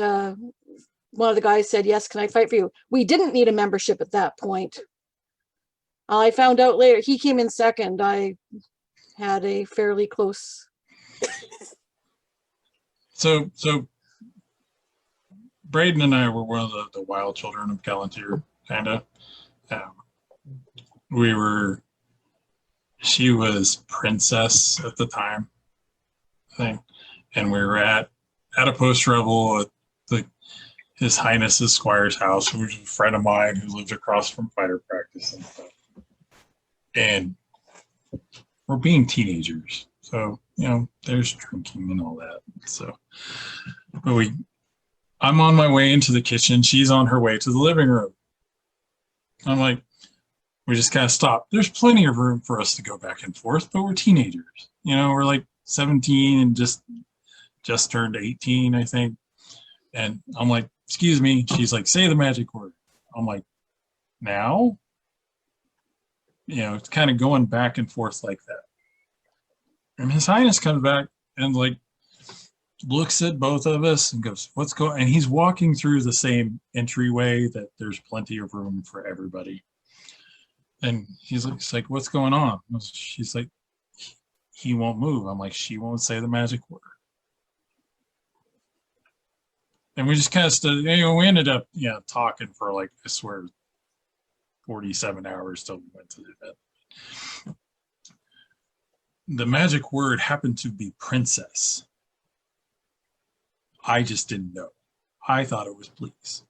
one of the guys said, yes, can I fight for you? We didn't need a membership at that point. I found out later he came in second. I had a fairly close. So Braden and I were one of the wild children of Callantyre, kind of. She was princess at the time, I think, and we were at a post revel at His Highness's Squire's house, who was a friend of mine who lived across from fighter practice and stuff. And we're being teenagers, so there's drinking and all that. So, but I'm on my way into the kitchen. She's on her way to the living room. I'm like, we just kind of stopped. There's plenty of room for us to go back and forth, but we're teenagers. We're like 17 and just turned 18, I think. And I'm like, excuse me. She's like, say the magic word. I'm like, now? It's kind of going back and forth like that. And His Highness comes back and like looks at both of us and goes, what's going? And he's walking through the same entryway that there's plenty of room for everybody. And he's like, what's going on? She's like, he won't move. I'm like, she won't say the magic word. And we just kind of stood, we ended up, talking for like, I swear, 47 hours till we went to the event. The magic word happened to be princess. I just didn't know. I thought it was please.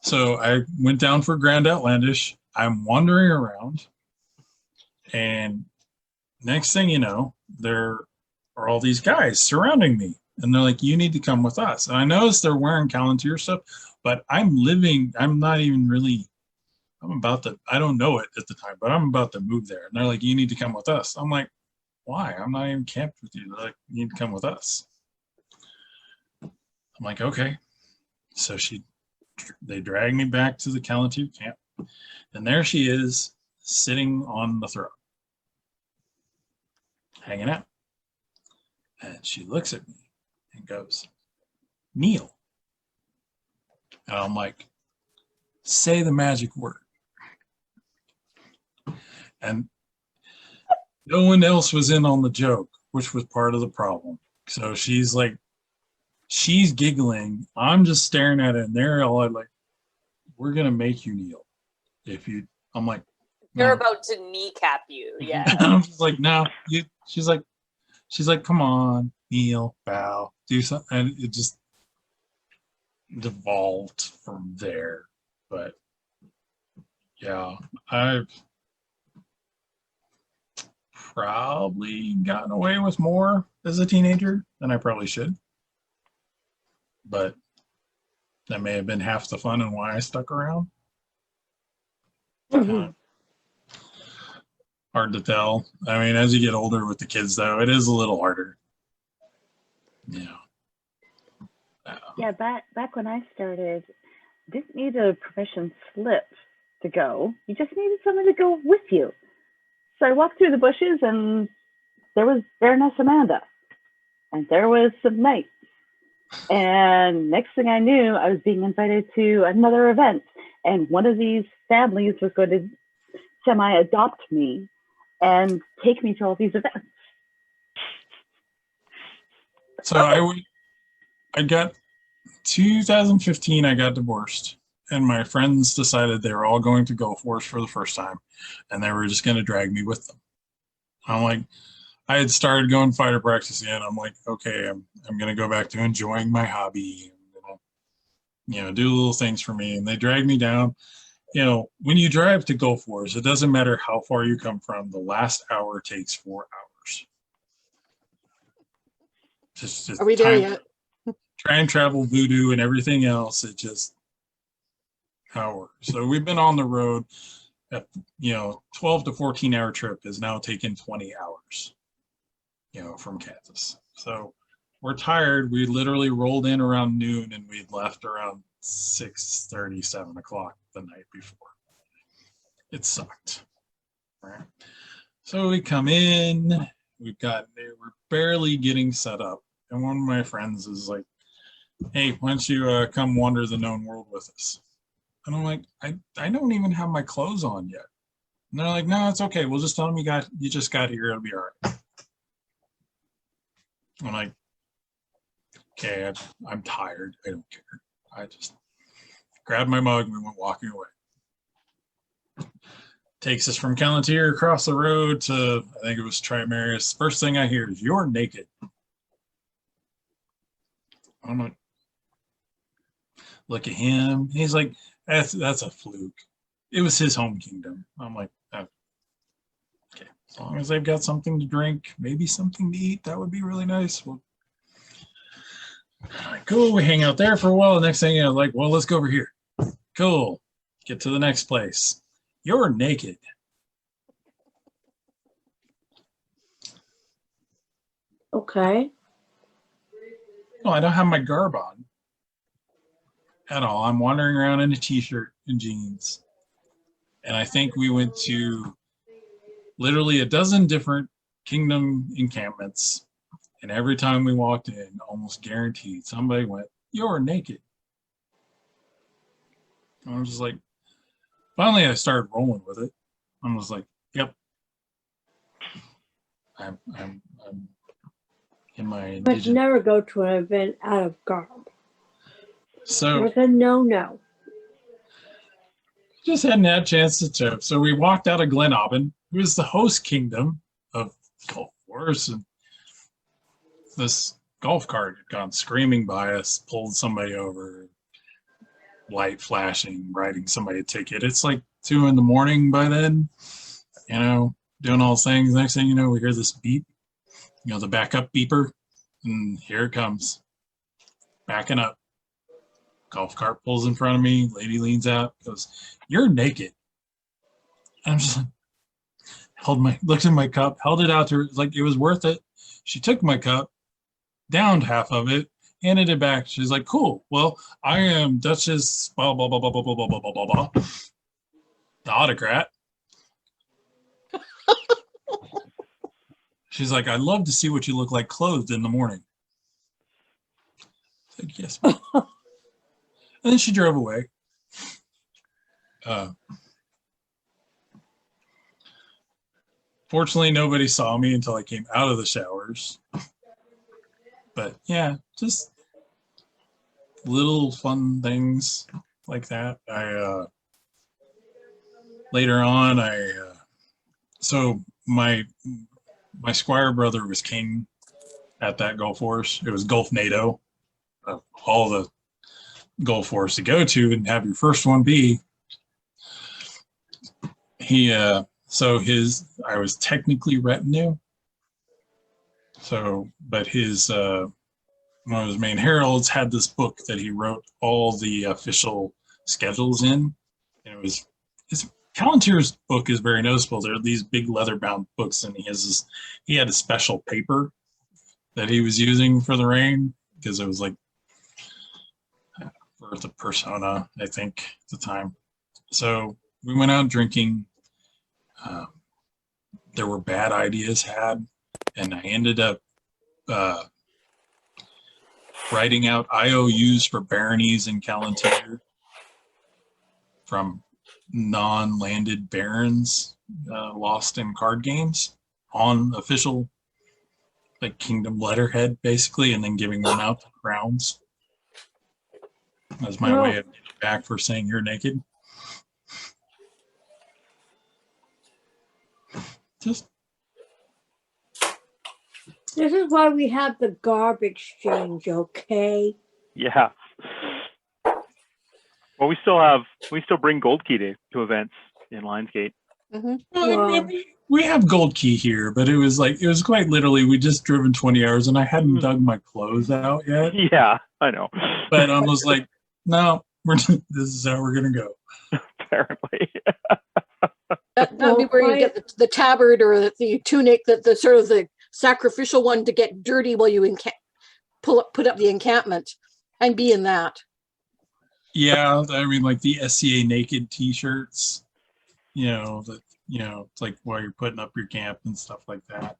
So I went down for Grand Outlandish, I'm wandering around, and next thing you know, there are all these guys surrounding me, and they're like, "You need to come with us." And I notice they're wearing Palantir stuff, but I'm not even really. I don't know it at the time, but I'm about to move there. And they're like, "You need to come with us." I'm like, "Why? I'm not even camped with you." They're like, "You need to come with us." I'm like, "Okay." So they drag me back to the Palantir camp, and there she is sitting on the throne, hanging out. And she looks at me and goes, "Kneel." And I'm like, "Say the magic word." And no one else was in on the joke, which was part of the problem. So she's giggling. I'm just staring at it, and they're all like, "We're gonna make you kneel if you." I'm like, They're "No." about to kneecap you. Yeah. I'm just like, "No." She's like, "Come on, kneel, bow, do something," and it just devolved from there. But yeah, I've probably gotten away with more as a teenager than I probably should. But that may have been half the fun and why I stuck around. Hard to tell. I mean, as you get older with the kids, though, it is a little harder. Yeah. Yeah, back when I started, didn't need a permission slip to go. You just needed someone to go with you. So I walked through the bushes, and there was Baroness Amanda, and there was some knights. And next thing I knew, I was being invited to another event, and one of these families was going to semi-adopt me and take me to all these events. So I got 2015. I got divorced, and my friends decided they were all going to Gulf Wars for the first time, and they were just going to drag me with them. I'm like, I had started going fighter practice again. I'm like, okay, I'm going to go back to enjoying my hobby. I'm gonna, do little things for me, and they dragged me down. When you drive to Gulf Wars, it doesn't matter how far you come from. The last hour takes 4 hours. Just Are we there yet? Try and travel voodoo and everything else. It just hours. So we've been on the road. 12 to 14 hour trip has now taken 20 hours. From Kansas. So we're tired. We literally rolled in around noon, and we'd left around 6:30, 7 o'clock the night before. It sucked. Right. So we come in. We're barely getting set up, and one of my friends is like, "Hey, why don't you come wander the known world with us?" And I'm like, I don't even have my clothes on yet. And they're like, "No, it's okay. We'll just tell them you just got here. It'll be all right." I'm like, okay, I'm tired. I don't care. I just grabbed my mug and we went walking away. Takes us from Palantir across the road to, I think it was Trimarius. First thing I hear is, "You're naked." I'm like, look at him. He's like, that's a fluke. It was his home kingdom. I'm like, oh, okay, as long as they've got something to drink, maybe something to eat, that would be really nice. Well, cool. We hang out there for a while. The next thing like, well, let's go over here. Cool. Get to the next place. "You're naked." Okay. Well, I don't have my garb on at all. I'm wandering around in a t-shirt and jeans. And I think we went to literally a dozen different kingdom encampments. And every time we walked in, almost guaranteed, somebody went, "You're naked." And I was just like, finally I started rolling with it. I was like, yep. I'm in my But indigenous. never go to an event out of garb. So It's a no-no. just hadn't had a chance to trip. So we walked out of Glen Aubin, who is the host kingdom of Gulf Wars, and this golf cart had gone screaming by us, pulled somebody over, light flashing, writing somebody a ticket. It's like 2 in the morning by then, you know, doing all those things. Next thing you know, we hear this beep, you know, the backup beeper, and here it comes, backing up. Golf cart pulls in front of me. Lady leans out, goes, "You're naked." I'm just like, looked at my cup, held it out to her, like it was worth it. She took my cup, downed half of it, handed it back. She's like, "Cool. Well, I am Duchess blah blah blah blah blah blah blah blah blah blah, the autocrat." She's like, "I'd love to see what you look like clothed in the morning." I said, "Yes, ma'am." And then she drove away. Fortunately, nobody saw me until I came out of the showers. But yeah, just little fun things like that. Later on, so my squire brother was king at that golf course. It was Gulf NATO, all the golf course to go to and have your first one be. I was technically retinue. So, but one of his main heralds had this book that he wrote all the official schedules in. And Calentier's book is very noticeable. There are these big leather-bound books, and he had a special paper that he was using for the rain because it was like Birth of Persona, I think, at the time. So we went out drinking. There were bad ideas had, and I ended up writing out IOUs for baronies in Calentier from non-landed barons lost in card games on official like kingdom letterhead, basically, and then giving them out to crowns. That's my way of getting back for saying you're naked. Just This is why we have the garb exchange, okay? Yeah. Well, we still bring Gold Key to events in Lionsgate. Mm-hmm. Well, we have Gold Key here, but it was quite literally, we just driven 20 hours and I hadn't dug my clothes out yet. Yeah, I know. But I was like, no, this is how we're gonna go. Apparently. That'd be where you get the tabard or the tunic, the sort of the sacrificial one to get dirty while you put up the encampment, and be in that. Yeah, I mean, like the SCA naked T-shirts, it's like while you're putting up your camp and stuff like that.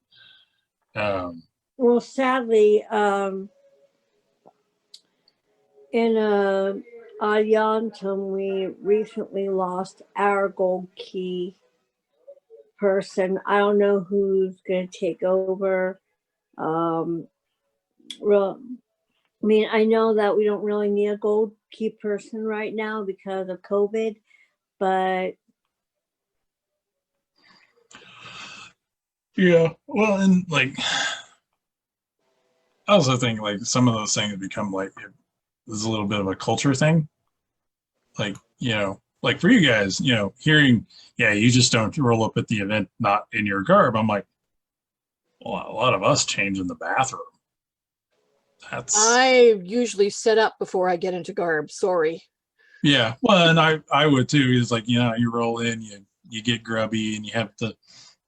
Well, sadly, in Adiantum, we recently lost our Gold Key person. I don't know who's going to take over. I know that we don't really need a Gold Key person right now because of COVID, but yeah, well, and like I also think like some of those things become like there's a little bit of a culture thing. Like, like for you guys, hearing, you just don't roll up at the event not in your garb. I'm like, well, a lot of us change in the bathroom. I usually set up before I get into garb. Sorry. Yeah, well, and I would too. It's like, you roll in, you get grubby, and you have to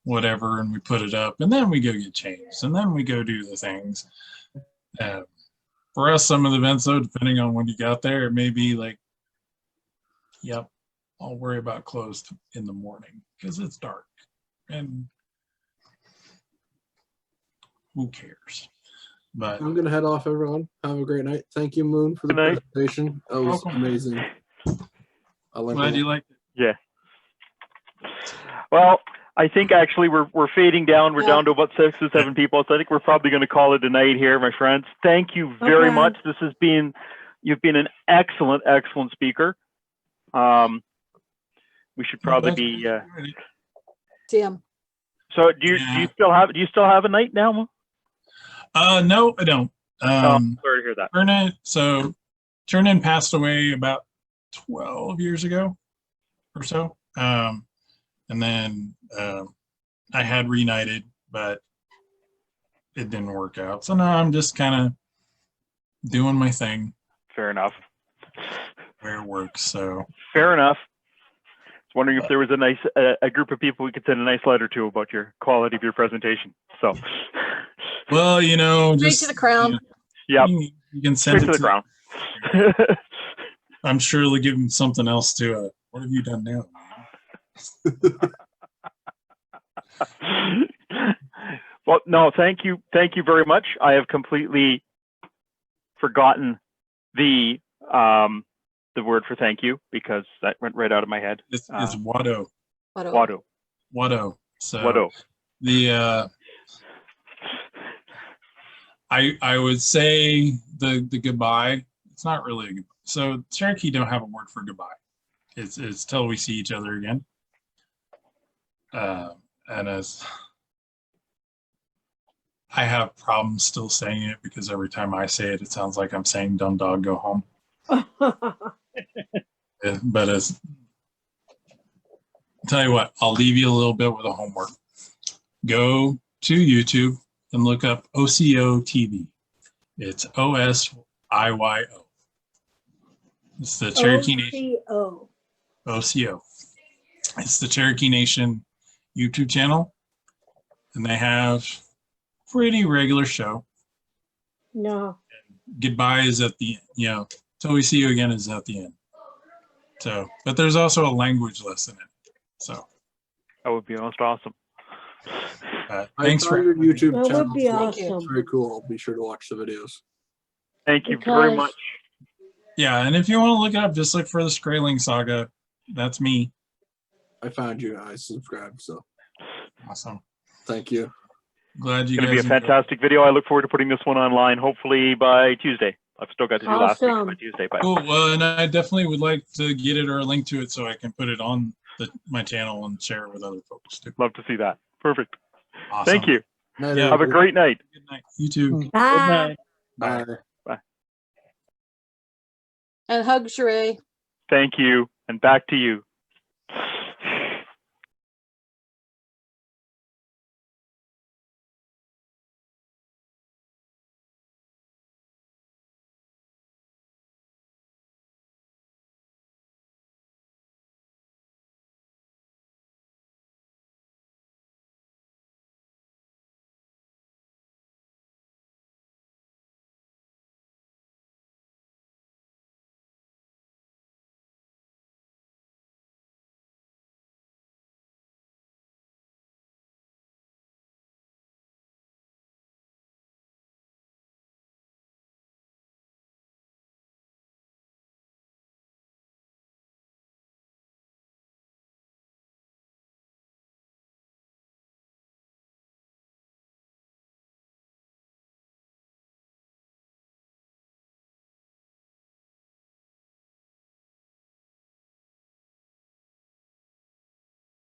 whatever, and we put it up, and then we go get changed, and then we go do the things. For us, some of the events, though, depending on when you got there, it may be like, yep, I'll worry about clothes in the morning because it's dark, and who cares? But I'm gonna head off, everyone. Have a great night. Thank you, Moon, for the presentation. That was amazing. I learned glad you liked it. Yeah. Well, I think actually we're fading down. We're down to about 6 or 7 people, so I think we're probably going to call it a night here, my friends. Thank you very much. You've been an excellent speaker. We should probably be. Damn. So do you still have a night now? No, I don't. Sorry to hear that. Turnin passed away about 12 years ago or so. And then I had reunited, but it didn't work out. So now I'm just kind of doing my thing. Fair enough. Where it works. So fair enough. I was wondering if there was a group of people we could send a nice letter to about your quality of your presentation. So, well, you know, Straight just to the crown. Yeah, you can send straight it to the crown. I'm sure they'll give him something else to. What have you done now? Well, no, thank you very much. I have completely forgotten the word for thank you because that went right out of my head. It's Wado. Wado. Wado. So Wado. The I would say the goodbye. It's not really a goodbye. So Cherokee don't have a word for goodbye. It's till we see each other again. And as I have problems still saying it because every time I say it, it sounds like I'm saying "Dumb dog, go home." But as tell you what, I'll leave you a little bit with a homework. Go to YouTube and look up OCO TV. It's OSIYO. It's the Cherokee Nation. OCO. It's the Cherokee Nation YouTube channel, and they have pretty regular show. No. Goodbye is at the end. Till we see you again is at the end. So, but there's also a language lesson in it. So that would be most awesome. Thanks I saw for your YouTube That channel. would be It's awesome. very cool. I'll be sure to watch the videos. Thank you very Because- much. Yeah, and if you want to look it up, just look for the Skraeling Saga. That's me. I found you. I subscribed. So awesome. Thank you. Glad you It's going to guys be a fantastic video. I look forward to putting this one online, hopefully by Tuesday. I've still got to do last week by Tuesday. But cool. Well, and I definitely would like to get it or a link to it so I can put it on my channel and share it with other folks too. Love to see that. Perfect. Awesome. Thank you. Yeah, have a great night. Good night. You too. Bye. Bye. Bye. And hug Sheree. Thank you. And back to you.